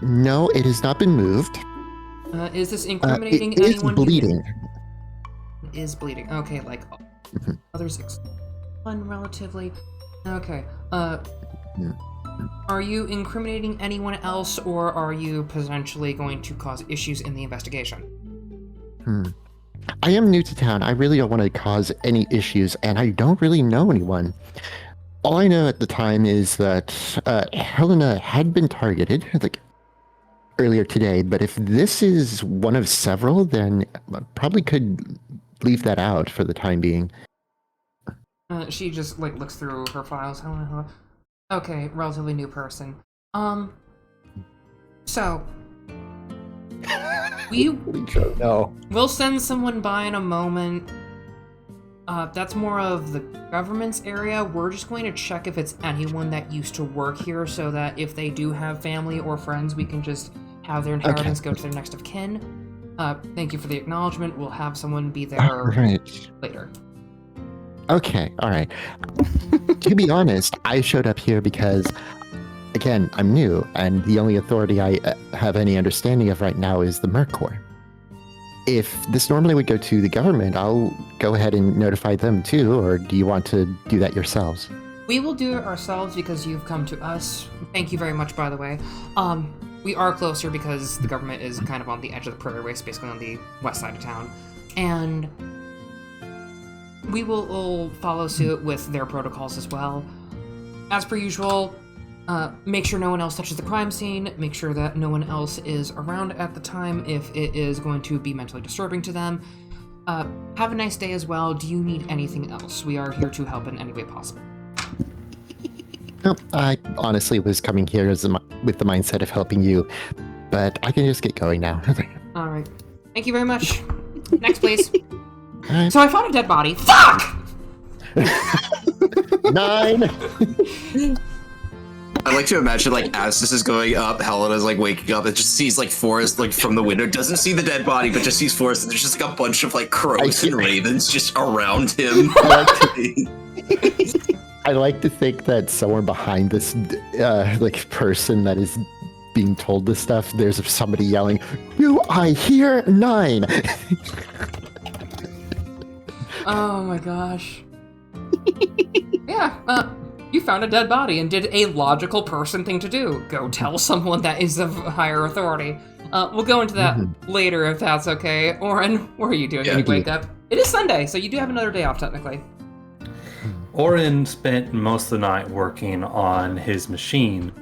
Speaker 5: No, it has not been moved.
Speaker 1: Is this incriminating
Speaker 5: it is
Speaker 1: anyone?
Speaker 5: Bleeding.
Speaker 1: It is bleeding. Okay, like other 6. One relatively. Okay. Are you incriminating anyone else, or are you potentially going to cause issues in the investigation?
Speaker 5: I am new to town. I really don't want to cause any issues, and I don't really know anyone. All I know at the time is that Helena had been targeted, like, earlier today, but if this is one of several, then I probably could leave that out for the time being.
Speaker 1: She just, like, looks through her files. Okay, relatively new person. So... We'll send someone by in a moment. That's more of the government's area. We're just going to check if it's anyone that used to work here, so that if they do have family or friends, we can just have their inheritance go to their next of kin. Thank you for the acknowledgement. We'll have someone be there later.
Speaker 5: Okay, alright. To be honest, I showed up here because, again, I'm new, and the only authority I have any understanding of right now is the Merc Corps. If this normally would go to the government, I'll go ahead and notify them too, or do you want to do that yourselves?
Speaker 1: We will do it ourselves because you've come to us. Thank you very much, by the way. We are closer because the government is kind of on the edge of the prairie waste, basically on the west side of town. And we will all follow suit with their protocols as well. As per usual, make sure no one else touches the crime scene, make sure that no one else is around at the time if it is going to be mentally disturbing to them. Have a nice day as well. Do you need anything else? We are here to help in any way possible.
Speaker 5: Nope, I honestly was coming here with the mindset of helping you, but I can just get going now.
Speaker 1: Alright. Thank you very much. Next, please.
Speaker 5: Right.
Speaker 1: So I found a dead body. Fuck!
Speaker 5: 9!
Speaker 2: I like to imagine, like, as this is going up, Helena's, like, waking up and just sees, like, Forrest, like, from the window. Doesn't see the dead body, but just sees Forrest, and there's just, like, a bunch of, like, crows and ravens just around him.
Speaker 5: I like to think that somewhere behind this, like, person that is being told this stuff, there's somebody yelling, "Do I hear 9?"
Speaker 1: Oh my gosh. Yeah, you found a dead body and did a logical person thing to do. Go tell someone that is of higher authority. We'll go into that later if that's okay. Oren, what are you doing when you wake up? It is Sunday, so you do have another day off technically.
Speaker 3: Oren spent most of the night working on his machine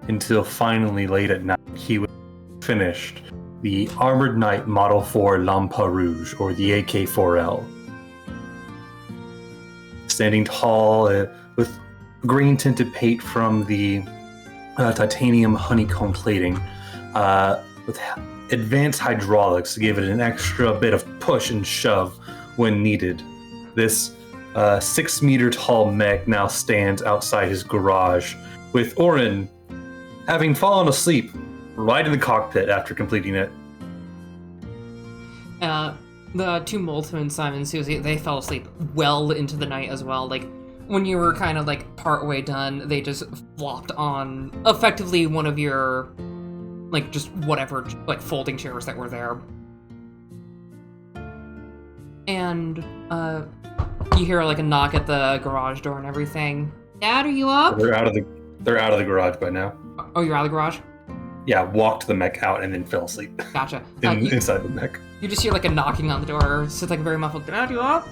Speaker 3: until finally late at night he was finished the Armored Knight Model 4 Lampa Rouge, or the AK-4L. Standing tall with green tinted paint from the titanium honeycomb plating, with advanced hydraulics to give it an extra bit of push and shove when needed. This 6-meter tall mech now stands outside his garage, with Oren having fallen asleep right in the cockpit after completing it.
Speaker 1: the two Molten and Simon and Susie, they fell asleep well into the night as well. Like, when you were kind of, like, partway done, they just flopped on effectively one of your, like, just whatever, like, folding chairs that were there. And, you hear, like, a knock at the garage door and everything. Dad, are you up?
Speaker 3: They're out of the garage by now.
Speaker 1: Oh, you're out of the garage?
Speaker 3: Yeah, walked the mech out and then fell asleep
Speaker 1: Gotcha.
Speaker 3: inside the mech.
Speaker 1: You just hear, like, a knocking on the door. So it's, like, very muffled. Dad, you up?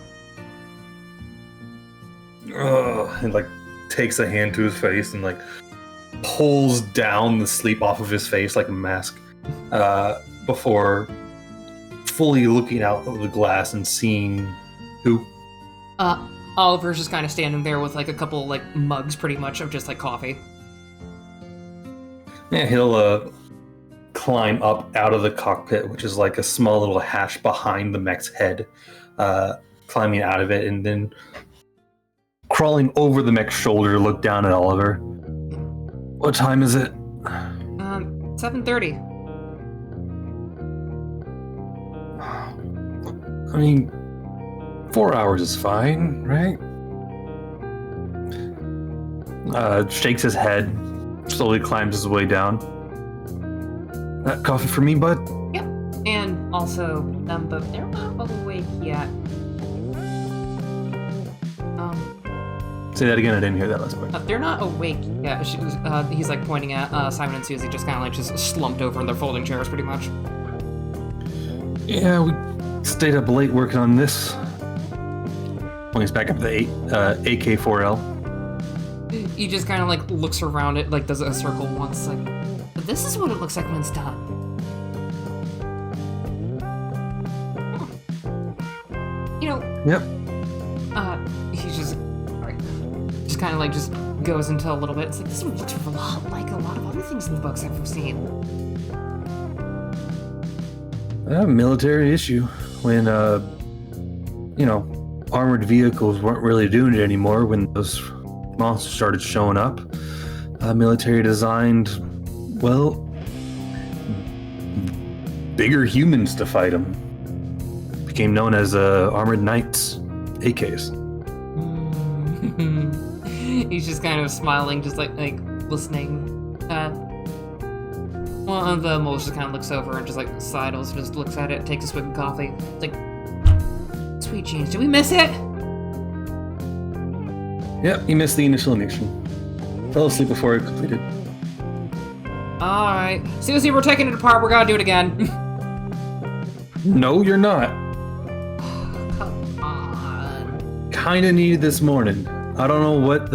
Speaker 3: And like takes a hand to his face and like pulls down the sleep off of his face like a mask before fully looking out of the glass and seeing who.
Speaker 1: Oliver's just kind of standing there with like a couple like mugs pretty much of just like coffee.
Speaker 3: Yeah, he'll climb up out of the cockpit, which is like a small little hatch behind the mech's head, climbing out of it and then crawling over the mech's shoulder to look down at Oliver. What time is it?
Speaker 1: 7:30.
Speaker 3: I mean, 4 hours is fine, right? Shakes his head, slowly climbs his way down. That coffee for me, bud?
Speaker 1: Yep. And also, but they're not awake yet.
Speaker 3: Say that again, I didn't hear that last part.
Speaker 1: They're not awake yet. He's like pointing at Simon and Susie, just kind of like just slumped over in their folding chairs pretty much.
Speaker 3: Yeah, we stayed up late working on this. When he's back up to the AK-4L.
Speaker 1: He just kind of like looks around it, like does a circle once, like, but this is what it looks like when it's done. You know.
Speaker 3: Yep.
Speaker 1: He's just kind of like just goes into a little bit. It's like this one looks a lot like a lot of other things in the books I've seen.
Speaker 3: Military issue when armored vehicles weren't really doing it anymore when those monsters started showing up. Military designed, well, bigger humans to fight them. Became known as armored knights, AKs.
Speaker 1: He's just kind of smiling, just like listening. One of the moles just kind of looks over and just like sidles, just looks at it, takes a swig of coffee. It's like, sweet jeans, did we miss it?
Speaker 3: Yep, he missed the initial ignition. Fell asleep before it completed.
Speaker 1: Alright. Susie, we're taking it apart, we're gonna do it again.
Speaker 3: No, you're not.
Speaker 1: Come on.
Speaker 3: Kinda needed this morning. I don't know what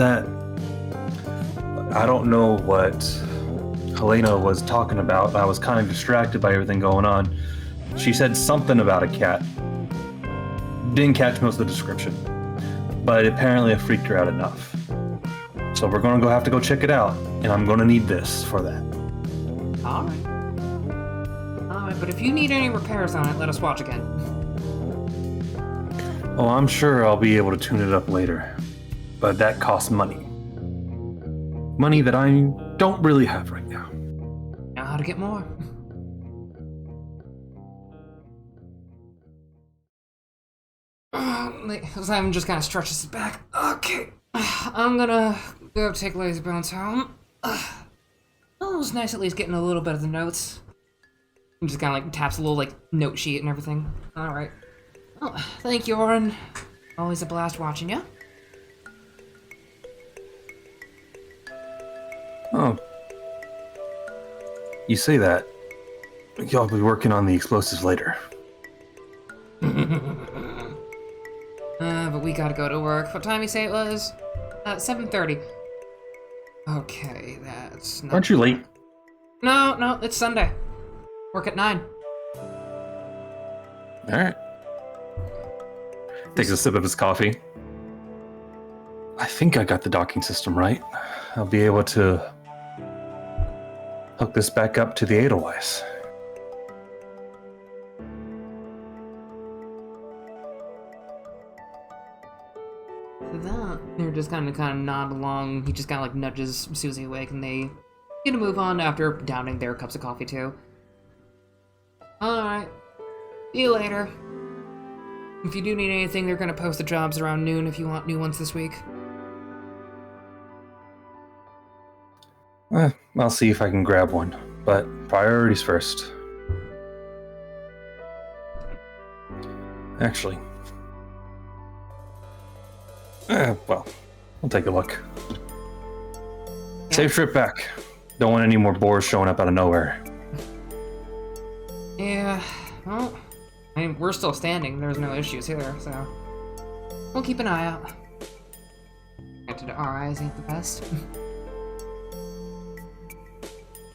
Speaker 3: Helena was talking about. I was kind of distracted by everything going on. She said something about a cat. Didn't catch most of the description. But apparently it freaked her out enough. So we're gonna have to go check it out. And I'm gonna need this for that.
Speaker 1: Alright. Alright, but if you need any repairs on it, let us watch again.
Speaker 3: Oh, I'm sure I'll be able to tune it up later. But that costs money. Money that I don't really have right now.
Speaker 1: Know how to get more. Simon just kind of stretches his back. Okay, I'm gonna go take Lazy Bones home. Oh, it was nice at least getting a little bit of the notes. He just kind of like taps a little like note sheet and everything. All right. Well, thank you, Oren. Always a blast watching you.
Speaker 3: Oh. You say that. Y'all be working on the explosives later.
Speaker 1: But we gotta go to work. What time you say it was? 7:30. Okay, that's not...
Speaker 3: Aren't you late?
Speaker 1: No, it's Sunday. Work at 9.
Speaker 3: Alright. Takes a sip of his coffee. I think I got the docking system right. I'll be able to hook this back up to the Edelweiss.
Speaker 1: They're just kind of nod along. He just kind of like nudges Susie awake, and they get to move on after downing their cups of coffee too. All right, see you later. If you do need anything, they're going to post the jobs around noon if you want new ones this week.
Speaker 3: I'll see if I can grab one, but priorities first. Actually, well, I'll take a look. Safe trip back. Don't want any more boars showing up out of nowhere.
Speaker 1: Yeah, well, I mean, we're still standing. There's no issues here, so we'll keep an eye out. Granted, our eyes ain't the best.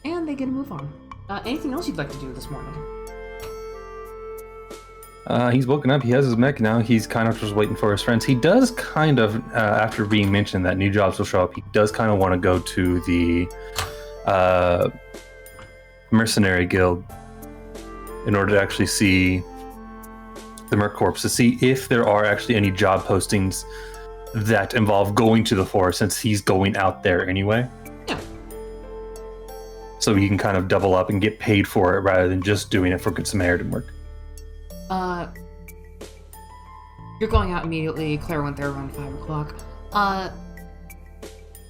Speaker 1: And they get to move on. Anything else you'd like to do this morning?
Speaker 3: He's woken up. He has his mech now. He's kind of just waiting for his friends. He does kind of, after being mentioned that new jobs will show up, he does kind of want to go to the mercenary guild in order to actually see the Merc Corps, to see if there are actually any job postings that involve going to the forest, since he's going out there anyway.
Speaker 1: Yeah.
Speaker 3: So he can kind of double up and get paid for it rather than just doing it for Good Samaritan work.
Speaker 1: You're going out immediately. Claire went there around 5 o'clock.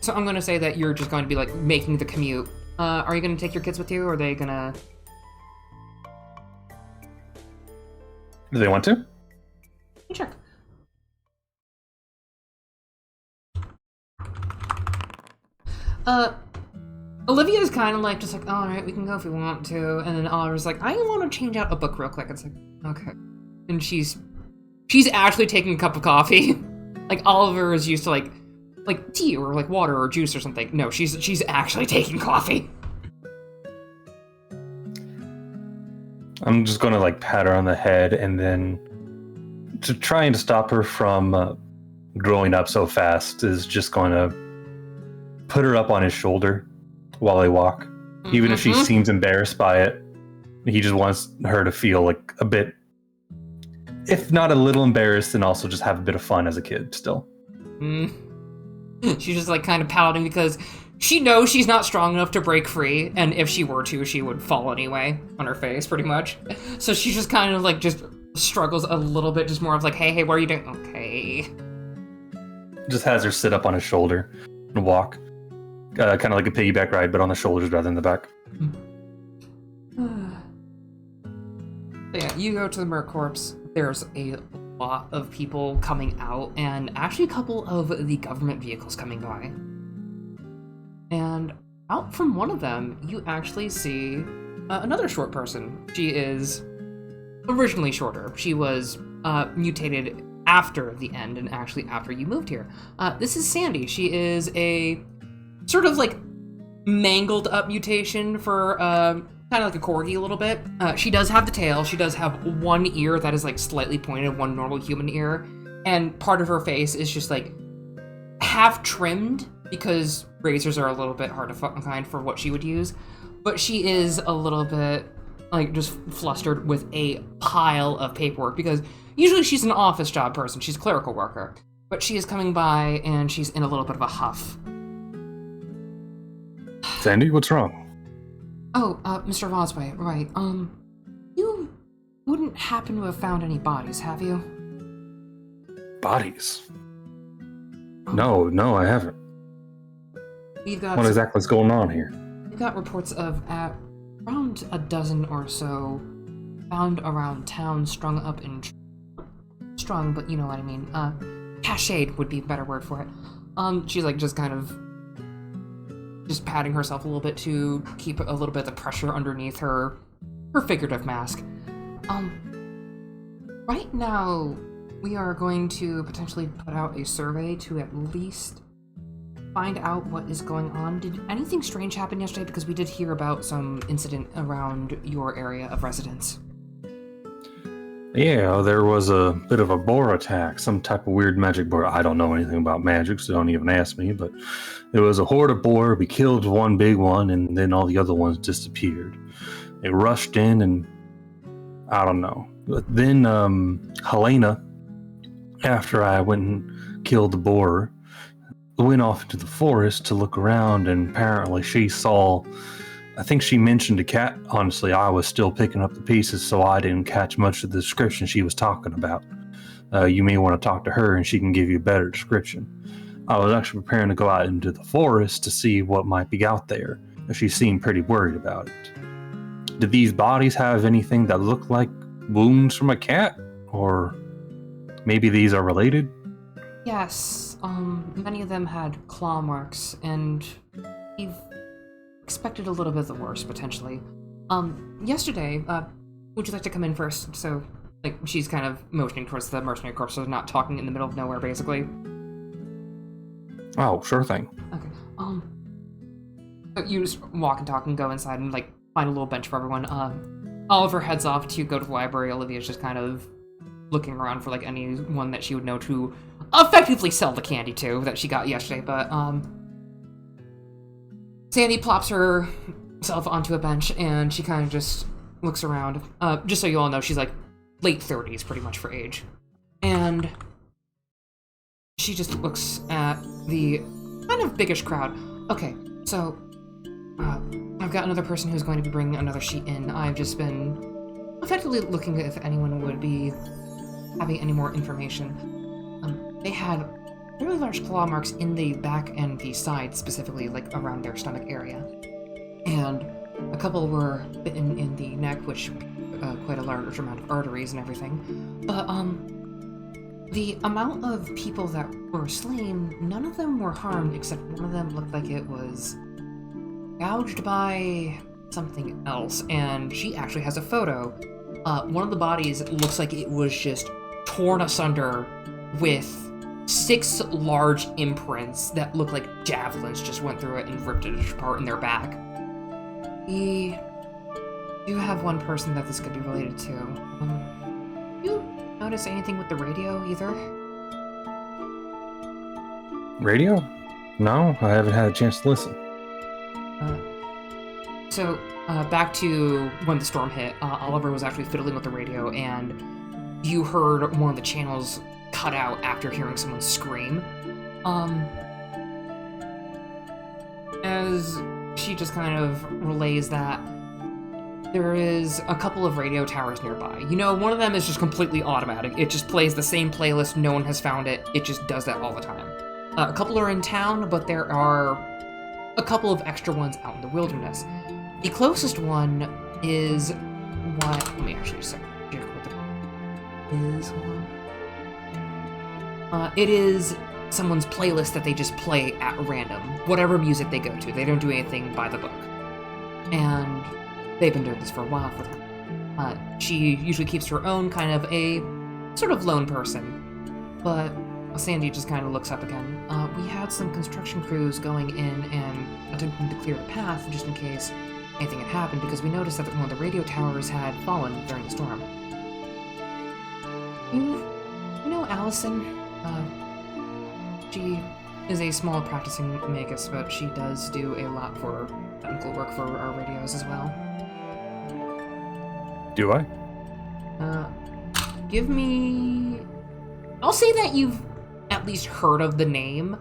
Speaker 1: So I'm gonna say that you're just going to be, like, making the commute. Are you gonna take your kids with you, or are they gonna...
Speaker 3: Do they want to?
Speaker 1: Sure. Olivia's kind of like, just like, all right, we can go if we want to. And then Oliver's like, I want to change out a book real quick. It's like, okay. And she's actually taking a cup of coffee. Like, Oliver is used to, like tea or, like, water or juice or something. No, she's actually taking coffee.
Speaker 3: I'm just going to, like, pat her on the head, and then to try and stop her from growing up so fast is just going to put her up on his shoulder while they walk. Even if she seems embarrassed by it, he just wants her to feel, like, a bit, if not a little embarrassed, and also just have a bit of fun as a kid still.
Speaker 1: She's just, like, kind of pouting because she knows she's not strong enough to break free, and if she were to, she would fall anyway on her face, pretty much. So she just kind of, like, just struggles a little bit, just more of like, hey, what are you doing? Okay.
Speaker 3: Just has her sit up on his shoulder and walk. Kind of like a piggyback ride, but on the shoulders rather than the back.
Speaker 1: Yeah, you go to the Merc Corps. There's a lot of people coming out, and actually a couple of the government vehicles coming by. And out from one of them, you actually see another short person. She is originally shorter. She was mutated after the end, and actually after you moved here. This is Sandy. She is a sort of, like, mangled up mutation for kind of like a corgi a little bit. She does have the tail. She does have one ear that is, like, slightly pointed, one normal human ear, and part of her face is just, like, half trimmed because razors are a little bit hard to find for what she would use. But she is a little bit, like, just flustered with a pile of paperwork because usually she's an office job person. She's a clerical worker. But she is coming by and she's in a little bit of a huff.
Speaker 3: Sandy, what's wrong?
Speaker 1: Oh, Mr. Rosway, right. You wouldn't happen to have found any bodies, have you?
Speaker 3: Bodies? No, I haven't.
Speaker 1: We've got
Speaker 3: What exactly is going on here?
Speaker 1: We've got reports of around a dozen or so found around town, strung up in strung, but you know what I mean. Cached would be a better word for it. She's like just kind of just patting herself a little bit to keep a little bit of the pressure underneath her figurative mask. Right now we are going to potentially put out a survey to at least find out what is going on. Did anything strange happen yesterday? Because we did hear about some incident around your area of residence.
Speaker 3: Yeah, there was a bit of a boar attack, some type of weird magic boar. I don't know anything about magic, so don't even ask me, but it was a horde of boar. We killed one big one, and then all the other ones disappeared. They rushed in, and I don't know. But then Helena, after I went and killed the boar, went off into the forest to look around, and apparently she saw, I think she mentioned a cat. Honestly, I was still picking up the pieces, so I didn't catch much of the description she was talking about. You may want to talk to her and she can give you a better description. I was actually preparing to go out into the forest to see what might be out there. She seemed pretty worried about it. Did these bodies have anything that looked like wounds from a cat? Or maybe these are related?
Speaker 1: Yes, many of them had claw marks, and we've expected a little bit of the worst, potentially. Yesterday, would you like to come in first? So, like, she's kind of motioning towards the mercenary corps, so they're not talking in the middle of nowhere, basically.
Speaker 3: Oh, sure thing.
Speaker 1: Okay, so you just walk and talk and go inside and, like, find a little bench for everyone. Oliver heads off to go to the library. Olivia's just kind of looking around for, like, anyone that she would know to effectively sell the candy to that she got yesterday, but, Sandy plops herself onto a bench, and she kind of just looks around. Just so you all know, she's, like, late 30s, pretty much, for age. And she just looks at the kind of biggish crowd. Okay, so, I've got another person who's going to be bringing another sheet in. I've just been effectively looking if anyone would be having any more information. They had really large claw marks in the back and the side, specifically, like, around their stomach area. And a couple were bitten in the neck, which quite a large amount of arteries and everything. But, the amount of people that were slain, none of them were harmed, except one of them looked like it was gouged by something else, and she actually has a photo. One of the bodies looks like it was just torn asunder with 6 large imprints that look like javelins just went through it and ripped it apart in their back. We do have one person that this could be related to. You notice anything with the radio either?
Speaker 3: Radio? No, I haven't had a chance to listen.
Speaker 1: So, back to when the storm hit, Oliver was actually fiddling with the radio, and you heard one of the channels cut out after hearing someone scream. As she just kind of relays that there is a couple of radio towers nearby. You know, one of them is just completely automatic. It just plays the same playlist, no one has found it, it just does that all the time. A couple are in town, but there are a couple of extra ones out in the wilderness. The closest one is what... Let me actually just check what the is. Hold on. It is someone's playlist that they just play at random. Whatever music they go to. They don't do anything by the book. And they've been doing this for a while for them. She usually keeps her own, kind of a sort of lone person. But Sandy just kind of looks up again. We had some construction crews going in and attempting to clear the path just in case anything had happened, because we noticed that one of the radio towers had fallen during the storm. You know Allison? She is a small practicing magus, but she does do a lot for technical work for our radios as well.
Speaker 3: Do I?
Speaker 1: Give me... I'll say that you've at least heard of the name,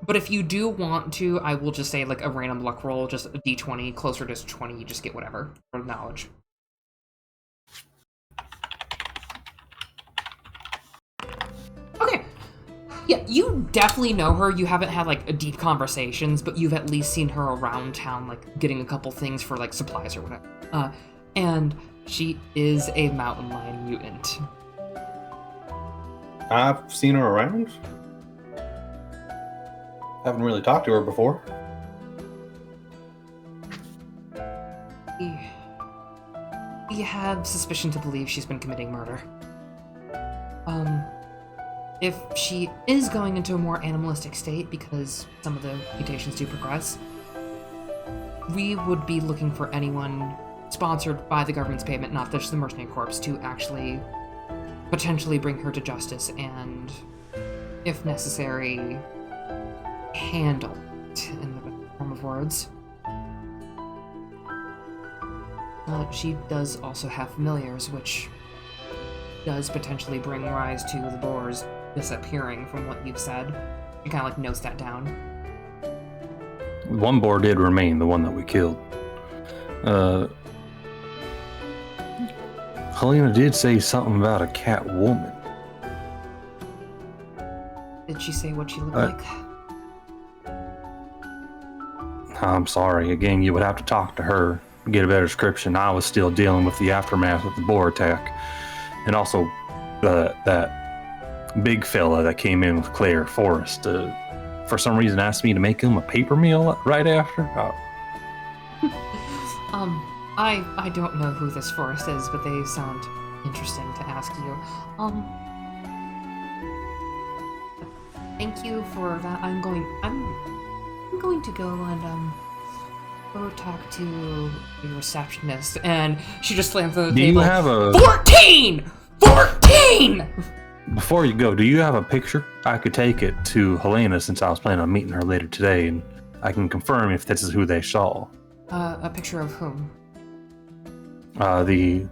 Speaker 1: but if you do want to, I will just say, like, a random luck roll, just a d20, closer to 20, you just get whatever, for knowledge. Okay. Yeah, you definitely know her. You haven't had, like, deep conversations, but you've at least seen her around town, like, getting a couple things for, like, supplies or whatever. And she is a mountain lion mutant.
Speaker 8: I've seen her around. Haven't really talked to her before.
Speaker 1: We have suspicion to believe she's been committing murder. If she is going into a more animalistic state, because some of the mutations do progress, we would be looking for anyone sponsored by the government's payment, not just the mercenary corps, to actually potentially bring her to justice and, if necessary, handle it in the form of words. She does also have familiars, which does potentially bring rise to the boars disappearing from what you've said. You kind of, like, notes that down.
Speaker 3: One boar did remain, the one that we killed. Helena did say something about a cat woman.
Speaker 1: Did she say what she looked like?
Speaker 3: I'm sorry. Again, you would have to talk to her to get a better description. I was still dealing with the aftermath of the Boar attack. And also that big fella that came in with Claire Forrest. For some reason asked me to make him a paper meal right after.
Speaker 1: I don't know who this Forrest is, but they sound interesting to ask you. Thank you for that. I'm going to go and go talk to the receptionist, and she just slams on the
Speaker 3: Do
Speaker 1: table.
Speaker 3: you have a
Speaker 1: 14?
Speaker 3: Before you go, do you have a picture? I could take it to Helena since I was planning on meeting her later today, and I can confirm if this is who they saw.
Speaker 1: A picture of whom?
Speaker 3: The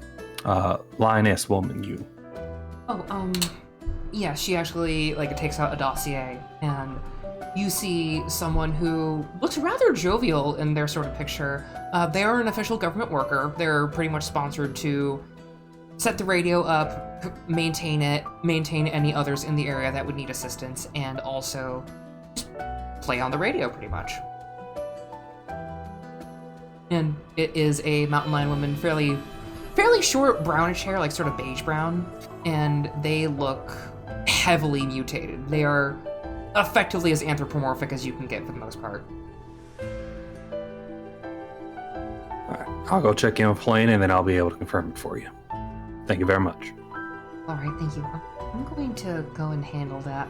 Speaker 3: lioness woman.
Speaker 1: Yeah, she actually takes out a dossier, and you see someone who looks rather jovial in their sort of picture. They are an official government worker. They're pretty much sponsored to set the radio up, maintain it, maintain any others in the area that would need assistance, and also just play on the radio pretty much. And it is a mountain lion woman, fairly short, brownish hair, like sort of beige brown, and they look heavily mutated. They are effectively as anthropomorphic as you can get for the most part.
Speaker 3: Alright, I'll go check in with Helena, and then I'll be able to confirm it for you. Thank you very much.
Speaker 1: Alright, thank you. I'm going to go and handle that.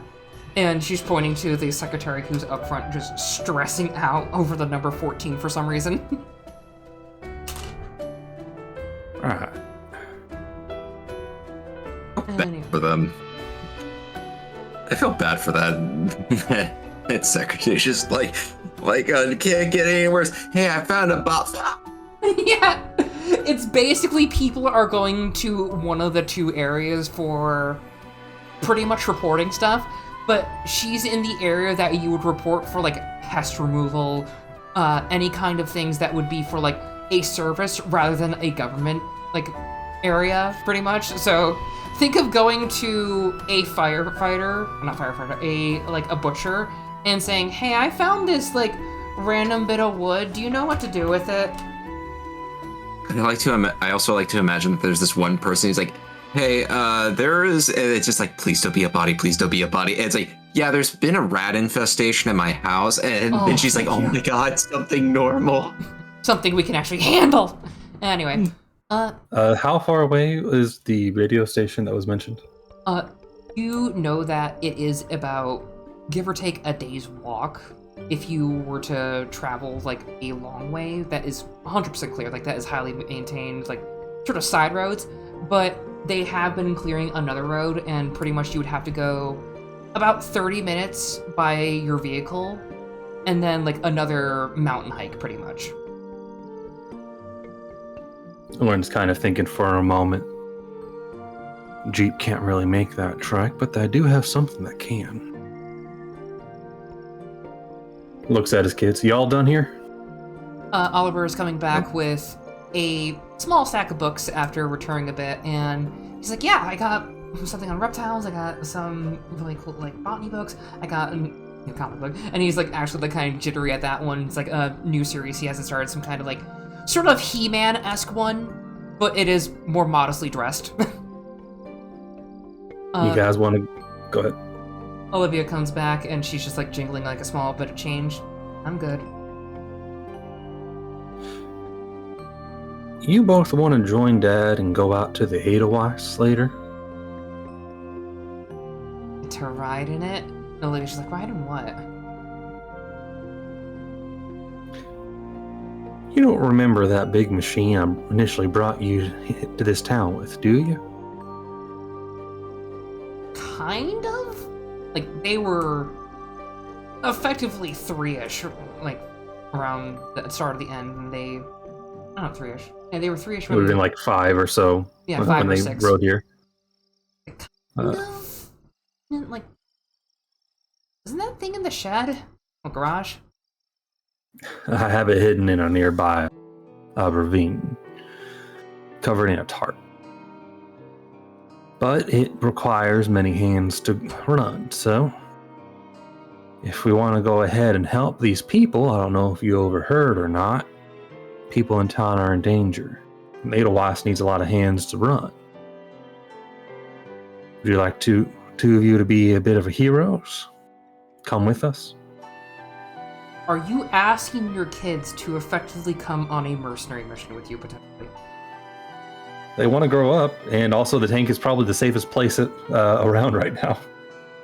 Speaker 1: And she's pointing to the secretary who's up front just stressing out over the number 14 for some reason.
Speaker 3: Alright.
Speaker 1: Anyway.
Speaker 2: For them. I feel bad for that. That secretary just can't get any worse. Hey, I found a box.
Speaker 1: Yeah, it's basically people are going to one of the two areas for pretty much reporting stuff, but she's in the area that you would report for pest removal, any kind of things that would be for a service rather than a government area, pretty much. So think of going to a a butcher and saying, "Hey, I found this random bit of wood. Do you know what to do with it?"
Speaker 2: I also like to imagine that there's this one person who's like, hey, there is, and it's just please don't be a body, please don't be a body. And it's yeah, there's been a rat infestation in my house, and then she's like, oh my god, something normal.
Speaker 1: Something we can actually handle. Anyway.
Speaker 3: How far away is the radio station that was mentioned?
Speaker 1: You know that it is about, give or take, a day's walk. If you were to travel a long way, that is 100% clear. That is highly maintained, sort of side roads. But they have been clearing another road, and pretty much you would have to go about 30 minutes by your vehicle, and then another mountain hike, pretty much.
Speaker 3: Lauren's kind of thinking for a moment. Jeep can't really make that trek, but I do have something that can. Looks at his kids. Y'all done here?
Speaker 1: Oliver is coming back with a small stack of books after returning a bit, and he's like, yeah, I got something on reptiles, I got some really cool botany books, I got a comic book, and he's actually kind of jittery at that one. It's a new series he hasn't started, some kind of sort of He-Man-esque one, but it is more modestly dressed.
Speaker 3: You guys want to go ahead?
Speaker 1: Olivia comes back and she's just jingling a small bit of change. I'm good.
Speaker 3: You both want to join Dad and go out to the Edelweiss later?
Speaker 1: To ride in it? And Olivia's just ride in what?
Speaker 3: You don't remember that big machine I initially brought you to this town with, do you?
Speaker 1: Kind of? They were effectively 3-ish, around the start of the end, and they... I don't know, 3-ish. Yeah, they were 3-ish.
Speaker 3: It would have been 5 or so.
Speaker 1: Yeah,
Speaker 3: when
Speaker 1: 5 or
Speaker 3: they
Speaker 1: 6.
Speaker 3: rode here.
Speaker 1: Kind of? Isn't that thing in the shed? Or garage?
Speaker 3: I have it hidden in a nearby ravine, covered in a tarp. But it requires many hands to run, so if we want to go ahead and help these people, I don't know if you overheard or not, people in town are in danger. And Edelweiss needs a lot of hands to run. Would you like two of you to be a bit of a heroes? Come with us?
Speaker 1: Are you asking your kids to effectively come on a mercenary mission with you, potentially?
Speaker 3: They want to grow up, and also the tank is probably the safest place around right now.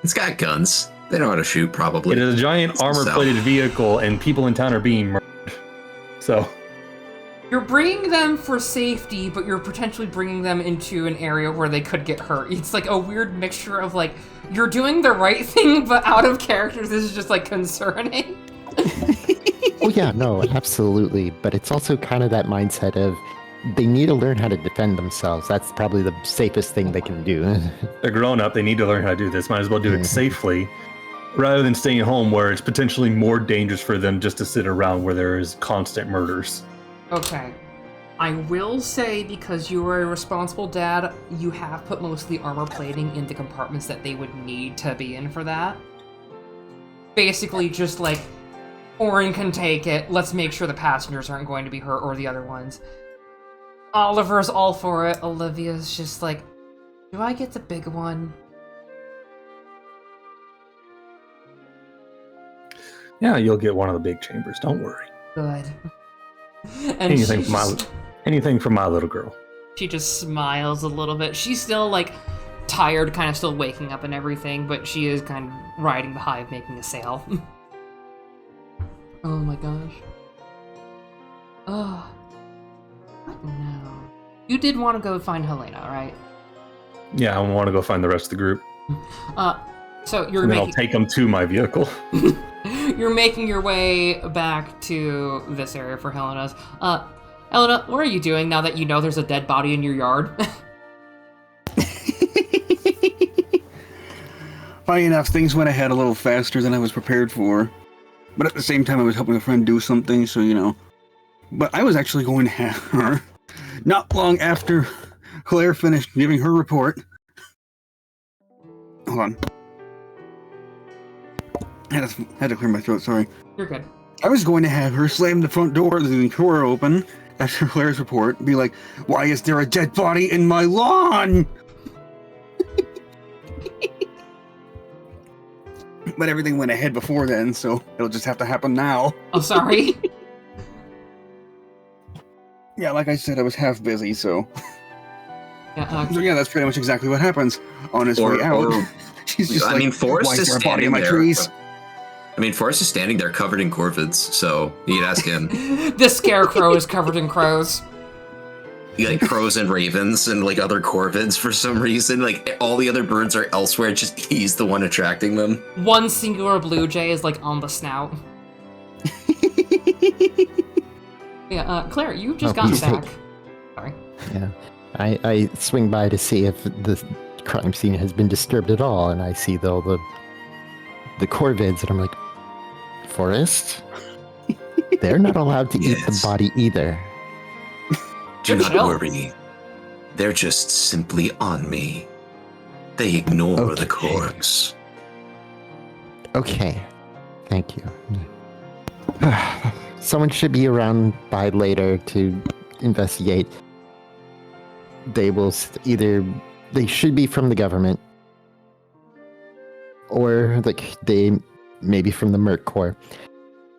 Speaker 2: It's got guns. They know how to shoot, probably.
Speaker 3: It is a giant armor-plated vehicle, and people in town are being murdered. So...
Speaker 1: You're bringing them for safety, but you're potentially bringing them into an area where they could get hurt. It's like a weird mixture of like, you're doing the right thing, but out of character, this is just like concerning.
Speaker 5: Oh yeah, no, absolutely. But it's also kind of that mindset of they need to learn how to defend themselves. That's probably the safest thing they can do.
Speaker 3: They're grown up, they need to learn how to do this. Might as well do it safely, rather than staying home where it's potentially more dangerous for them just to sit around where there is constant murders.
Speaker 1: Okay. I will say, because you are a responsible dad, you have put most of the armor plating in the compartments that they would need to be in for that. Basically, just like, Orin can take it, let's make sure the passengers aren't going to be hurt, or the other ones. Oliver's all for it, Olivia's just like, do I get the big one?
Speaker 3: Yeah, you'll get one of the big chambers, don't worry.
Speaker 1: Good. And
Speaker 3: Anything for my little girl.
Speaker 1: She just smiles a little bit. She's still, like, tired, kind of still waking up and everything, but she is kind of riding the high of making a sale. Oh my gosh. Oh. What now? You did want to go find Helena, right?
Speaker 3: Yeah, I want to go find the rest of the group.
Speaker 1: So you're
Speaker 3: and then
Speaker 1: making...
Speaker 3: I'll take them to my vehicle.
Speaker 1: You're making your way back to this area for Helena's. Helena, what are you doing now that you know there's a dead body in your yard?
Speaker 4: Funny enough, things went ahead a little faster than I was prepared for. But at the same time, I was helping a friend do something, so, you know. But I was actually going to have her, not long after Claire finished giving her report. Hold on. I had to clear my throat, sorry.
Speaker 1: You're good.
Speaker 4: I was going to have her slam the front door, the door open, after Claire's report, and be like, why is there a dead body in my lawn? But everything went ahead before then, so it'll just have to happen now.
Speaker 1: Oh, sorry.
Speaker 4: Yeah, like I said, I was half busy, so...
Speaker 1: Yeah,
Speaker 4: So yeah, that's pretty much exactly what happens. On his way out, she's just like,
Speaker 2: Forrest
Speaker 4: why
Speaker 2: is
Speaker 4: is there a body in my
Speaker 2: standing
Speaker 4: trees?
Speaker 2: Forrest is standing there covered in corvids, so you could ask him.
Speaker 1: The scarecrow is covered in crows.
Speaker 2: Like crows and ravens and like other corvids for some reason. Like all the other birds are elsewhere, just he's the one attracting them.
Speaker 1: One singular blue jay is like on the snout. Yeah, Claire, you've just gotten back. Sorry.
Speaker 5: Yeah. I swing by to see if the crime scene has been disturbed at all, and I see all the corvids, and I'm like, Forrest? They're not allowed to eat the body either.
Speaker 2: Do not worry. They're just simply on me. They ignore the corpse.
Speaker 5: Okay. Thank you. Someone should be around by later to investigate. They will they should be from the government, or like they maybe from the Merc Corps.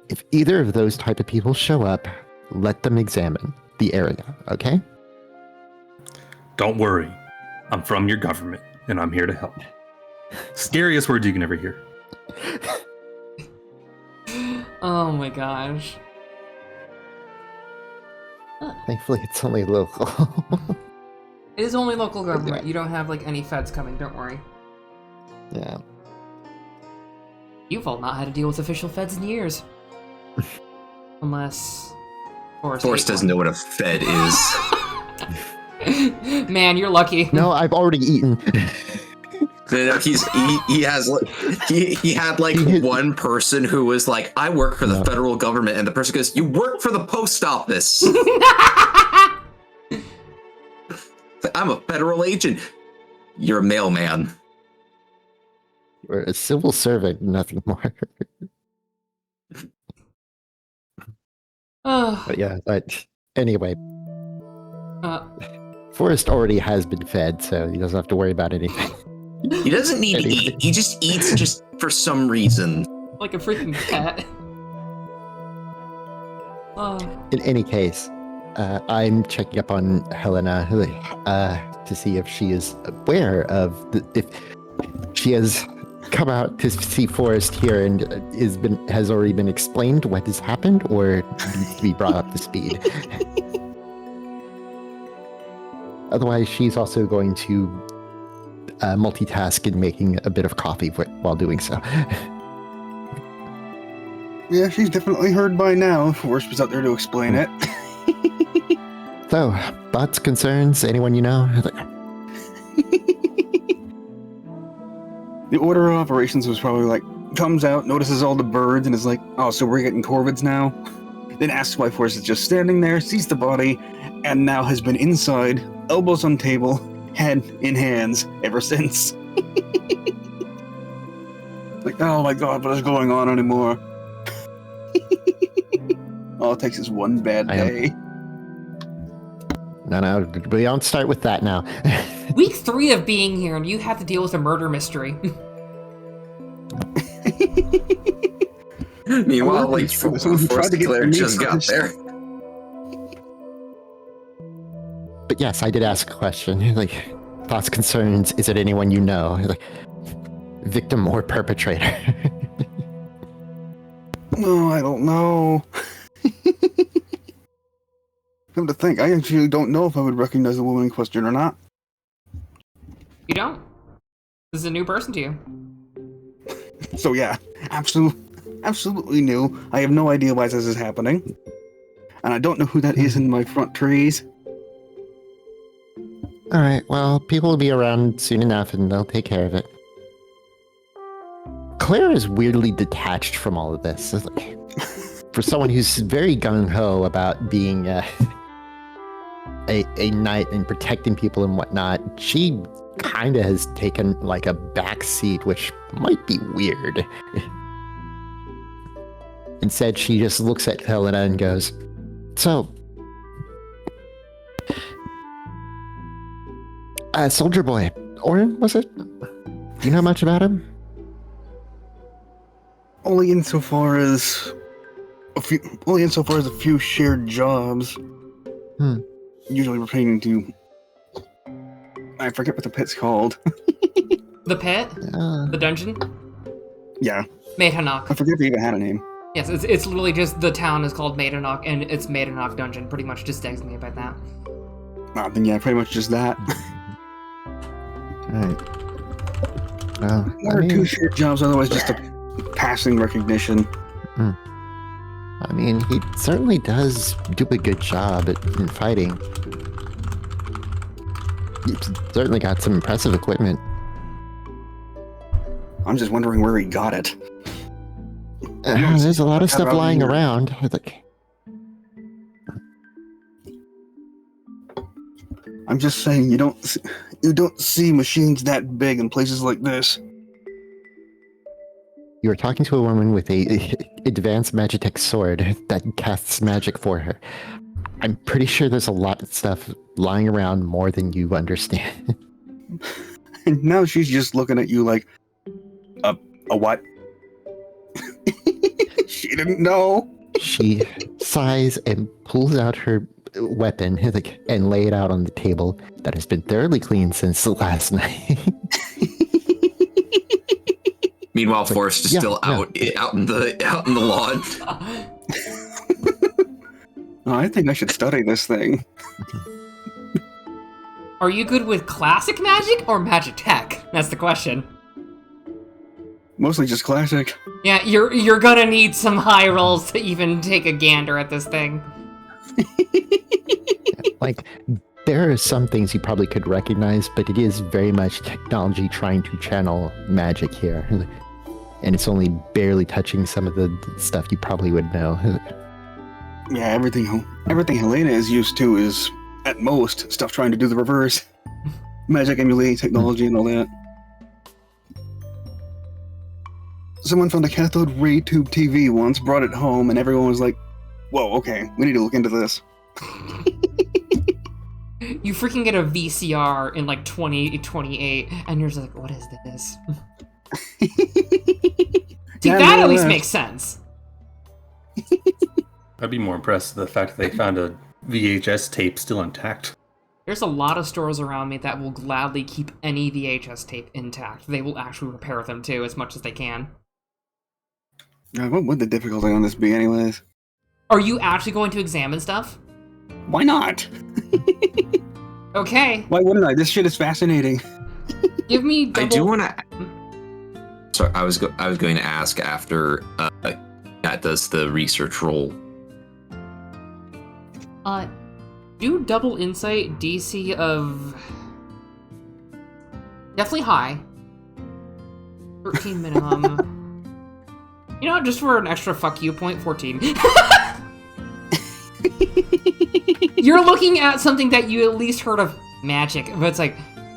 Speaker 5: If either of those type of people show up, let them examine the area, okay?
Speaker 3: Don't worry. I'm from your government, and I'm here to help. Scariest words you can ever hear.
Speaker 1: Oh my gosh.
Speaker 5: Thankfully, it's only local.
Speaker 1: It is only local government. You don't have like any feds coming, don't worry.
Speaker 5: Yeah.
Speaker 1: You've all not had to deal with official feds in years. Unless...
Speaker 2: Forrest doesn't know what a fed is.
Speaker 1: Man, you're lucky.
Speaker 5: No, I've already eaten.
Speaker 2: He had like one person who was like, I work for the federal government, and the person goes, you work for the post office. I'm a federal agent. You're a mailman.
Speaker 5: We're a civil servant, nothing more. But yeah, but anyway, Forrest already has been fed, so he doesn't have to worry about anything.
Speaker 2: He doesn't need to eat. He just eats just for some reason.
Speaker 1: Like a freaking cat.
Speaker 5: In any case, I'm checking up on Helena to see if she is aware of if she has come out to see Forrest here and has already been explained what has happened, or needs to be brought up to speed. Otherwise, she's also going to multitask in making a bit of coffee while doing so.
Speaker 4: Yeah, she's definitely heard by now. Forrest was out there to explain it.
Speaker 5: So, thoughts, concerns, anyone you know?
Speaker 4: The order of operations was probably like, comes out, notices all the birds, and is like, oh, so we're getting corvids now? Then asks why Forrest is just standing there, sees the body, and now has been inside, elbows on table, head in hands, ever since. Like, oh my god, what is going on anymore? All it takes is one bad day.
Speaker 5: No, we don't start with that now.
Speaker 1: Week 3 of being here, and you have to deal with a murder mystery.
Speaker 2: Meanwhile, like, Forrest Claire just got there.
Speaker 5: But yes, I did ask a question. Like, thoughts, concerns, is it anyone you know? Like, victim or perpetrator?
Speaker 4: No, I don't know. Come to think, I actually don't know if I would recognize the woman in question or not.
Speaker 1: You don't? This is a new person to you.
Speaker 4: So yeah, absolutely new. I have no idea why this is happening. And I don't know who that is in my front trees.
Speaker 5: Alright, well, people will be around soon enough and they'll take care of it. Claire is weirdly detached from all of this. Like, for someone who's very gung-ho about being a knight and protecting people and whatnot, she kind of has taken like a back seat, which might be weird. Instead, she just looks at Helena and goes, so, Soldier Boy, Oren, was it? Do you know much about him?
Speaker 4: Only insofar as a few shared jobs. Usually pertaining to, I forget what the pit's called.
Speaker 1: The pit? The dungeon?
Speaker 4: Yeah.
Speaker 1: Maidanok.
Speaker 4: I forget if it even had a name.
Speaker 1: Yes, it's literally just the town is called Maidanok, and it's Maidanok Dungeon, pretty much just designated by that.
Speaker 4: Then yeah, pretty much just that.
Speaker 5: Alright. Well,
Speaker 4: One or two shared jobs, otherwise just a passing recognition.
Speaker 5: I mean, he certainly does do a good job in fighting. He's certainly got some impressive equipment.
Speaker 4: I'm just wondering where he got it.
Speaker 5: There's a lot of stuff lying around.
Speaker 4: I'm just saying, you don't see machines that big in places like this.
Speaker 5: You were talking to a woman with a advanced Magitech sword that casts magic for her. I'm pretty sure there's a lot of stuff lying around more than you understand.
Speaker 4: And now she's just looking at you like, a what? She didn't know.
Speaker 5: She sighs and pulls out her weapon and lay it out on the table that has been thoroughly cleaned since the last night.
Speaker 2: Meanwhile, Forrest is still out in the lawn.
Speaker 4: I think I should study this thing.
Speaker 1: Are you good with classic magic or magic tech? That's the question.
Speaker 4: Mostly just classic.
Speaker 1: Yeah, you're gonna need some high rolls to even take a gander at this thing.
Speaker 5: Like, there are some things you probably could recognize, but it is very much technology trying to channel magic here. And it's only barely touching some of the stuff you probably would know.
Speaker 4: Yeah, everything Helena is used to is, at most, stuff trying to do the reverse. Magic emulating technology and all that. someone found a cathode ray tube TV once, brought it home, and everyone was like, "Whoa, okay, we need to look into this."
Speaker 1: You freaking get a VCR in like 2028, and you're just like, what is this? See,
Speaker 4: Yeah,
Speaker 1: that
Speaker 4: no,
Speaker 1: at least
Speaker 4: that's-
Speaker 1: makes sense.
Speaker 3: I'd be more impressed with the fact that they found a VHS tape still intact.
Speaker 1: There's a lot of stores around me that will gladly keep any VHS tape intact. They will actually repair them too, as much as they can.
Speaker 4: What would the difficulty on this be, anyways?
Speaker 1: Are you actually going to examine stuff?
Speaker 4: Why not?
Speaker 1: Okay,
Speaker 4: Why wouldn't I? This shit is fascinating.
Speaker 1: give me
Speaker 2: I
Speaker 1: double...
Speaker 2: do want to. Sorry, I was going to ask after Kat does the research roll.
Speaker 1: Do double insight DC of... Definitely high. 13 minimum. You know, just for an extra fuck you point, 14. You're looking at something that you at least heard of magic, but it's like,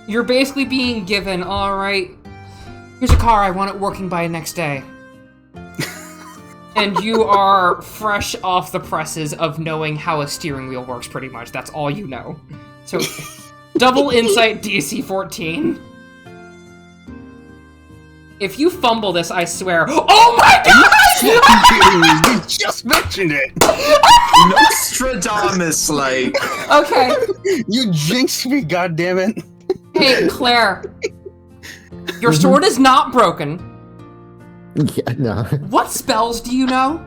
Speaker 1: you're basically being given, alright, here's a car, I want it working by next day. And you are fresh off the presses of knowing how a steering wheel works, pretty much. That's all you know. So, double insight DC 14. If you fumble this, I swear. Oh my god!
Speaker 4: You just mentioned it!
Speaker 2: Nostradamus, like.
Speaker 1: Okay.
Speaker 4: You jinxed me, goddammit!
Speaker 1: Hey, Claire. Your sword is not broken.
Speaker 5: Yeah, no.
Speaker 1: What spells do you know?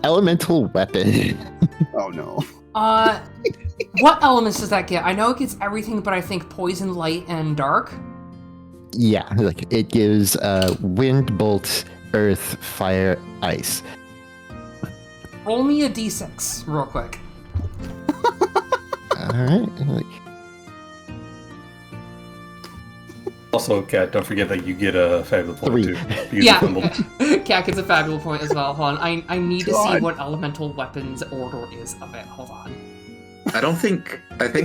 Speaker 5: Elemental weapon.
Speaker 4: Oh no.
Speaker 1: What elements does that get? I know it gets everything, but I think poison, light, and dark.
Speaker 5: Yeah, like it gives wind, bolt, earth, fire, ice.
Speaker 1: Roll me a d6 real quick.
Speaker 5: Alright. Like,
Speaker 3: Also, Kat, don't forget that you get a fabulous point
Speaker 5: 3.
Speaker 3: too. You
Speaker 1: Yeah.
Speaker 3: fumbled.
Speaker 1: Cat gets a fabulous point as well. Hold on. I need to see
Speaker 4: God.
Speaker 1: what elemental weapons order is of it. Hold on.
Speaker 2: I think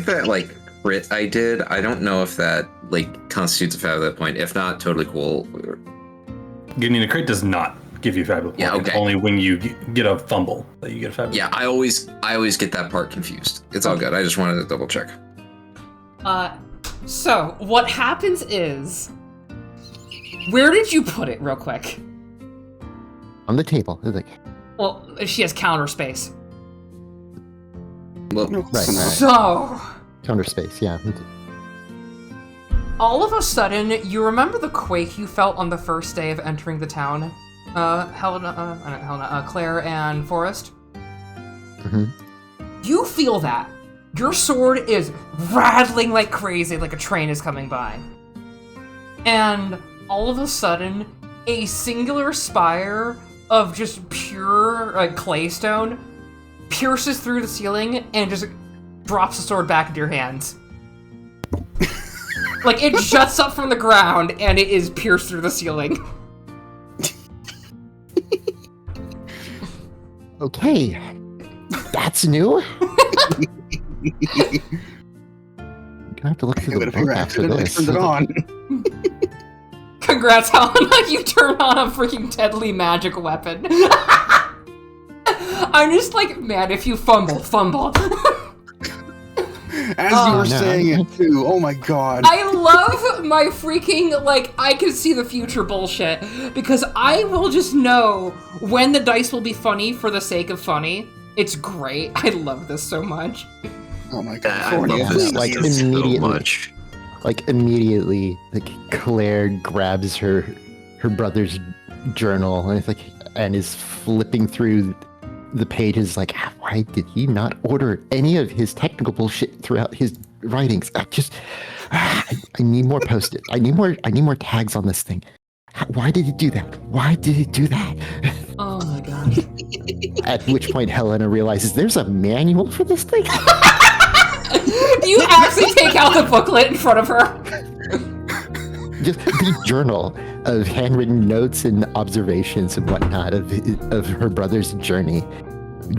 Speaker 2: that like crit I did. I don't know if that like constitutes a fabulous point. If not, totally cool.
Speaker 3: Getting a crit does not give you a fabulous point.
Speaker 2: Yeah,
Speaker 3: It's
Speaker 2: okay.
Speaker 3: only when you get a fumble that you get a fabulous.
Speaker 2: Yeah, I always get that part confused. It's all good. I just wanted to double check.
Speaker 1: So what happens is, where did you put it, real quick?
Speaker 5: on the table. It's like,
Speaker 1: Well, she has counter space.
Speaker 2: Well,
Speaker 5: right.
Speaker 1: So,
Speaker 5: Counter space, yeah.
Speaker 1: all of a sudden, you remember the quake you felt on the first day of entering the town? Claire and Forrest?
Speaker 5: Mhm.
Speaker 1: You feel that. Your sword is rattling like crazy, like a train is coming by. And all of a sudden, a singular spire of just pure claystone pierces through the ceiling and just drops the sword back into your hands. Like, it juts up from the ground and it is pierced through the ceiling.
Speaker 5: Okay. That's new? Gonna have to look
Speaker 4: A
Speaker 5: through
Speaker 4: bit
Speaker 5: the
Speaker 4: of
Speaker 5: book
Speaker 4: her
Speaker 5: after
Speaker 4: accident, I
Speaker 5: this.
Speaker 4: turned it on.
Speaker 1: Congrats, Helen, you turn on a freaking deadly magic weapon. I'm just like, man, if you fumble.
Speaker 4: As
Speaker 1: Oh,
Speaker 4: you were
Speaker 5: no.
Speaker 4: saying it too. Oh my god.
Speaker 1: I love my freaking, like, I can see the future bullshit, because I will just know when the dice will be funny for the sake of funny. It's great. I love this so much.
Speaker 4: Oh my
Speaker 2: I
Speaker 4: god.
Speaker 2: love
Speaker 5: Yeah,
Speaker 2: this
Speaker 5: like,
Speaker 2: scene so
Speaker 5: immediately.
Speaker 2: much.
Speaker 5: Like immediately, like Claire grabs her brother's journal and is flipping through the pages like, why did he not order any of his technical bullshit throughout his writings? I need more post-it. I need more tags on this thing. Why did it do that? Why did it do that?
Speaker 1: Oh my god.
Speaker 5: At which point Helena realizes there's a manual for this thing.
Speaker 1: Do you actually take out the booklet in front of her?
Speaker 5: Just the journal of handwritten notes and observations and whatnot of her brother's journey,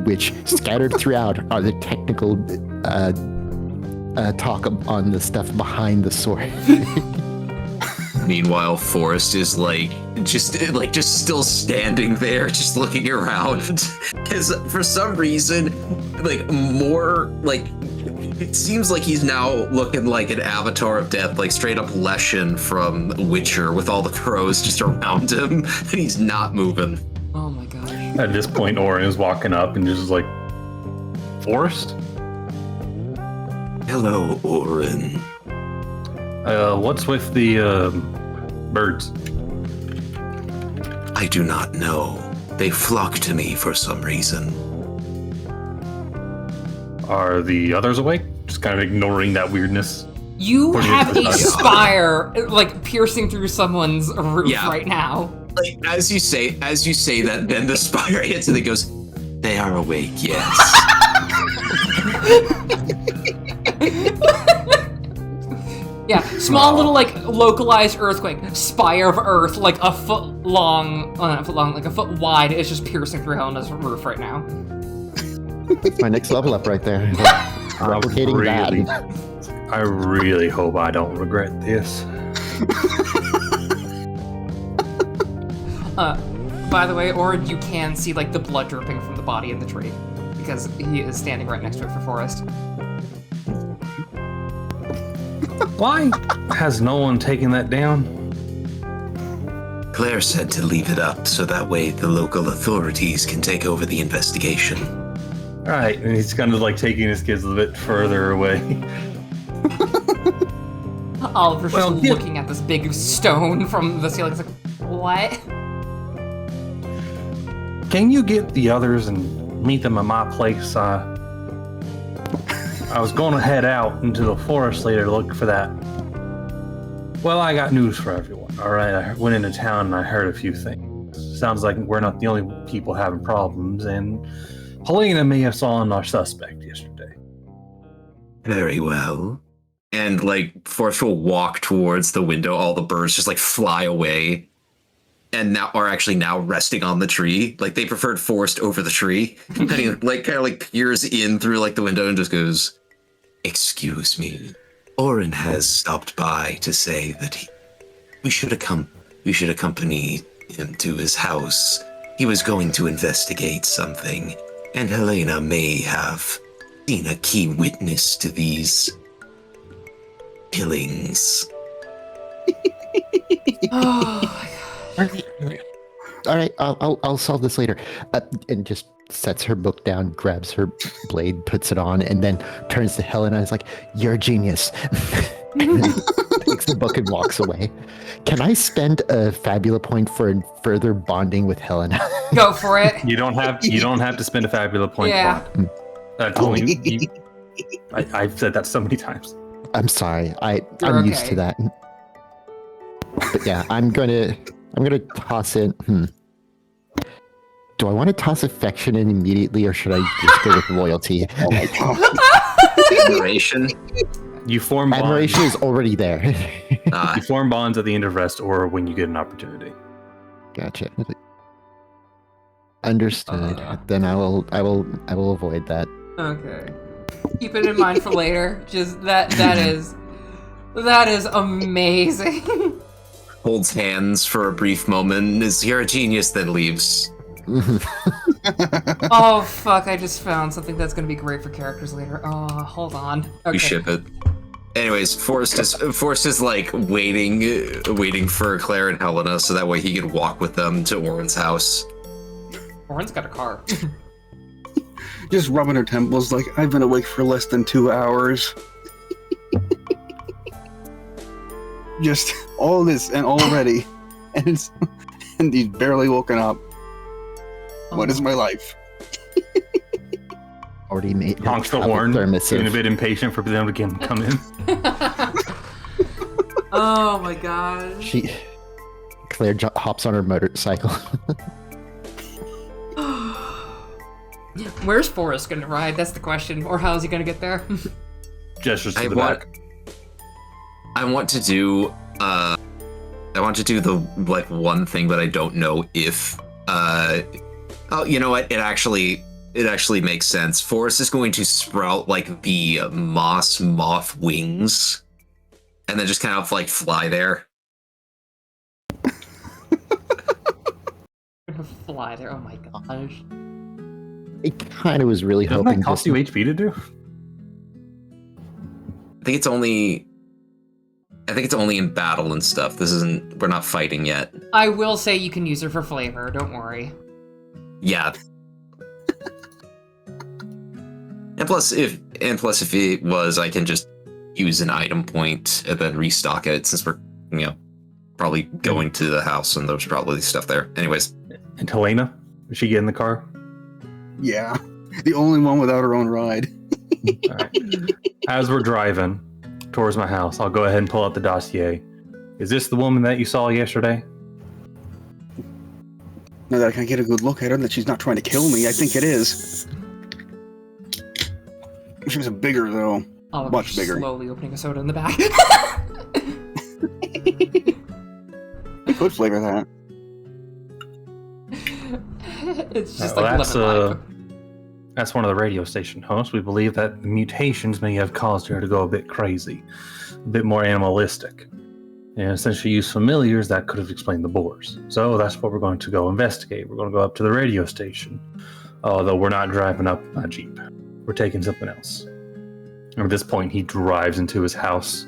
Speaker 5: which scattered throughout are the technical talk on the stuff behind the sword.
Speaker 2: Meanwhile, Forrest is like just still standing there, just looking around. Because for some reason, like more like it seems like he's now looking like an avatar of death, like straight up Leshen from Witcher, with all the crows just around him, and he's not moving.
Speaker 1: Oh my gosh.
Speaker 3: At this point, Orin is walking up and just like, Forrest?
Speaker 7: Hello, Orin.
Speaker 3: What's with the birds?
Speaker 7: I do not know. They flock to me for some reason.
Speaker 3: Are the others awake? Just kind of ignoring that weirdness.
Speaker 1: You
Speaker 3: What do you
Speaker 1: have
Speaker 3: think?
Speaker 1: a spire like piercing through someone's roof
Speaker 2: Yeah.
Speaker 1: right now.
Speaker 2: Like as you say that, then the spire hits and it goes,
Speaker 7: They are awake, yes.
Speaker 1: Yeah, small little like localized earthquake, spire of earth, like a foot long, not a foot long, like a foot wide. It's just piercing through Helena's roof right now.
Speaker 5: That's my next level up right there. Replicating that.
Speaker 3: I really hope I don't regret this.
Speaker 1: By the way, Orin, you can see like the blood dripping from the body in the tree because he is standing right next to it for Forest.
Speaker 3: Why has no one taken that down?
Speaker 7: Claire said to leave it up so that way the local authorities can take over the investigation.
Speaker 3: All right, and he's kind of like taking his kids a little bit further away.
Speaker 1: Oliver's
Speaker 3: Well,
Speaker 1: just
Speaker 3: yeah.
Speaker 1: looking at this big stone from the ceiling. He's like, what?
Speaker 3: Can you get the others and meet them at my place? I was going to head out into the forest later to look for that. Well, I got news for everyone. All right, I went into town and I heard a few things. Sounds like we're not the only people having problems, and Helena may have saw our suspect yesterday.
Speaker 7: Very well.
Speaker 2: and like Forrest will walk towards the window. All the birds just like fly away, and now are actually now resting on the tree. Like they preferred Forrest over the tree, and he like kind of like peers in through like the window and just goes,
Speaker 7: Excuse me. Orin has stopped by to say that we should accompany him to his house. He was going to investigate something, and Helena may have seen a key witness to these killings.
Speaker 1: Oh,
Speaker 5: All right, I'll solve this later. And just sets her book down, grabs her blade, puts it on, and then turns to Helena and is like, "You're a genius." And then takes the book and walks away. Can I spend a fabula point for further bonding with Helena?
Speaker 1: go for it.
Speaker 3: You don't have to spend a fabula point.
Speaker 1: Yeah.
Speaker 3: For it. That's only I've said that so many times.
Speaker 5: I'm sorry. I'm
Speaker 1: You're
Speaker 5: used
Speaker 1: okay.
Speaker 5: to that. But yeah, I'm gonna toss it. Do I want to toss affection in immediately, or should I just go with loyalty?
Speaker 4: Oh my god.
Speaker 2: admiration.
Speaker 3: You form bonds.
Speaker 5: Admiration is already there.
Speaker 3: You form bonds at the end of rest or when you get an opportunity.
Speaker 5: Gotcha. Understood. Then I will avoid that.
Speaker 1: Okay. Keep it in mind for later. Just that is amazing.
Speaker 2: Holds hands for a brief moment. Is you're a genius, then leaves.
Speaker 1: Oh fuck, I just found something that's gonna be great for characters later. Oh, hold on. Okay.
Speaker 2: We ship it. Anyways, Forrest is like waiting for Claire and Helena so that way he can walk with them to Orin's house.
Speaker 1: Orin's got a car.
Speaker 4: Just rubbing her temples like, I've been awake for less than 2 hours. Just all this and already. And he's barely woken up. What is my life?
Speaker 5: Already made.
Speaker 3: Honks the horn, getting a bit impatient for them to come in.
Speaker 1: Oh my god.
Speaker 5: Claire hops on her motorcycle.
Speaker 1: Where's Forrest gonna ride? That's the question. Or how is he gonna get there?
Speaker 3: Gestures to
Speaker 2: I
Speaker 3: the
Speaker 2: want-
Speaker 3: back.
Speaker 2: I want to do the like one thing, but I don't know if oh, you know what? It actually makes sense. Forrest is going to sprout like the moss moth wings and then just kind of like fly there.
Speaker 1: fly there. Oh my gosh.
Speaker 5: I kind of was really
Speaker 3: Doesn't
Speaker 5: hoping
Speaker 3: that cost
Speaker 5: just
Speaker 3: you HP to do?
Speaker 2: I think it's only in battle and stuff. We're not fighting yet.
Speaker 1: I will say you can use it for flavor. Don't worry.
Speaker 2: Yeah. And plus, if it was, I can just use an item point and then restock it, since we're, probably going to the house and there's probably stuff there. Anyways.
Speaker 3: And Helena, did she get in the car?
Speaker 4: Yeah. The only one without her own ride.
Speaker 3: All right. As we're driving towards my house, I'll go ahead and pull out the dossier. Is this the woman that you saw yesterday?
Speaker 4: Now that I can get a good look at her, that she's not trying to kill me, I think it is. She was bigger, though.
Speaker 1: Oliver
Speaker 4: Much bigger.
Speaker 1: Slowly opening a soda in the back.
Speaker 4: I could flavor that.
Speaker 1: It's just
Speaker 3: Well,
Speaker 1: like lemon lime.
Speaker 3: that's one of the radio station hosts. We believe that the mutations may have caused her to go a bit crazy, a bit more animalistic. And since she used familiars, that could have explained the boars. So that's what we're going to go investigate. We're going to go up to the radio station. Although we're not driving up a Jeep. We're taking something else. And at this point, he drives into his house.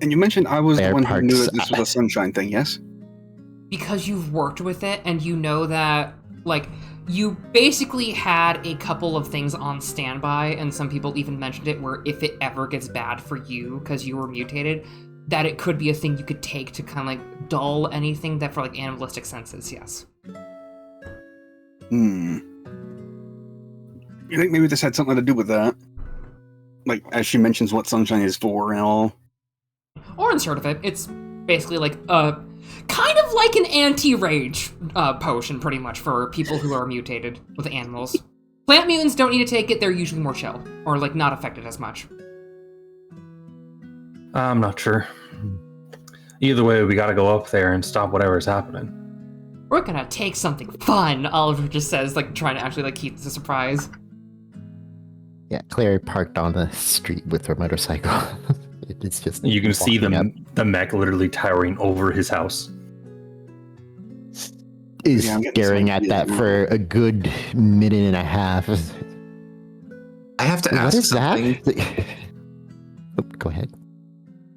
Speaker 4: And you mentioned I was the
Speaker 5: Fair
Speaker 4: one who knew
Speaker 5: parts.
Speaker 4: that this was a sunshine thing, yes?
Speaker 1: Because you've worked with it and you know that, like, you basically had a couple of things on standby, and some people even mentioned it, where if it ever gets bad for you because you were mutated, that it could be a thing you could take to kind of like dull anything that for like animalistic senses, yes.
Speaker 4: You think maybe this had something to do with that? Like, as she mentions what sunshine is for and all.
Speaker 1: Oren's heard of it. It's basically like kind of like an anti-rage potion, pretty much, for people who are mutated with animals. Plant mutants don't need to take it, they're usually more chill, or like not affected as much.
Speaker 3: I'm not sure. Either way, we gotta go up there and stop whatever's happening.
Speaker 1: We're gonna take something fun, Oliver just says, like trying to actually like keep this a surprise.
Speaker 5: Yeah, Clary parked on the street with her motorcycle. It's just
Speaker 3: You can see
Speaker 5: walking up.
Speaker 3: the mech literally towering over his house.
Speaker 5: Is
Speaker 4: Yeah, I'm getting
Speaker 5: staring
Speaker 4: some
Speaker 5: at that
Speaker 4: ideas
Speaker 5: for a good minute and a half.
Speaker 2: I have to
Speaker 5: What
Speaker 2: ask
Speaker 5: is
Speaker 2: something.
Speaker 5: that? Oh, go ahead.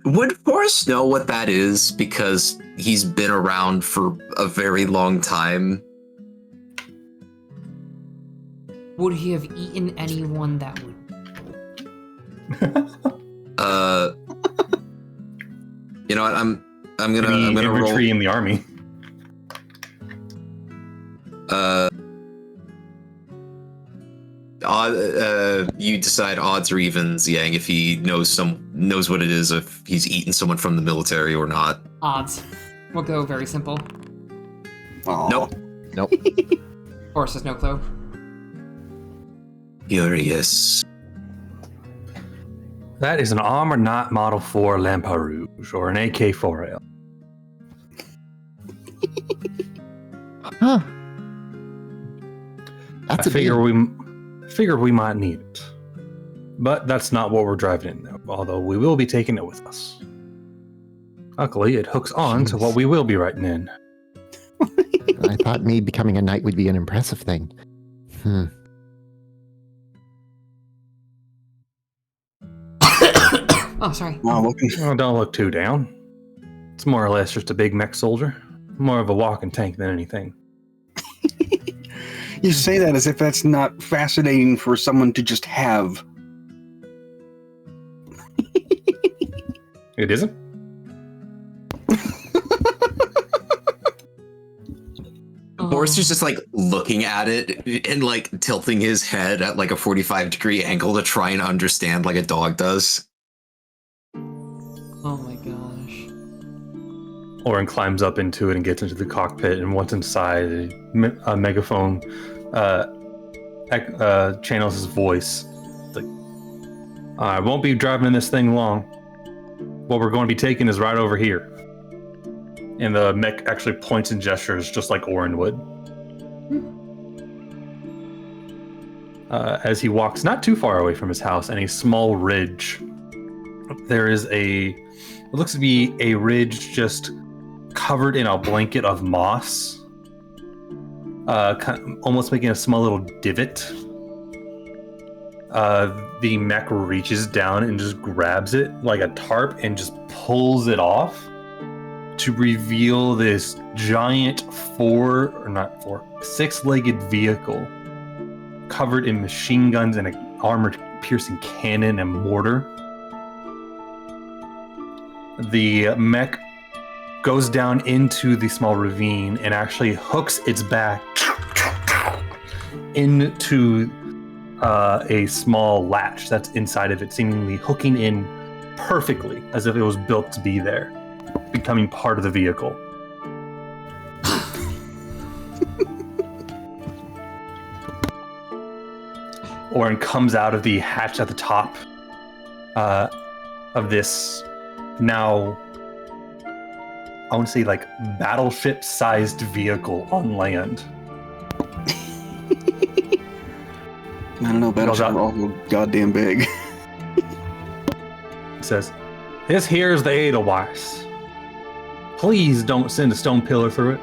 Speaker 2: Would Forrest know what that is? Because he's been around for a very long time.
Speaker 1: Would he have eaten anyone that would?
Speaker 2: You know what? I'm
Speaker 3: Any
Speaker 2: gonna roll.
Speaker 3: infantry in the army.
Speaker 2: You decide odds or evens, Yang, if he knows what it is, if he's eaten someone from the military or not.
Speaker 1: Odds. We'll go very simple.
Speaker 4: Aw.
Speaker 2: Nope.
Speaker 5: Nope.
Speaker 1: Horse has no clue.
Speaker 2: Furious.
Speaker 3: That is an Armored Knight Model 4 Lamperouge, or an AK-4L.
Speaker 5: Huh. That's
Speaker 3: I figure we might need it. But that's not what we're driving in, though, although we will be taking it with us. Luckily, it hooks on to what we will be writing in.
Speaker 5: I thought me becoming a knight would be an impressive thing.
Speaker 1: Oh, sorry.
Speaker 4: Wow, looking.
Speaker 3: Oh, don't look too down. It's more or less just a big mech soldier. More of a walking tank than anything.
Speaker 4: You say that as if that's not fascinating for someone to just have.
Speaker 3: It isn't?
Speaker 2: Forrest is just like looking at it and like tilting his head at like a 45-degree angle to try and understand like a dog does.
Speaker 1: Oh my gosh.
Speaker 3: Oren climbs up into it and gets into the cockpit, and once inside, a megaphone channels his voice. It's like, I won't be driving in this thing long. What we're going to be taking is right over here. And the mech actually points and gestures just like Oren would. As he walks not too far away from his house, and a small ridge. There is it looks to be a ridge just covered in a blanket of moss, almost making a small little divot. The mech reaches down and just grabs it like a tarp and just pulls it off to reveal this giant six-legged vehicle covered in machine guns and an armor-piercing cannon and mortar. The mech goes down into the small ravine and actually hooks its back into a small latch that's inside of it, seemingly hooking in perfectly as if it was built to be there, becoming part of the vehicle. Orin comes out of the hatch at the top of this now, I want to say, like, battleship-sized vehicle on land.
Speaker 4: I don't know, battleships are all goddamn big.
Speaker 3: It says, "This here's the Edelweiss. Please don't send a stone pillar through it."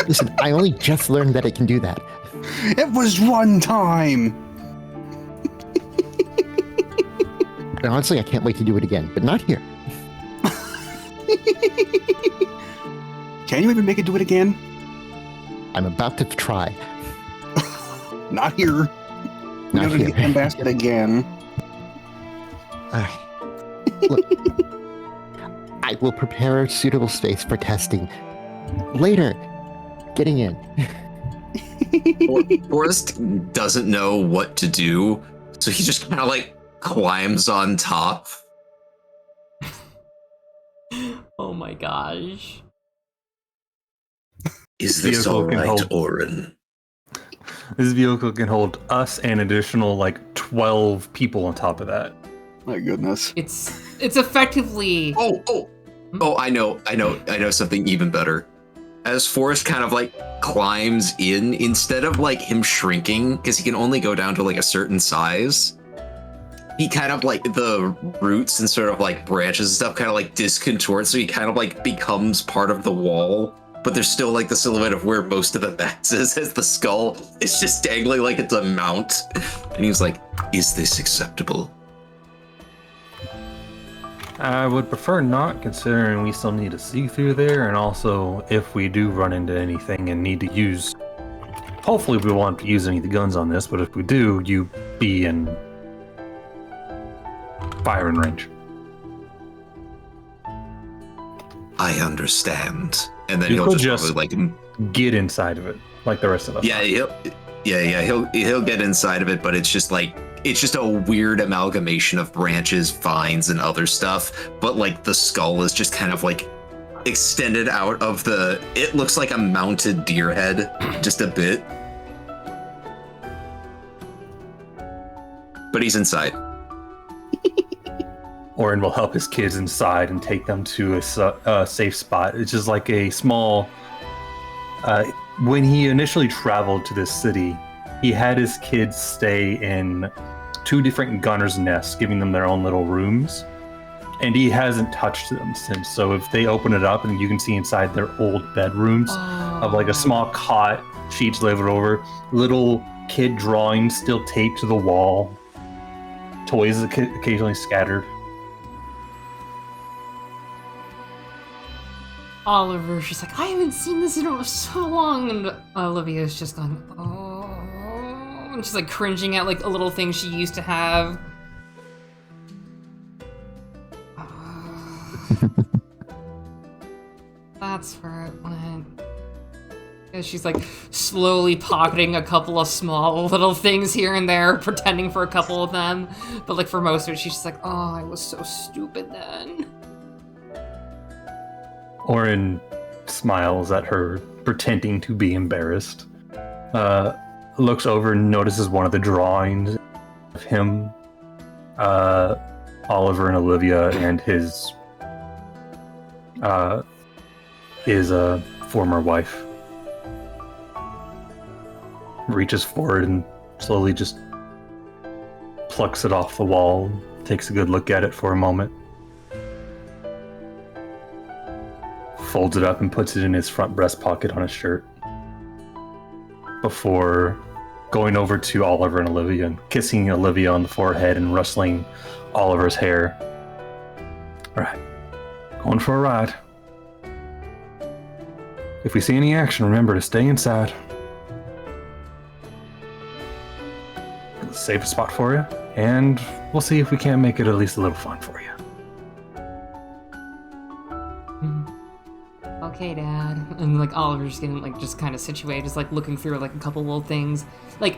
Speaker 5: Listen, I only just learned that it can do that.
Speaker 4: It was one time!
Speaker 5: And honestly, I can't wait to do it again, but not here.
Speaker 4: Can you even make it do it again?
Speaker 5: I'm about to try.
Speaker 4: Not here.
Speaker 5: Not
Speaker 4: Go to
Speaker 5: here.
Speaker 4: the handbasket again.
Speaker 5: Look, I will prepare a suitable space for testing. Later, getting in.
Speaker 2: Forrest doesn't know what to do, so he just kind of like climbs on top.
Speaker 1: Oh my gosh.
Speaker 7: Is this
Speaker 3: Vehicle
Speaker 7: all
Speaker 3: can
Speaker 7: right,
Speaker 3: hold-
Speaker 7: Orin?
Speaker 3: This vehicle can hold us and additional, like, 12 people on top of that.
Speaker 4: My goodness.
Speaker 1: It's effectively
Speaker 2: Oh, I know something even better. As Forrest kind of like climbs in, instead of like him shrinking, because he can only go down to like a certain size, he kind of like the roots and sort of like branches and stuff kind of like discontort, so he kind of like becomes part of the wall, but there's still like the silhouette of where most of the mass is as the skull. It's just dangling like it's a mount. And he was like,
Speaker 7: Is this acceptable?
Speaker 3: I would prefer not, considering we still need to see through there, and also if we do run into anything and need to use... Hopefully we won't use any of the guns on this, but if we do, you be in firing range.
Speaker 7: I understand.
Speaker 2: and then
Speaker 3: You
Speaker 2: he'll
Speaker 3: could
Speaker 2: just
Speaker 3: just-
Speaker 2: probably like
Speaker 3: Get inside of it, like the rest of us.
Speaker 2: he'll get inside of it, but it's just a weird amalgamation of branches, vines, and other stuff. But like the skull is just kind of like extended out of the. It looks like a mounted deer head, just a bit. But he's inside.
Speaker 3: Orin will help his kids inside and take them to a safe spot. It's just like a small... when he initially traveled to this city, he had his kids stay in 2 different gunners' nests, giving them their own little rooms. And he hasn't touched them since. So if they open it up and you can see inside their old bedrooms of like a small cot, sheets laid over, little kid drawings still taped to the wall, toys occasionally scattered.
Speaker 1: Oliver's just like, I haven't seen this in so long, and Olivia's just going, oh, and she's like cringing at like a little thing she used to have. That's where it went. And she's like slowly pocketing a couple of small little things here and there, pretending for a couple of them, but like for most of it, she's just like, oh, I was so stupid then.
Speaker 3: Orin smiles at her, pretending to be embarrassed. Looks over and notices one of the drawings of him, Oliver and Olivia, and his former wife. Reaches forward and slowly just plucks it off the wall, takes a good look at it for a moment. folds it up and puts it in his front breast pocket on his shirt before going over to Oliver and Olivia and kissing Olivia on the forehead and rustling Oliver's hair. All right, going for a ride. If we see any action, remember to stay inside. Save a spot for you, and we'll see if we can't make it at least a little fun for you.
Speaker 1: Okay, Dad. And like Oliver's getting like just kind of situated, just like looking through like a couple little things, like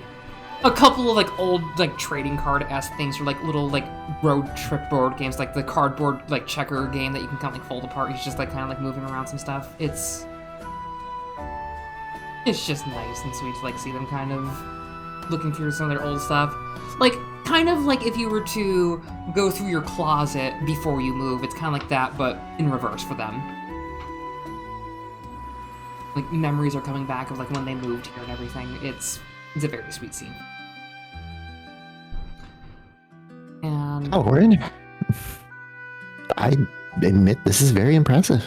Speaker 1: a couple of like old like trading card-esque things, or like little like road trip board games, like the cardboard like checker game that you can kind of like fold apart. He's just like kind of like moving around some stuff. It's just nice and sweet to like see them kind of looking through some of their old stuff. Like, kind of like if you were to go through your closet before you move, it's kind of like that, but in reverse for them. Like, memories are coming back of like when they moved here and everything. It's a very sweet scene. And
Speaker 5: Orin, I admit this is very impressive.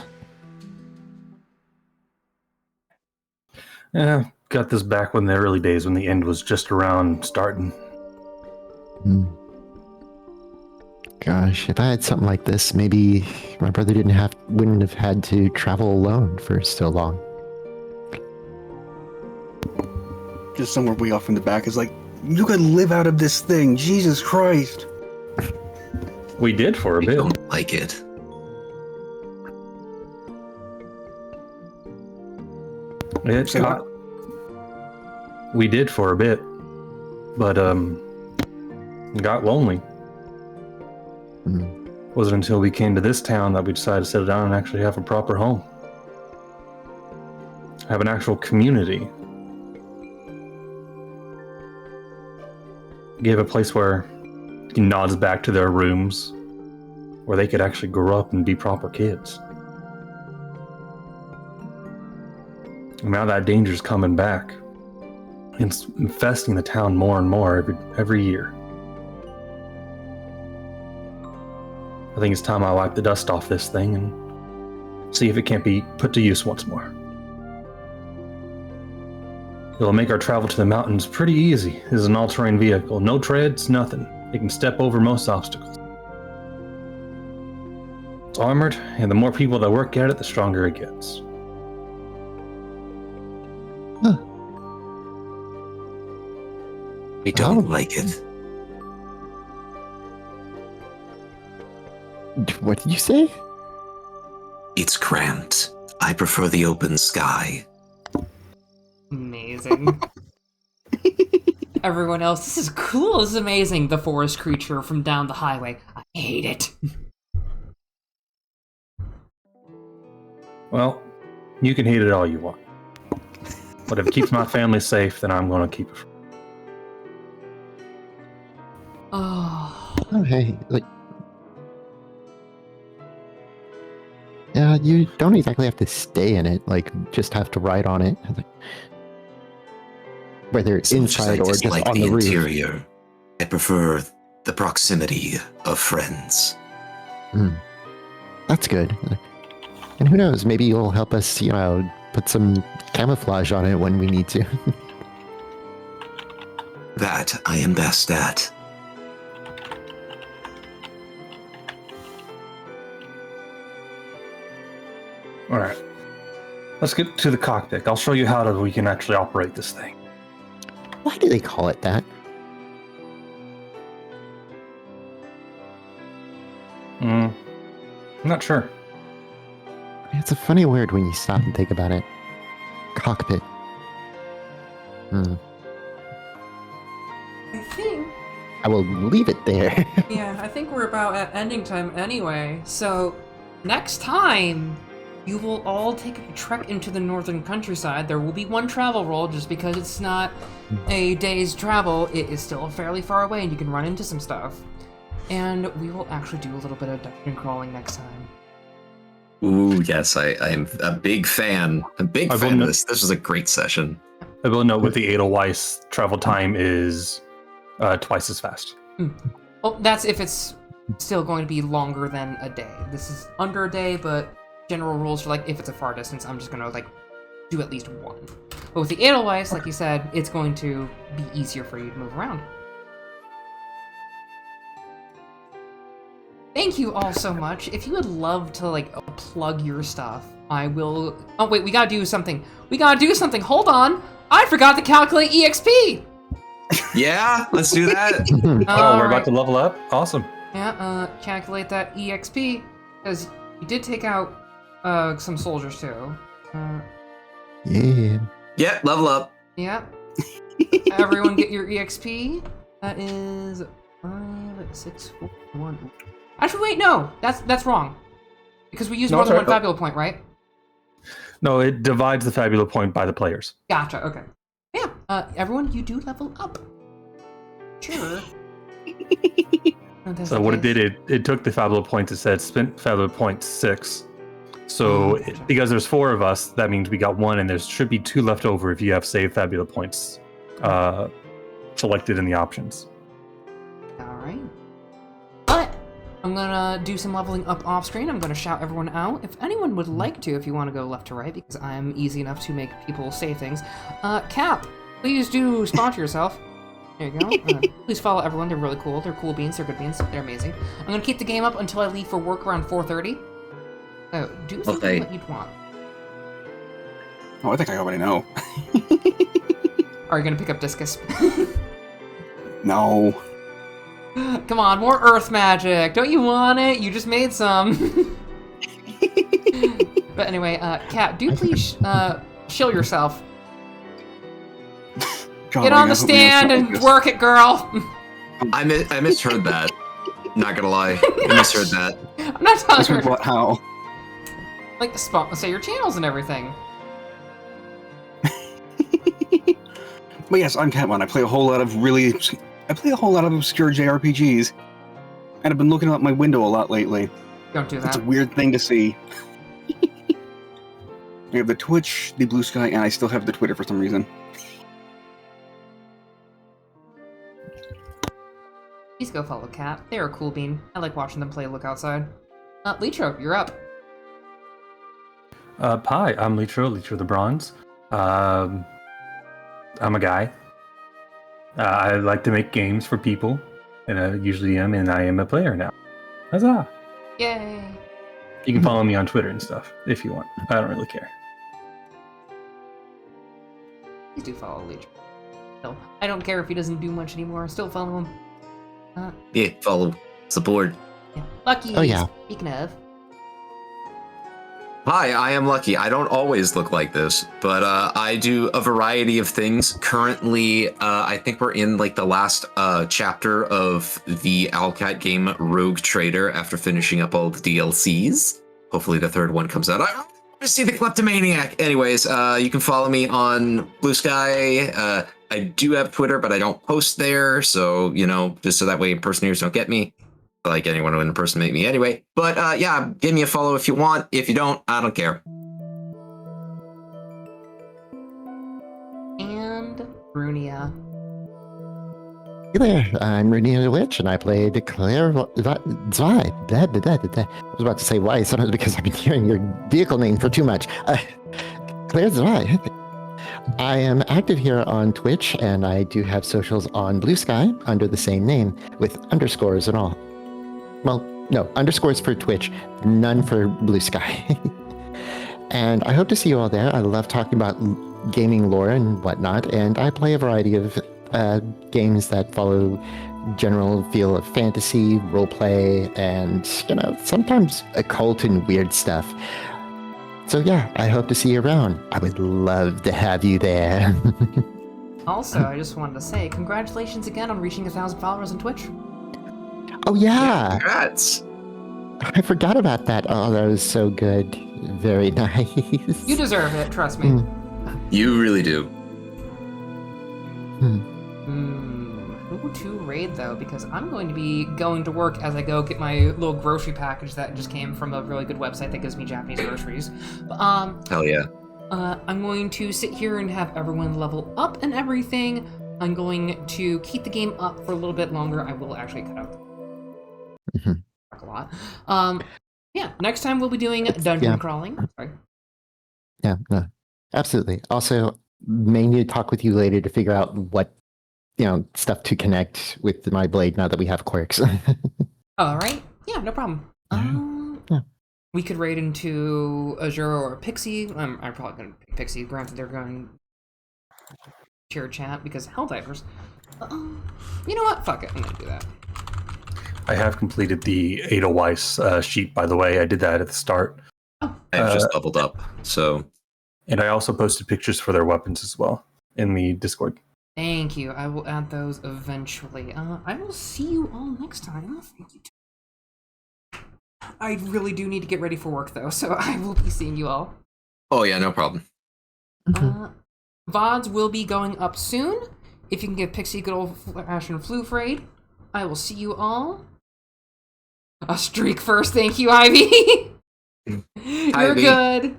Speaker 3: Yeah, got this back when the early days when the end was just around starting.
Speaker 5: Gosh, if I had something like this, maybe my brother wouldn't have had to travel alone for so long.
Speaker 4: Just somewhere way off in the back is like, you could live out of this thing, Jesus Christ.
Speaker 3: We did for a
Speaker 7: I
Speaker 3: bit.
Speaker 7: don't like it.
Speaker 3: We did for a bit, but got lonely. Wasn't until we came to this town that we decided to settle down and actually have a proper home. Have an actual community. Gave a place where he nods back to their rooms, where they could actually grow up and be proper kids. And now that danger's coming back. It's infesting the town more and more every year. I think it's time I wipe the dust off this thing and see if it can't be put to use once more. It'll make our travel to the mountains pretty easy. This is an all-terrain vehicle. No treads, nothing. It can step over most obstacles. It's armored, and the more people that work at it, the stronger it gets.
Speaker 7: I don't like it.
Speaker 5: What did you say?
Speaker 7: It's cramped. I prefer the open sky.
Speaker 1: amazing. Everyone else, this is cool, this is amazing. The forest creature from down the highway. I hate it.
Speaker 3: Well, you can hate it all you want. But if it keeps my family safe, then I'm going to keep it.
Speaker 1: Oh.
Speaker 5: Oh, hey, like, yeah, you don't exactly have to stay in it. Like, just have to ride on it, whether it's inside or just on the roof.
Speaker 7: Interior, I prefer the proximity of friends.
Speaker 5: That's good. And who knows? Maybe you'll help us, put some camouflage on it when we need to.
Speaker 7: That I am best at.
Speaker 3: All right. Let's get to the cockpit. I'll show you how we can actually operate this thing.
Speaker 5: Why do they call it that?
Speaker 3: I'm not sure.
Speaker 5: It's a funny word when you stop and think about it. Cockpit.
Speaker 1: I think...
Speaker 5: I will leave it there.
Speaker 1: Yeah, I think we're about at ending time anyway. So, next time, you will all take a trek into the northern countryside. There will be one travel roll, just because it's not a day's travel. It is still fairly far away, and you can run into some stuff. And we will actually do a little bit of dungeon crawling next time.
Speaker 2: Ooh, yes, I'm a big fan. A big fan of this. This was a great session.
Speaker 3: I will note with the Edelweiss, travel time is twice as fast.
Speaker 1: Well, that's if it's still going to be longer than a day. This is under a day, but general rules are like, if it's a far distance, I'm just gonna like do at least one. But with the Edelweiss, like you said, it's going to be easier for you to move around. Thank you all so much. If you would love to like plug your stuff, I will. Oh wait, we gotta do something. We gotta do something. Hold on, I forgot to calculate EXP.
Speaker 2: Yeah, let's do that.
Speaker 3: Oh, we're about to level up? Awesome.
Speaker 1: Yeah, calculate that EXP, because you did take out some soldiers too.
Speaker 5: Yeah.
Speaker 2: Yeah, level up.
Speaker 1: Yeah. Everyone get your EXP. That is 5, 6, 4, 1. Actually, wait, no, that's wrong. Because we use
Speaker 3: No,
Speaker 1: more than
Speaker 3: it's
Speaker 1: one
Speaker 3: right.
Speaker 1: fabula point, right?
Speaker 3: No, it divides the fabula point by the players.
Speaker 1: Gotcha. Okay. Yeah. Everyone, you do level up. Sure.
Speaker 3: So what it did, it took the fabula points, it said spent fabula point 6. So because there's 4 of us, that means we got 1, and there should be 2 left over if you have saved fabula points selected in the options.
Speaker 1: All right. But I'm gonna do some leveling up off screen. I'm gonna shout everyone out. If anyone would like to, if you want to go left to right, because I'm easy enough to make people say things. Cap, please do sponsor yourself. There you go. Please follow everyone. They're really cool. They're cool beans. They're good beans. They're amazing. I'm gonna keep the game up until I leave for work around 4:30. So do something that you'd want.
Speaker 4: Oh, I think I already know.
Speaker 1: Are you gonna pick up discus?
Speaker 4: No.
Speaker 1: Come on, more earth magic. Don't you want it? You just made some. But anyway, Kat, do please shill yourself.
Speaker 4: God,
Speaker 1: Get
Speaker 4: I
Speaker 1: on the
Speaker 4: gotta put me on
Speaker 1: stand
Speaker 4: something
Speaker 1: and
Speaker 4: like this.
Speaker 1: work it, girl.
Speaker 2: I misheard that. Not gonna lie, I misheard that.
Speaker 1: I'm not telling
Speaker 4: Misheard
Speaker 1: you.
Speaker 4: what? How?
Speaker 1: Like, say your channels and everything.
Speaker 4: But yes, I'm Catman. I play a whole lot of obscure JRPGs, and I've been looking out my window a lot lately.
Speaker 1: Don't do
Speaker 4: It's a
Speaker 1: that.
Speaker 4: weird thing to see. I have the Twitch, the Blue Sky, and I still have the Twitter for some reason.
Speaker 1: Please go follow Kat. They're a cool bean. I like watching them play Look Outside. Litro, you're up.
Speaker 3: Hi, I'm Litro the Bronze. I'm a guy. I like to make games for people, and I usually am, and I am a player now. Huzzah!
Speaker 1: Yay.
Speaker 3: You can follow me on Twitter and stuff if you want. I don't really care.
Speaker 1: Please do follow Litro. No, I don't care if he doesn't do much anymore. Still follow him.
Speaker 2: Yeah, follow, support.
Speaker 1: Yeah. Lucky.
Speaker 5: Oh, yeah.
Speaker 1: Speaking of.
Speaker 2: Hi, I am Lucky. I don't always look like this, but I do a variety of things. Currently, I think we're in like the last chapter of the Owlcat game Rogue Trader after finishing up all the DLCs. Hopefully the 3rd one comes out. I want to see the Kleptomaniac. Anyways, you can follow me on Blue Sky. I do have Twitter, but I don't post there. So, just so that way impersonators don't get me. Like anyone would impersonate me anyway. But yeah, give me a follow if you want. If you don't, I don't care.
Speaker 1: And Brunia.
Speaker 5: Hey there, I'm Runia the Witch, and I play Declare Zwei. I was about to say why, sometimes because I've been hearing your vehicle name for too much. Claire Zwei. I am active here on Twitch, and I do have socials on Blue Sky under the same name, with underscores and all. Well, no, underscores for Twitch, none for Blue Sky. And I hope to see you all there. I love talking about gaming lore and whatnot, and I play a variety of games that follow general feel of fantasy, roleplay, and, sometimes occult and weird stuff. So yeah, I hope to see you around. I would love to have you there.
Speaker 1: Also, I just wanted to say congratulations again on reaching 1,000 followers on Twitch.
Speaker 5: Oh yeah,
Speaker 2: Congrats.
Speaker 5: I forgot about that. Oh, that was so good. Very nice.
Speaker 1: You deserve it, trust me.
Speaker 2: You really do.
Speaker 1: Who to raid though? Because I'm going to be going to work as I go get my little grocery package that just came from a really good website that gives me Japanese groceries. But,
Speaker 2: Hell yeah.
Speaker 1: I'm going to sit here and have everyone level up and everything. I'm going to keep the game up for a little bit longer. I will actually cut out a lot. Yeah, next time we'll be doing dungeon crawling. Sorry.
Speaker 5: Yeah, no, absolutely. Also, may need to talk with you later to figure out what stuff to connect with my blade now that we have quirks.
Speaker 1: All right. Yeah, no problem.
Speaker 5: Yeah.
Speaker 1: We could raid into Azure or Pixie. I'm probably going to pick Pixie. Granted, they're going to chat because Helldivers. You know what? Fuck it. I'm going to do that.
Speaker 3: I have completed the Edelweiss sheet, by the way. I did that at the start.
Speaker 2: I've just leveled up, so.
Speaker 3: And I also posted pictures for their weapons as well in the Discord.
Speaker 1: Thank you. I will add those eventually. I will see you all next time. Thank you. I really do need to get ready for work, though, so I will be seeing you all.
Speaker 2: Oh, yeah, no problem.
Speaker 1: VODs will be going up soon. If you can give Pixie a good old Ash and Floof raid, I will see you all. A streak first. Thank you, Ivy. You're
Speaker 2: Ivy.
Speaker 1: good.